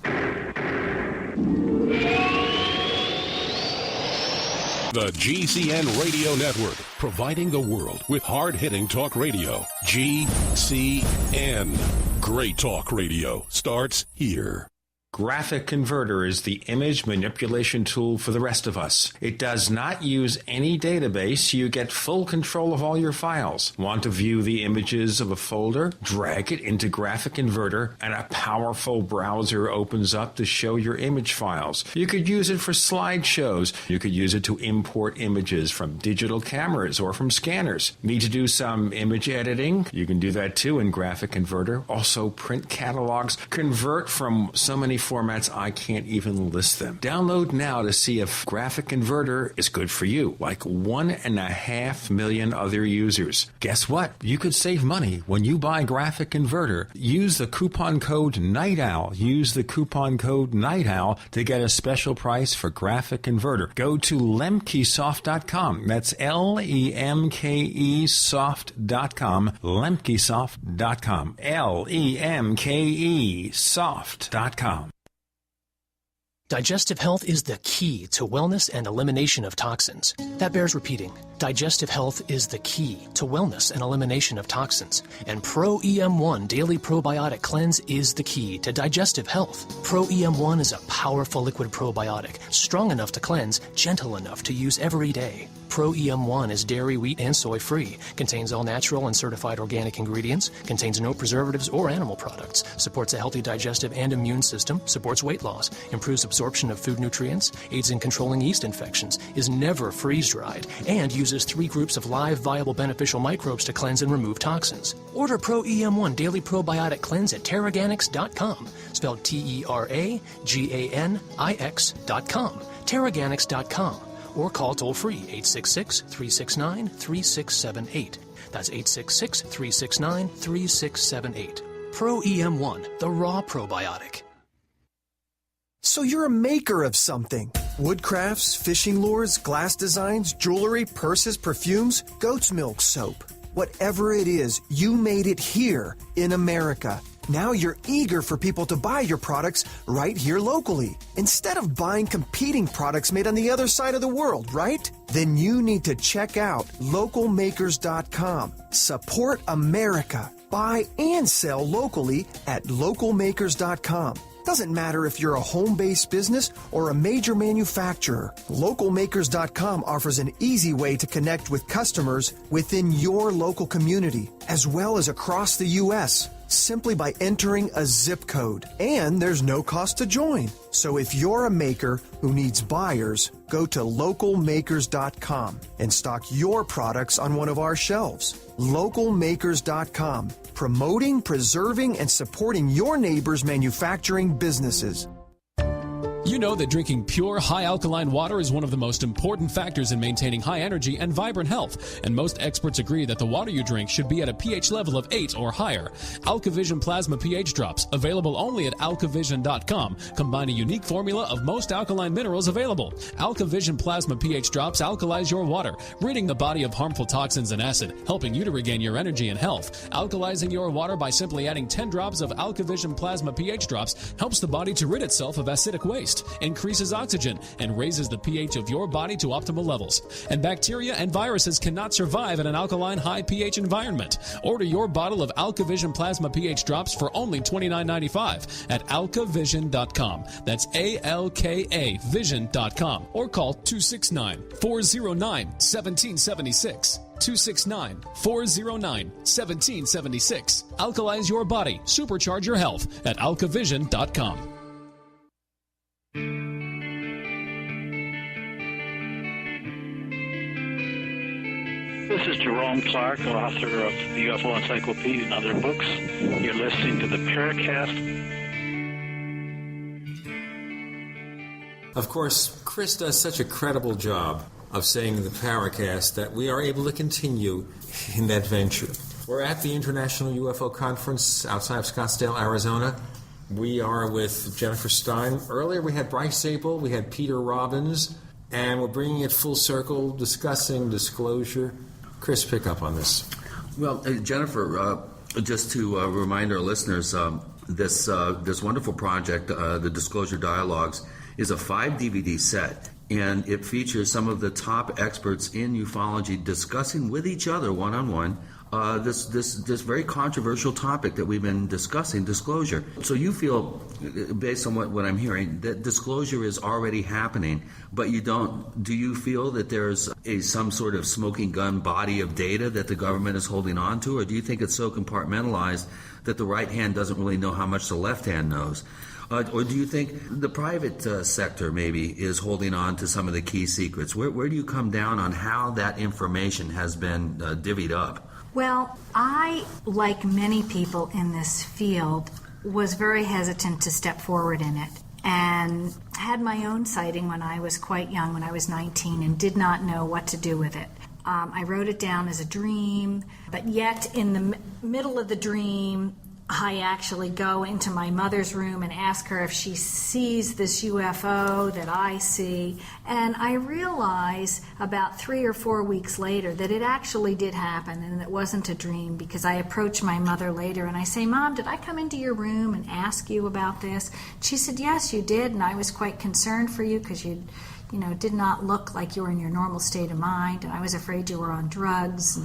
The GCN Radio Network, providing the world with hard-hitting talk radio. GCN. Great talk radio starts here. Graphic Converter is the image manipulation tool for the rest of us. It does not use any database. You get full control of all your files. Want to view the images of a folder? Drag it into Graphic Converter, and a powerful browser opens up to show your image files. You could use it for slideshows. You could use it to import images from digital cameras or from scanners. Need to do some image editing? You can do that too in Graphic Converter. Also print catalogs. Convert from so many formats I can't even list them. Download now to see if Graphic Converter is good for you, like 1.5 million other users. Guess what? You could save money when you buy Graphic Converter. Use the coupon code Night Owl. Use the coupon code Night Owl to get a special price for Graphic Converter. Go to lemkesoft.com. That's Lemke soft.com. Lemkesoft.com. Lemke soft.com. Digestive health is the key to wellness and elimination of toxins. That bears repeating. Digestive health is the key to wellness and elimination of toxins. And Pro EM1 Daily Probiotic Cleanse is the key to digestive health. Pro EM1 is a powerful liquid probiotic, strong enough to cleanse, gentle enough to use every day. Pro EM1 is dairy, wheat, and soy-free, contains all natural and certified organic ingredients, contains no preservatives or animal products, supports a healthy digestive and immune system, supports weight loss, improves absorption of food nutrients, aids in controlling yeast infections, is never freeze-dried, and uses 3 groups of live, viable, beneficial microbes to cleanse and remove toxins. Order Pro EM1 Daily Probiotic Cleanse at Terraganics.com, spelled TerraGanix.com, Terraganics.com. Or call toll-free 866-369-3678. That's 866-369-3678. Pro EM1, the raw probiotic. So you're a maker of something. Woodcrafts, fishing lures, glass designs, jewelry, purses, perfumes, goat's milk soap. Whatever it is, you made it here in America. Now you're eager for people to buy your products right here locally, instead of buying competing products made on the other side of the world, right? Then you need to check out localmakers.com. Support America. Buy and sell locally at localmakers.com. Doesn't matter if you're a home-based business or a major manufacturer. Localmakers.com offers an easy way to connect with customers within your local community, as well as across the U.S. simply by entering a zip code. And there's no cost to join. So if you're a maker who needs buyers, go to localmakers.com and stock your products on one of our shelves. Localmakers.com, promoting, preserving, and supporting your neighbors' manufacturing businesses. You know that drinking pure, high-alkaline water is one of the most important factors in maintaining high energy and vibrant health, and most experts agree that the water you drink should be at a pH level of 8 or higher. AlkaVision Plasma pH Drops, available only at alkavision.com, combine a unique formula of most alkaline minerals available. AlkaVision Plasma pH Drops alkalize your water, ridding the body of harmful toxins and acid, helping you to regain your energy and health. Alkalizing your water by simply adding 10 drops of AlkaVision Plasma pH Drops helps the body to rid itself of acidic waste, increases oxygen, and raises the pH of your body to optimal levels. And bacteria and viruses cannot survive in an alkaline high pH environment. Order your bottle of AlkaVision Plasma pH Drops for only $29.95 at alkavision.com. That's ALKA Vision.com, or call 269-409-1776. 269-409-1776. Alkalize your body. Supercharge your health at alkavision.com. This is Jerome Clark, author of the UFO Encyclopedia and other books. You're listening to the Paracast. Of course, Chris does such a credible job of saying the Paracast that we are able to continue in that venture. We're at the International UFO Conference outside of Scottsdale, Arizona. We are with Jennifer Stein. Earlier we had Bryce Zabel, we had Peter Robbins, and we're bringing it full circle, discussing disclosure. Chris, pick up on this. Well, Jennifer, just to remind our listeners, this wonderful project, the Disclosure Dialogues, is a 5-DVD set, and it features some of the top experts in ufology discussing with each other one-on-one this very controversial topic that we've been discussing, disclosure. So you feel, based on what I'm hearing, that disclosure is already happening, but do you feel that there's some sort of smoking gun body of data that the government is holding on to, or do you think it's so compartmentalized that the right hand doesn't really know how much the left hand knows? Or do you think the private sector maybe is holding on to some of the key secrets? Where do you come down on how that information has been divvied up? Well, I, like many people in this field, was very hesitant to step forward in it, and had my own sighting when I was quite young, when I was 19, and did not know what to do with it. I wrote it down as a dream, but yet in the middle of the dream, I actually go into my mother's room and ask her if she sees this UFO that I see. And I realize about 3 or 4 weeks later that it actually did happen and it wasn't a dream, because I approach my mother later and I say, "Mom, did I come into your room and ask you about this?" She said, "Yes, you did, and I was quite concerned for you because you did not look like you were in your normal state of mind, and I was afraid you were on drugs."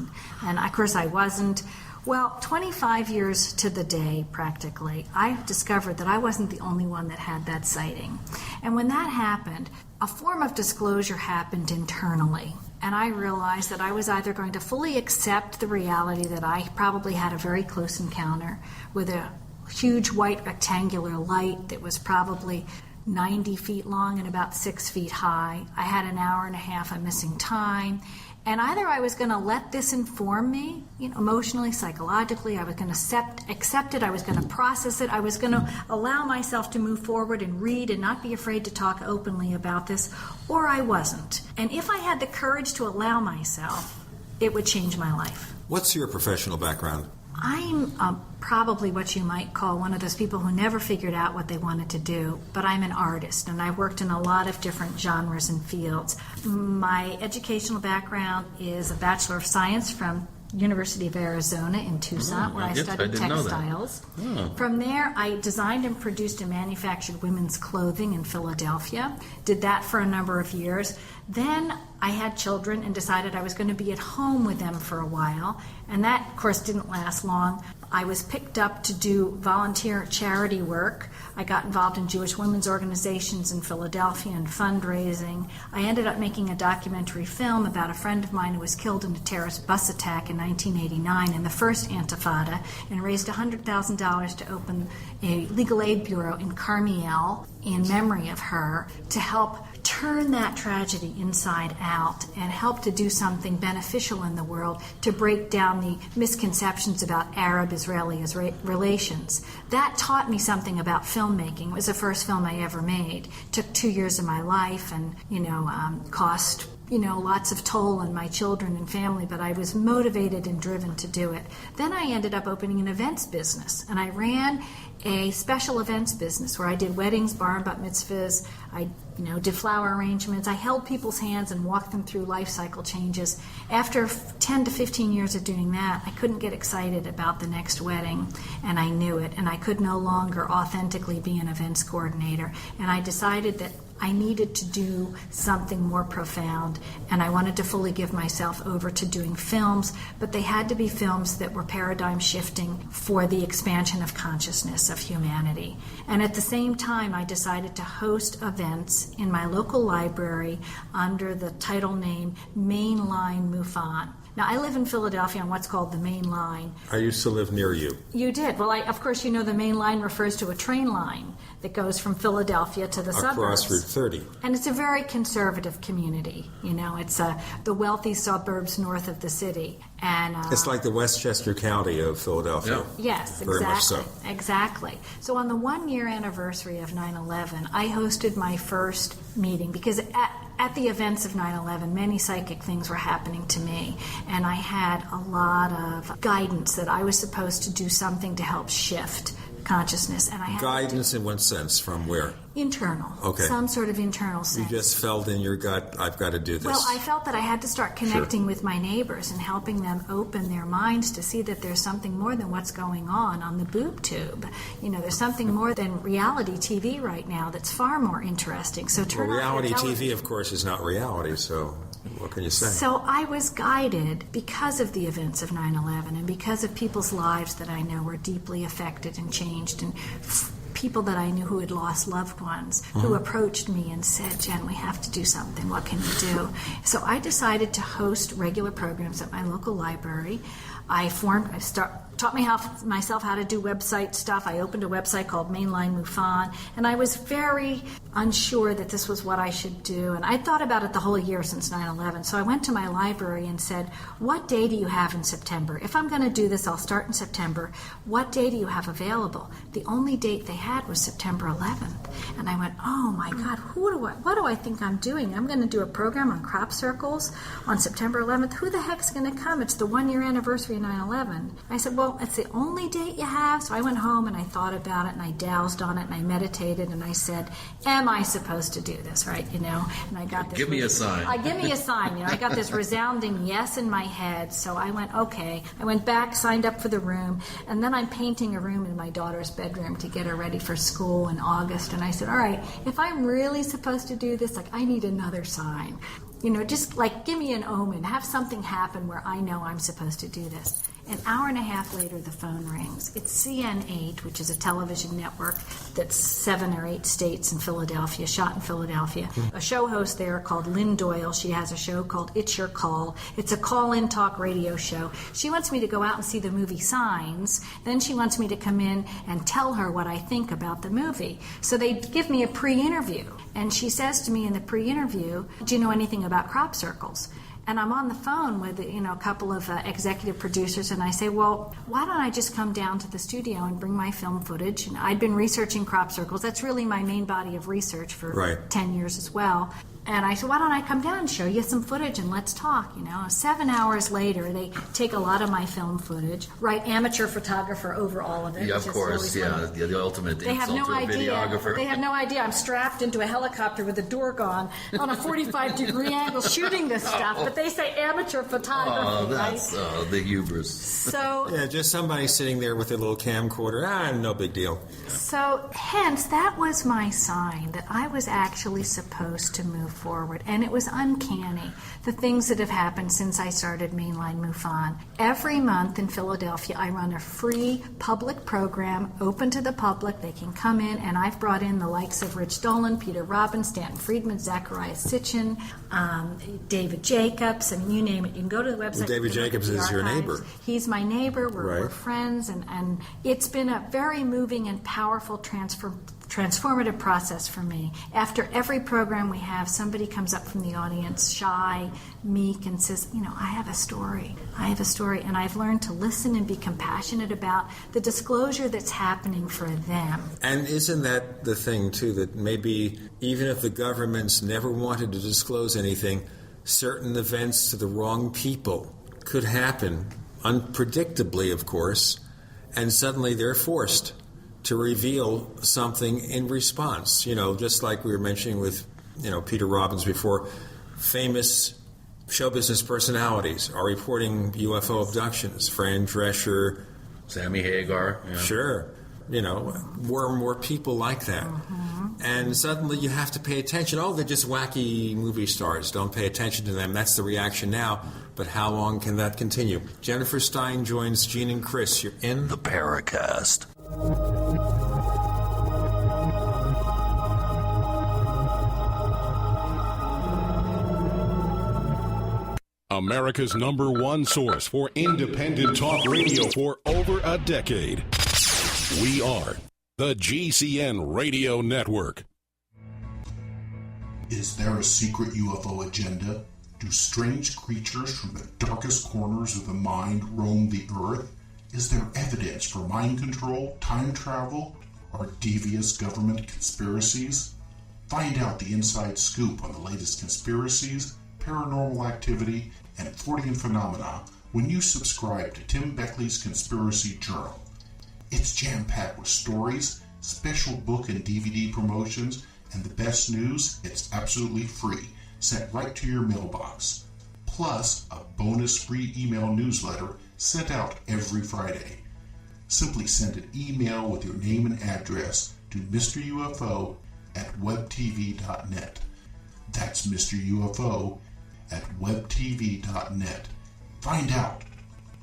And of course I wasn't. Well, 25 years to the day, practically, I discovered that I wasn't the only one that had that sighting. And when that happened, a form of disclosure happened internally. And I realized that I was either going to fully accept the reality that I probably had a very close encounter with a huge white rectangular light that was probably 90 feet long and about 6 feet high. I had an hour and a half of missing time. And either I was going to let this inform me, emotionally, psychologically, I was going to accept it, I was going to process it, I was going to allow myself to move forward and read and not be afraid to talk openly about this, or I wasn't. And if I had the courage to allow myself, it would change my life. What's your professional background? I'm probably what you might call one of those people who never figured out what they wanted to do, but I'm an artist, and I've worked in a lot of different genres and fields. My educational background is a Bachelor of Science from University of Arizona in Tucson, where I studied textiles. From there, I designed and produced and manufactured women's clothing in Philadelphia. Did that for a number of years. Then I had children and decided I was going to be at home with them for a while, and that, of course, didn't last long. I was picked up to do volunteer charity work. I got involved in Jewish women's organizations in Philadelphia and fundraising. I ended up making a documentary film about a friend of mine who was killed in a terrorist bus attack in 1989 in the first Intifada, and raised $100,000 to open a legal aid bureau in Carmiel in memory of her, to help turn that tragedy inside out and help to do something beneficial in the world to break down the misconceptions about Arab-Israeli relations. That taught me something about filmmaking. It was the first film I ever made. It took 2 years of my life and, cost lots of toll on my children and family, but I was motivated and driven to do it. Then I ended up opening an events business, and I ran a special events business where I did weddings, bar and bat mitzvahs. I did flower arrangements. I held people's hands and walked them through life cycle changes. After 10 to 15 years of doing that, I couldn't get excited about the next wedding, and I knew it, and I could no longer authentically be an events coordinator. And I decided that I needed to do something more profound, and I wanted to fully give myself over to doing films, but they had to be films that were paradigm shifting for the expansion of consciousness of humanity. And at the same time, I decided to host events in my local library under the title name Mainline MUFON. Now, I live in Philadelphia on what's called the Main Line. I used to live near you. You did. Well, of course, the Main Line refers to a train line that goes from Philadelphia to the suburbs. Across Route 30. And it's a very conservative community. It's the wealthy suburbs north of the city. And it's like the Westchester County of Philadelphia. Yes, very exactly. Much so. Exactly. So on the 1 year anniversary of 9/11, I hosted my first meeting because at the events of 9/11, many psychic things were happening to me, and I had a lot of guidance that I was supposed to do something to help shift consciousness. And I had guidance in what sense? From where? Internal. Okay. Some sort of internal sense. You just felt in your gut, I've got to do this. Well, I felt that I had to start connecting with my neighbors and helping them open their minds to see that there's something more than what's going on the boob tube. There's something more than reality TV right now that's far more interesting. So turn reality off your TV, of course, is not reality, so what can you say? So I was guided because of the events of 9/11 and because of people's lives that I know were deeply affected and changed, and people that I knew who had lost loved ones who approached me and said, "Jen, we have to do something. What can you do?" So I decided to host regular programs at my local library. Taught myself how to do website stuff. I opened a website called Mainline MUFON, and I was very unsure that this was what I should do. And I thought about it the whole year since 9/11. So I went to my library and said, "What day do you have in September? If I'm going to do this, I'll start in September. What day do you have available?" The only date they had was September 11th. And I went, "Oh my God, what do I think I'm doing? I'm going to do a program on crop circles on September 11th. Who the heck's going to come? It's the 1 year anniversary of 9/11. I said, "Well, it's the only date you have." So I went home and I thought about it and I dowsed on it and I meditated and I said, "Am I supposed to do this?" Right? And I got this. Give me a sign. Give me a sign. I got this resounding yes in my head. So I went, okay. I went back, signed up for the room, and then I'm painting a room in my daughter's bedroom to get her ready for school in August. And I said, all right, if I'm really supposed to do this, I need another sign. Just give me an omen. Have something happen where I know I'm supposed to do this. An hour and a half later, the phone rings. It's CN8, which is a television network that's 7 or 8 states in Philadelphia, shot in Philadelphia. A show host there called Lynn Doyle. She has a show called It's Your Call. It's a call-in talk radio show. She wants me to go out and see the movie Signs. Then she wants me to come in and tell her what I think about the movie. So they give me a pre-interview. And she says to me in the pre-interview, "Do you know anything about crop circles?" And I'm on the phone with a couple of executive producers, and I say, "Well, why don't I just come down to the studio and bring my film footage?" And I'd been researching crop circles. That's really my main body of research for 10 years as well. And I said, "Why don't I come down and show you some footage and let's talk?" 7 hours later, they take a lot of my film footage, write amateur photographer over all of it. Yeah, of course, really the ultimate they have insult no to a idea. videographer. They have no idea. I'm strapped into a helicopter with the door gone on a 45-degree angle shooting this stuff, but they say amateur photography. Oh, that's the hubris. So yeah, just somebody sitting there with a little camcorder. No big deal. So hence, that was my sign that I was actually supposed to move forward. And it was uncanny, the things that have happened since I started Mainline MUFON. Every month in Philadelphia, I run a free public program open to the public. They can come in, and I've brought in the likes of Rich Dolan, Peter Robbins, Stanton Friedman, Zachariah Sitchin, David Jacobs. I mean, you name it. You can go to the website. Well, David Jacobs is your neighbor. He's my neighbor. We're Right. friends, and it's been a very moving and powerful transformative process for me. After every program we have, somebody comes up from the audience, shy, meek, and says, I have a story. And I've learned to listen and be compassionate about the disclosure that's happening for them. And isn't that the thing, too, that maybe even if the governments never wanted to disclose anything, certain events to the wrong people could happen, unpredictably, of course, and suddenly they're forced to reveal something in response. Just like we were mentioning with, Peter Robbins before, famous show business personalities are reporting UFO abductions. Fran Drescher, Sammy Hagar. Yeah. Sure. More and more people like that. Mm-hmm. And suddenly you have to pay attention. Oh, they're just wacky movie stars. Don't pay attention to them. That's the reaction now. But how long can that continue? Jennifer Stein joins Gene and Chris. You're in the Paracast. America's #1 source for independent talk radio for over a decade. We are the GCN Radio Network. Is there a secret UFO agenda? Do strange creatures from the darkest corners of the mind roam the earth? Is there evidence for mind control, time travel, or devious government conspiracies? Find out the inside scoop on the latest conspiracies, paranormal activity, and Fortean phenomena when you subscribe to Tim Beckley's Conspiracy Journal. It's jam-packed with stories, special book and DVD promotions, and the best news, it's absolutely free, sent right to your mailbox. Plus, a bonus free email newsletter sent out every Friday. Simply send an email with your name and address to Mr. UFO at webtv.net. That's Mr. UFO at webtv.net. Find out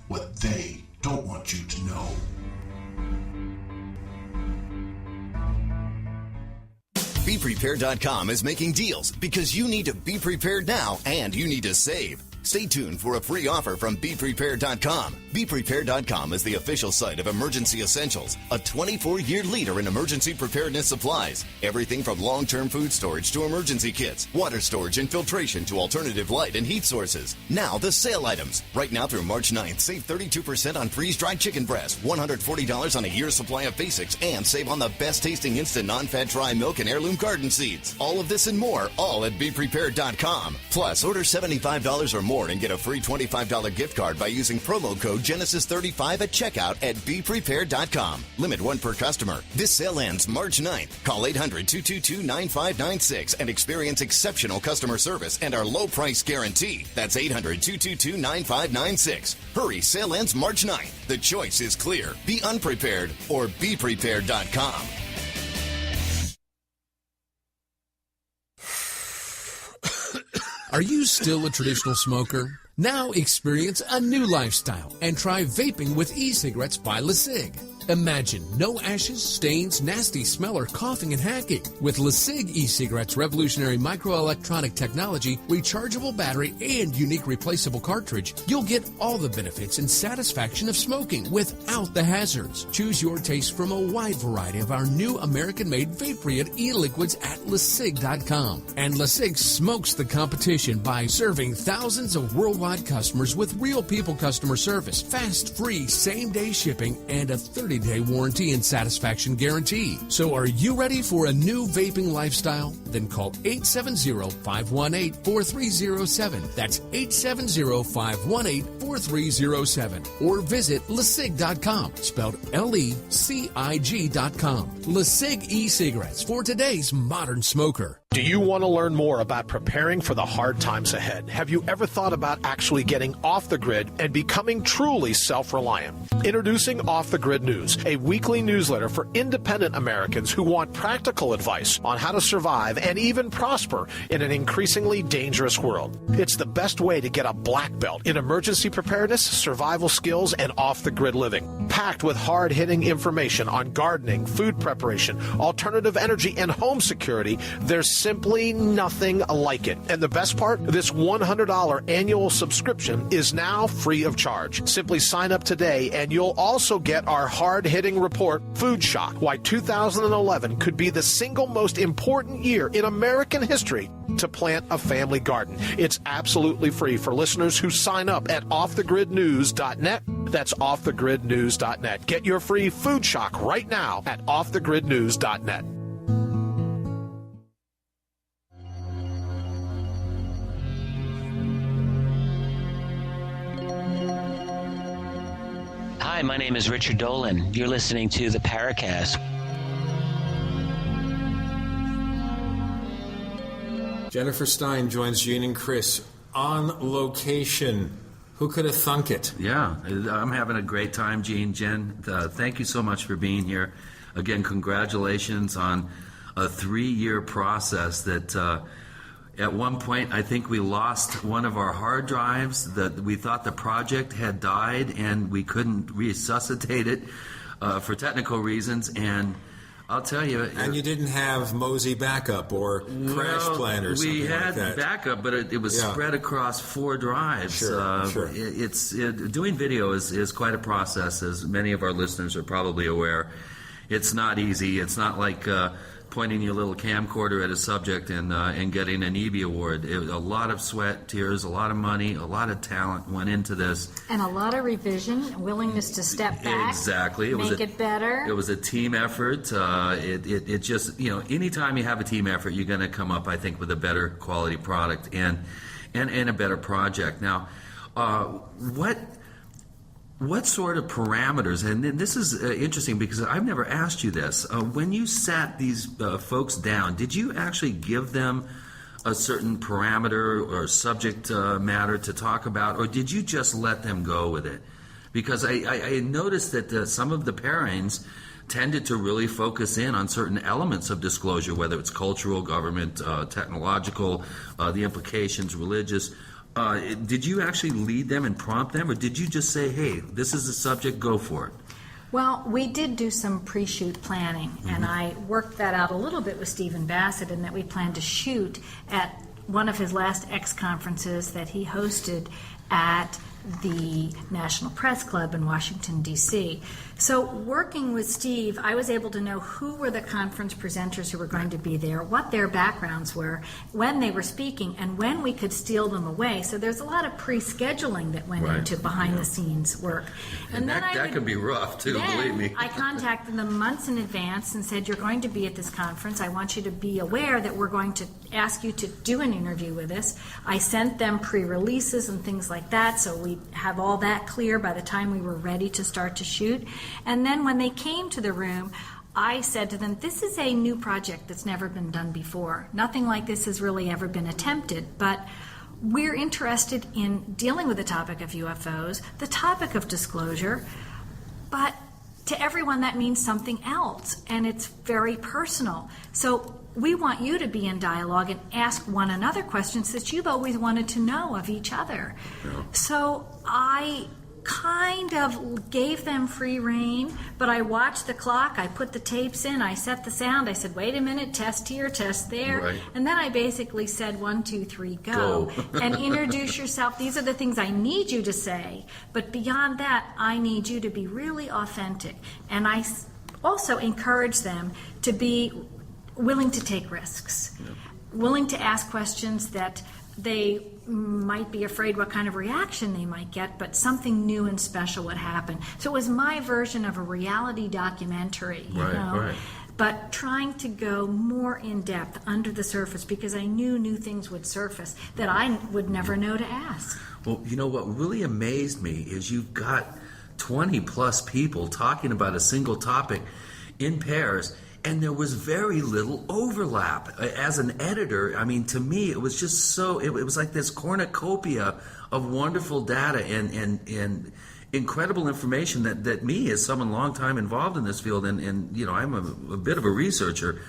what they don't want you to know. BePrepared.com is making deals because you need to be prepared now and you need to save. Stay tuned for a free offer from BePrepared.com. BePrepared.com is the official site of Emergency Essentials, a 24-year leader in emergency preparedness supplies. Everything from long-term food storage to emergency kits, water storage and filtration to alternative light and heat sources. Now the sale items. Right now through March 9th, save 32% on freeze-dried chicken breast, $140 on a year's supply of basics, and save on the best-tasting instant non-fat dry milk and heirloom garden seeds. All of this and more, all at BePrepared.com. Plus, order $75 or more and get a free $25 gift card by using promo code Genesis35 at checkout at BePrepared.com. Limit 1 per customer. This sale ends March 9th. Call 800-222-9596 and experience exceptional customer service and our low price guarantee. That's 800-222-9596. Hurry, sale ends March 9th. The choice is clear. Be unprepared or BePrepared.com. Are you still a traditional smoker? Now experience a new lifestyle and try vaping with e-cigarettes by LeSig. Imagine no ashes, stains, nasty smell, or coughing and hacking. With LeSig e-cigarettes' revolutionary microelectronic technology, rechargeable battery, and unique replaceable cartridge, you'll get all the benefits and satisfaction of smoking without the hazards. Choose your taste from a wide variety of our new American-made vape-free e-liquids at LeSig.com. And LeSig smokes the competition by serving thousands of worldwide customers with real people customer service, fast, free, same-day shipping, and a 30-day warranty and satisfaction guarantee. So are you ready for a new vaping lifestyle? Then call 870-518-4307. That's 870-518-4307. Or visit LeSig.com, spelled LECIG.com. LeSig e-cigarettes for today's modern smoker. Do you want to learn more about preparing for the hard times ahead? Have you ever thought about actually getting off the grid and becoming truly self-reliant? Introducing Off the Grid News, a weekly newsletter for independent Americans who want practical advice on how to survive and even prosper in an increasingly dangerous world. It's the best way to get a black belt in emergency preparedness, survival skills, and off-the-grid living. Packed with hard-hitting information on gardening, food preparation, alternative energy, and home security, there's simply nothing like it. And the best part, this $100 annual subscription is now free of charge. Simply sign up today and you'll also get our hard-hitting report, Food Shock, Why 2011 Could Be the Single Most Important Year in American History to Plant a Family Garden. It's absolutely free for listeners who sign up at offthegridnews.net. That's offthegridnews.net. Get your free Food Shock right now at offthegridnews.net. Hi, my name is Richard Dolan. You're listening to the Paracast. Jennifer Stein joins Gene and Chris on location. Who could have thunk it? Yeah, I'm having a great time, Gene. Jen, thank you so much for being here. Again, congratulations on a 3-year process that at one point I think we lost one of our hard drives, that we thought the project had died and we couldn't resuscitate it for technical reasons, and I'll tell you. And you didn't have Mosey backup or Crash Plan or something like that. We had backup, but it was spread across 4 drives. Sure. Doing video is quite a process, as many of our listeners are probably aware. It's not easy. It's not like pointing your little camcorder at a subject and getting an EB award. A lot of sweat, tears, a lot of money, a lot of talent went into this. And a lot of revision, willingness to step back. Exactly. Make it better. It was a team effort. It just, anytime you have a team effort, you're going to come up, I think, with a better quality product and a better project. Now, what sort of parameters, and this is interesting because I've never asked you this, when you sat these folks down, did you actually give them a certain parameter or subject matter to talk about, or did you just let them go with it? Because I noticed that some of the pairings tended to really focus in on certain elements of disclosure, whether it's cultural, government, technological, the implications, religious. Did you actually lead them and prompt them, or did you just say, hey, this is the subject, go for it? Well, we did do some pre-shoot planning, and I worked that out a little bit with Stephen Bassett, in that we planned to shoot at one of his last X conferences that he hosted at the National Press Club in Washington, D.C. So working with Steve, I was able to know who were the conference presenters who were going to be there, what their backgrounds were, when they were speaking, and when we could steal them away. So there's a lot of pre-scheduling that went into behind-the-scenes work. And then that can be rough, too, believe me. I contacted them months in advance and said, you're going to be at this conference. I want you to be aware that we're going to ask you to do an interview with us. I sent them pre-releases and things like that, so we have all that clear by the time we were ready to start to shoot. And then when they came to the room, I said to them, this is a new project that's never been done before. Nothing like this has really ever been attempted, but we're interested in dealing with the topic of UFOs, the topic of disclosure, but to everyone that means something else, and it's very personal. So we want you to be in dialogue and ask one another questions that you've always wanted to know of each other. Yeah. So I kind of gave them free rein, but I watched the clock, I put the tapes in, I set the sound, I said, wait a minute, test here, test there, right. And then I basically said, 1, 2, 3, go. And introduce yourself. These are the things I need you to say, but beyond that, I need you to be really authentic. And I also encourage them to be willing to take risks, willing to ask questions that they might be afraid what kind of reaction they might get, but something new and special would happen. So it was my version of a reality documentary, you know? Right. But trying to go more in depth under the surface, because I knew new things would surface that I would never know to ask. Well, you know what really amazed me is you've got 20 plus people talking about a single topic in pairs, And there was very little overlap. As an editor, I mean, to me, it was just so, it was like this cornucopia of wonderful data and incredible information that me, as someone long time involved in this field, and you know, I'm a bit of a researcher,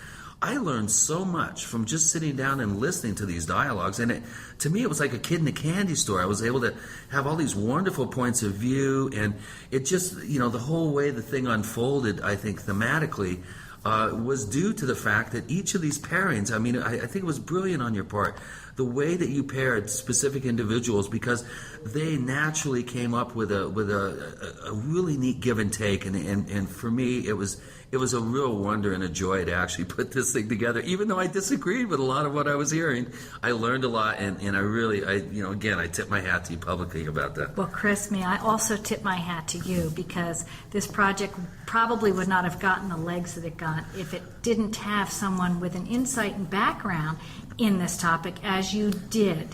I learned so much from just sitting down and listening to these dialogues. And to me, it was like a kid in a candy store. I was able to have all these wonderful points of view, and it just, you know, the whole way the thing unfolded, I think, thematically, was due to the fact that each of these pairings, I mean, I think it was brilliant on your part, the way that you paired specific individuals, because they naturally came up with a really neat give and take, and for me, it was a real wonder and a joy to actually put this thing together. Even though I disagreed with a lot of what I was hearing, I learned a lot, and I really, you know, again, I tip my hat to you publicly about that. Well, Chris, may I also tip my hat to you, because this project probably would not have gotten the legs that it got if it didn't have someone with an insight and background in this topic as you did.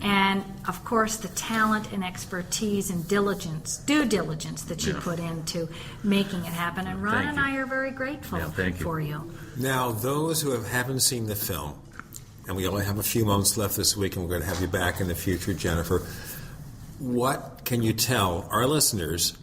And of course, the talent and expertise and due diligence that you put into making it happen. And Ron and I are very grateful for you. Now, those who haven't seen the film, and we only have a few moments left this week, and we're going to have you back in the future, Jennifer, what can you tell our listeners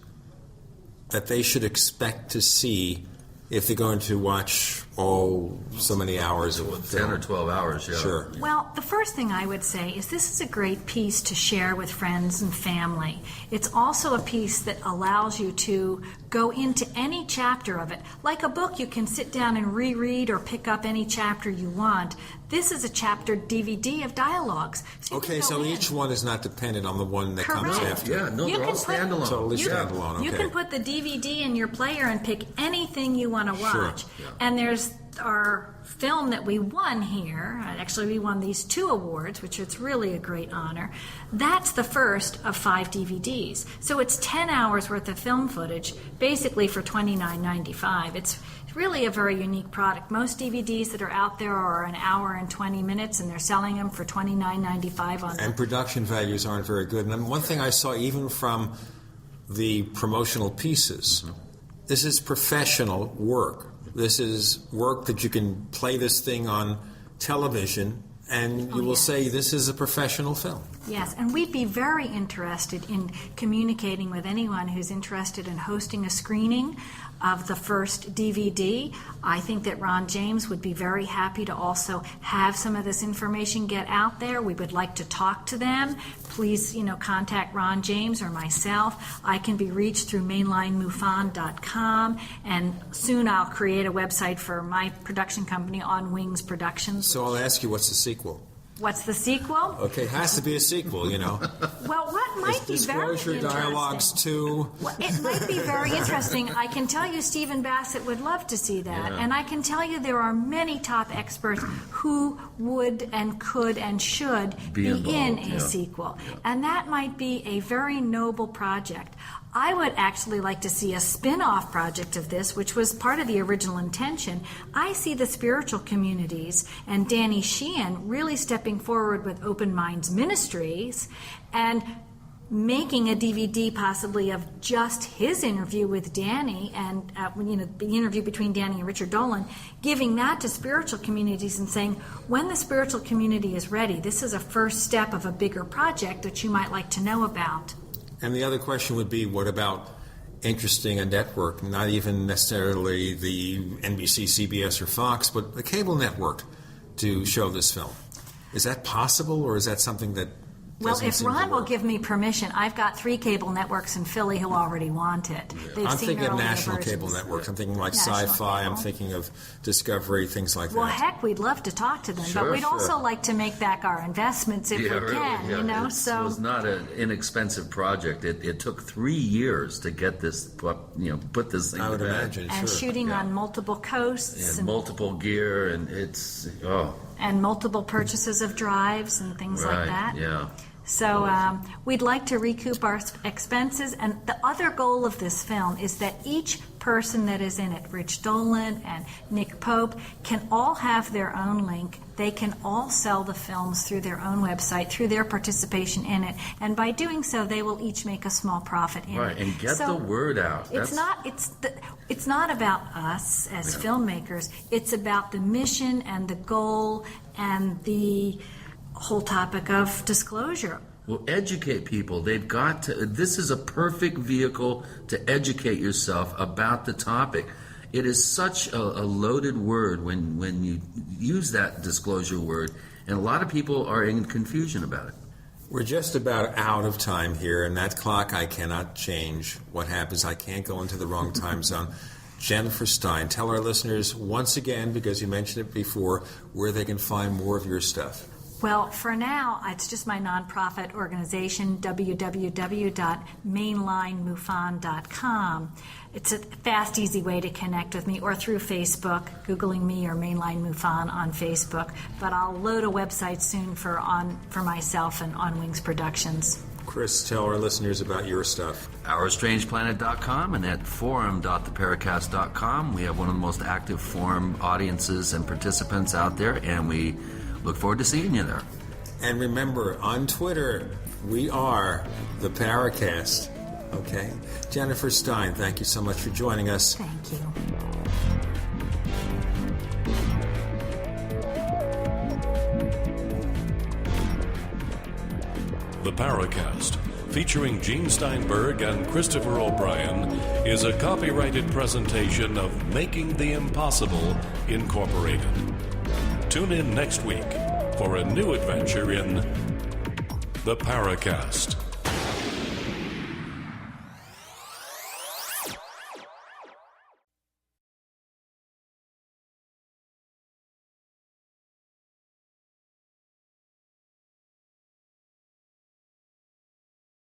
that they should expect to see if they're going to watch so many hours of 10 or 12 hours, yeah. Sure. Well, the first thing I would say is this is a great piece to share with friends and family. It's also a piece that allows you to go into any chapter of it. Like a book, you can sit down and reread or pick up any chapter you want. This is a chapter DVD of dialogues. So each one is not dependent on the one that comes after. Yeah, no, they're all standalone. Totally standalone, okay. You can put the DVD in your player and pick anything you want to watch. Sure. Yeah. And there's our film that we won here. Actually, we won these 2 awards, which is really a great honor. That's the first of 5 DVDs. So it's 10 hours worth of film footage, basically for $29.95. It's really a very unique product. Most DVDs that are out there are an hour and 20 minutes, and they're selling them for $29.95 on. And production values aren't very good. And one thing I saw even from the promotional pieces, this is professional work. This is work that you can play this thing on television, and you will say this is a professional film. Yes, and we'd be very interested in communicating with anyone who's interested in hosting a screening of the first DVD. I think that Ron James would be very happy to also have some of this information get out there. We would like to talk to them. Please, contact Ron James or myself. I can be reached through mainlinemufon.com, and soon I'll create a website for my production company, On Wings Productions. So I'll ask you, what's the sequel? What's the sequel? Okay, it has to be a sequel, Well, what might be very interesting... Disclosure Dialogues 2. Well, it might be very interesting. I can tell you Stephen Bassett would love to see that. Yeah. And I can tell you there are many top experts who would and could and should be in a sequel. Yeah. And that might be a very noble project. I would actually like to see a spin-off project of this, which was part of the original intention. I see the spiritual communities and Danny Sheehan really stepping forward with Open Minds Ministries and making a DVD possibly of just his interview with Danny and the interview between Danny and Richard Dolan, giving that to spiritual communities and saying, when the spiritual community is ready, this is a first step of a bigger project that you might like to know about. And the other question would be, what about interesting a network, not even necessarily the NBC, CBS, or Fox, but a cable network to show this film? Is that possible, or is that something that Well, if Ron will give me permission, I've got 3 cable networks in Philly who already want it. I'm thinking of national cable networks. I'm thinking like Sci-Fi. I'm thinking of Discovery, things like that. Well, heck, we'd love to talk to them, but we'd also like to make back our investments if we can. It was not an inexpensive project. It took 3 years to get this, put this thing. I would imagine, and shooting on multiple coasts and multiple gear, and it's and multiple purchases of drives and things like that. Yeah. So we'd like to recoup our expenses, and the other goal of this film is that each person that is in it, Rich Dolan and Nick Pope, can all have their own link. They can all sell the films through their own website, through their participation in it, and by doing so, they will each make a small profit in it. Right, and get the word out. It's not about us as filmmakers. It's about the mission and the goal and the whole topic of disclosure. Well, educate people. They've got to. This is a perfect vehicle to educate yourself about the topic. It is such a loaded word when you use that disclosure word, and a lot of people are in confusion about it. We're just about out of time here, and that clock I cannot change. What happens, I can't go into the wrong time zone. Jennifer Stein, tell our listeners once again, because you mentioned it before, where they can find more of your stuff. Well, for now, it's just my nonprofit organization, www.mainlinemufon.com. It's a fast, easy way to connect with me, or through Facebook, Googling me or Mainline MUFON on Facebook. But I'll load a website soon for myself and On Wings Productions. Chris, tell our listeners about your stuff. OurStrangePlanet.com and at forum.theparacast.com. We have one of the most active forum audiences and participants out there, and we look forward to seeing you there. And remember, on Twitter, we are the Paracast. Okay? Jennifer Stein, thank you so much for joining us. Thank you. The Paracast, featuring Gene Steinberg and Christopher O'Brien, is a copyrighted presentation of Making the Impossible, Incorporated. Tune in next week for a new adventure in The Paracast.